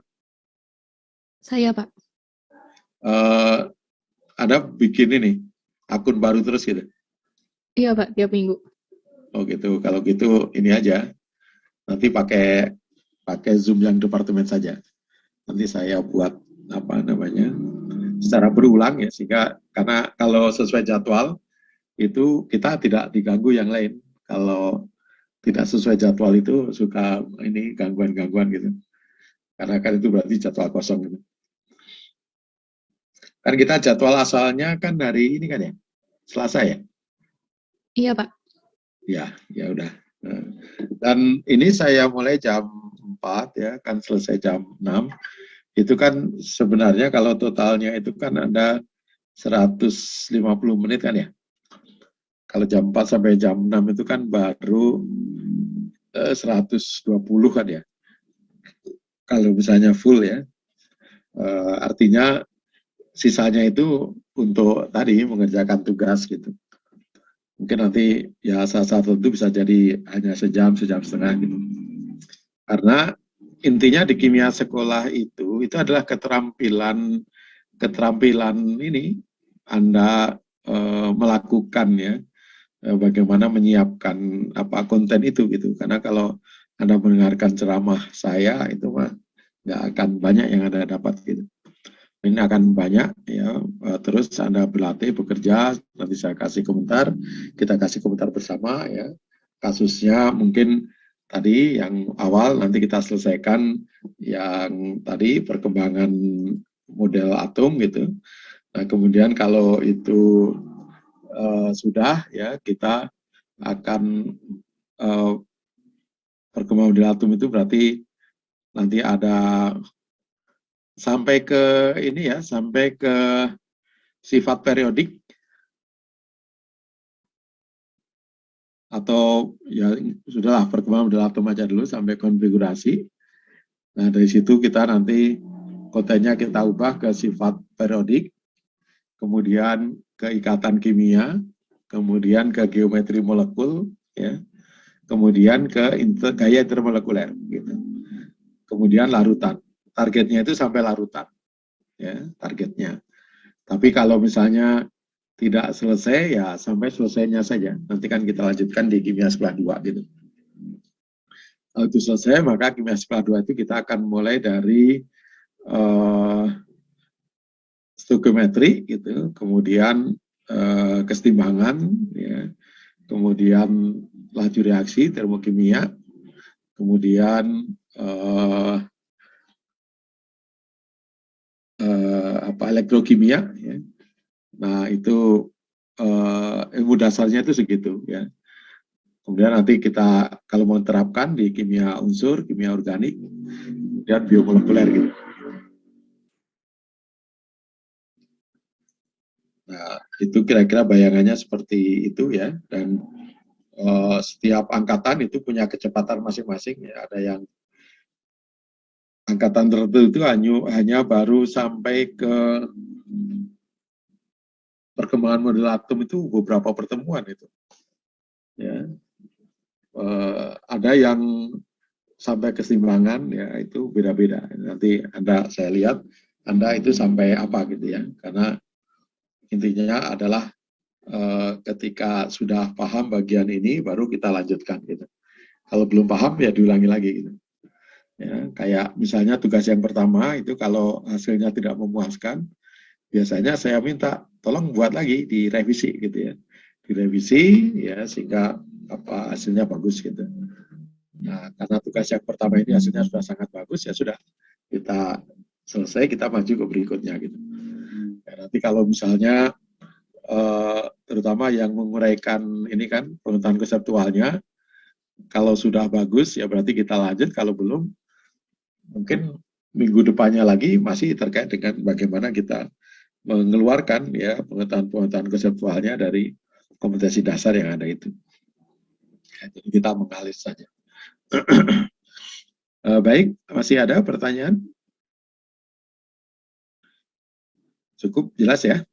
Saya, Pak. Ada bikin ini akun baru terus gitu? Iya, Pak, tiap minggu. Oh gitu. Kalau gitu ini aja. Nanti pakai Zoom yang departemen saja. Nanti saya buat secara berulang ya, sehingga karena kalau sesuai jadwal itu kita tidak diganggu yang lain. Kalau tidak sesuai jadwal itu suka ini gangguan-gangguan gitu. Karena kan itu berarti jadwal kosong gitu. Kan kita jadwal asalnya kan hari ini kan ya, Selasa ya? Iya, Pak. Ya, ya udah. Dan ini saya mulai jam 4 ya, kan selesai jam 6. Itu kan sebenarnya kalau totalnya itu kan ada 150 menit kan ya. Kalau jam 4 sampai jam 6 itu kan baru 120 kan ya. Kalau misalnya full ya. Artinya sisanya itu untuk tadi mengerjakan tugas gitu. Mungkin nanti ya saat itu bisa jadi hanya sejam setengah gitu. Karena intinya di kimia sekolah itu adalah keterampilan ini Anda melakukan ya bagaimana menyiapkan apa konten itu gitu. Karena kalau Anda mendengarkan ceramah saya itu mah nggak akan banyak yang Anda dapat gitu. Ini akan banyak ya, terus Anda berlatih bekerja, nanti saya kasih komentar, kita kasih komentar bersama ya. Kasusnya mungkin tadi yang awal nanti kita selesaikan yang tadi perkembangan model atom gitu. Nah, kemudian kalau itu sudah ya kita akan perkembangan model atom itu berarti nanti ada sampai ke ini ya, sampai ke sifat periodik atau ya sudahlah perkembangan model atom aja dulu sampai konfigurasi. Nah, dari situ kita nanti kontennya kita ubah ke sifat periodik, kemudian ke ikatan kimia, kemudian ke geometri molekul ya. Kemudian ke gaya intermolekuler gitu. Kemudian larutan. Targetnya itu sampai larutan, ya targetnya. Tapi kalau misalnya tidak selesai, ya sampai selesainya saja. Nanti kan kita lanjutkan di kimia sekolah 2 gitu. Kalau itu selesai, maka kimia sekolah 2 itu kita akan mulai dari stoikiometri gitu, kemudian kesetimbangan, ya, kemudian laju reaksi termokimia, kemudian elektrokimia ya. Nah, itu ilmu dasarnya itu segitu ya. Kemudian nanti kita kalau mau terapkan di kimia unsur, kimia organik, dan biomolekuler gitu. Nah, itu kira-kira bayangannya seperti itu ya. Dan setiap angkatan itu punya kecepatan masing-masing ya. Ada yang angkatan tertentu itu hanya baru sampai ke perkembangan model atom itu beberapa pertemuan itu. Ya. Ada yang sampai keseimbangan ya itu beda-beda. Nanti saya lihat Anda itu sampai apa gitu ya. Karena intinya adalah ketika sudah paham bagian ini baru kita lanjutkan gitu. Kalau belum paham ya diulangi lagi gitu. Ya, kayak misalnya tugas yang pertama itu kalau hasilnya tidak memuaskan, biasanya saya minta tolong buat lagi, direvisi gitu ya. Direvisi ya sehingga hasilnya bagus gitu. Nah, karena tugas yang pertama ini hasilnya sudah sangat bagus, ya sudah kita selesai, kita maju ke berikutnya gitu. Ya, nanti kalau misalnya terutama yang menguraikan ini kan pengetahuan konseptualnya, kalau sudah bagus ya berarti kita lanjut, kalau belum mungkin minggu depannya lagi masih terkait dengan bagaimana kita mengeluarkan ya pengetahuan konseptualnya dari kompetensi dasar yang ada itu. Ya, jadi kita mengalir saja. Baik, masih ada pertanyaan? Cukup jelas ya?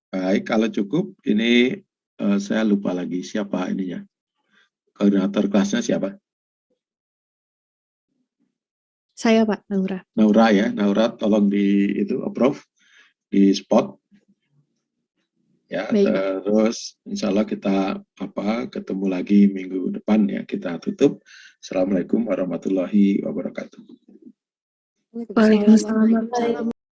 Baik, kalau cukup ini saya lupa lagi siapa ininya. Koordinator kelasnya siapa? Saya, Pak, Naura. Naura ya, Naura tolong di itu approve di spot. Ya, baik. Terus insya Allah kita ketemu lagi minggu depan ya, kita tutup. Assalamualaikum warahmatullahi wabarakatuh. Waalaikumsalam.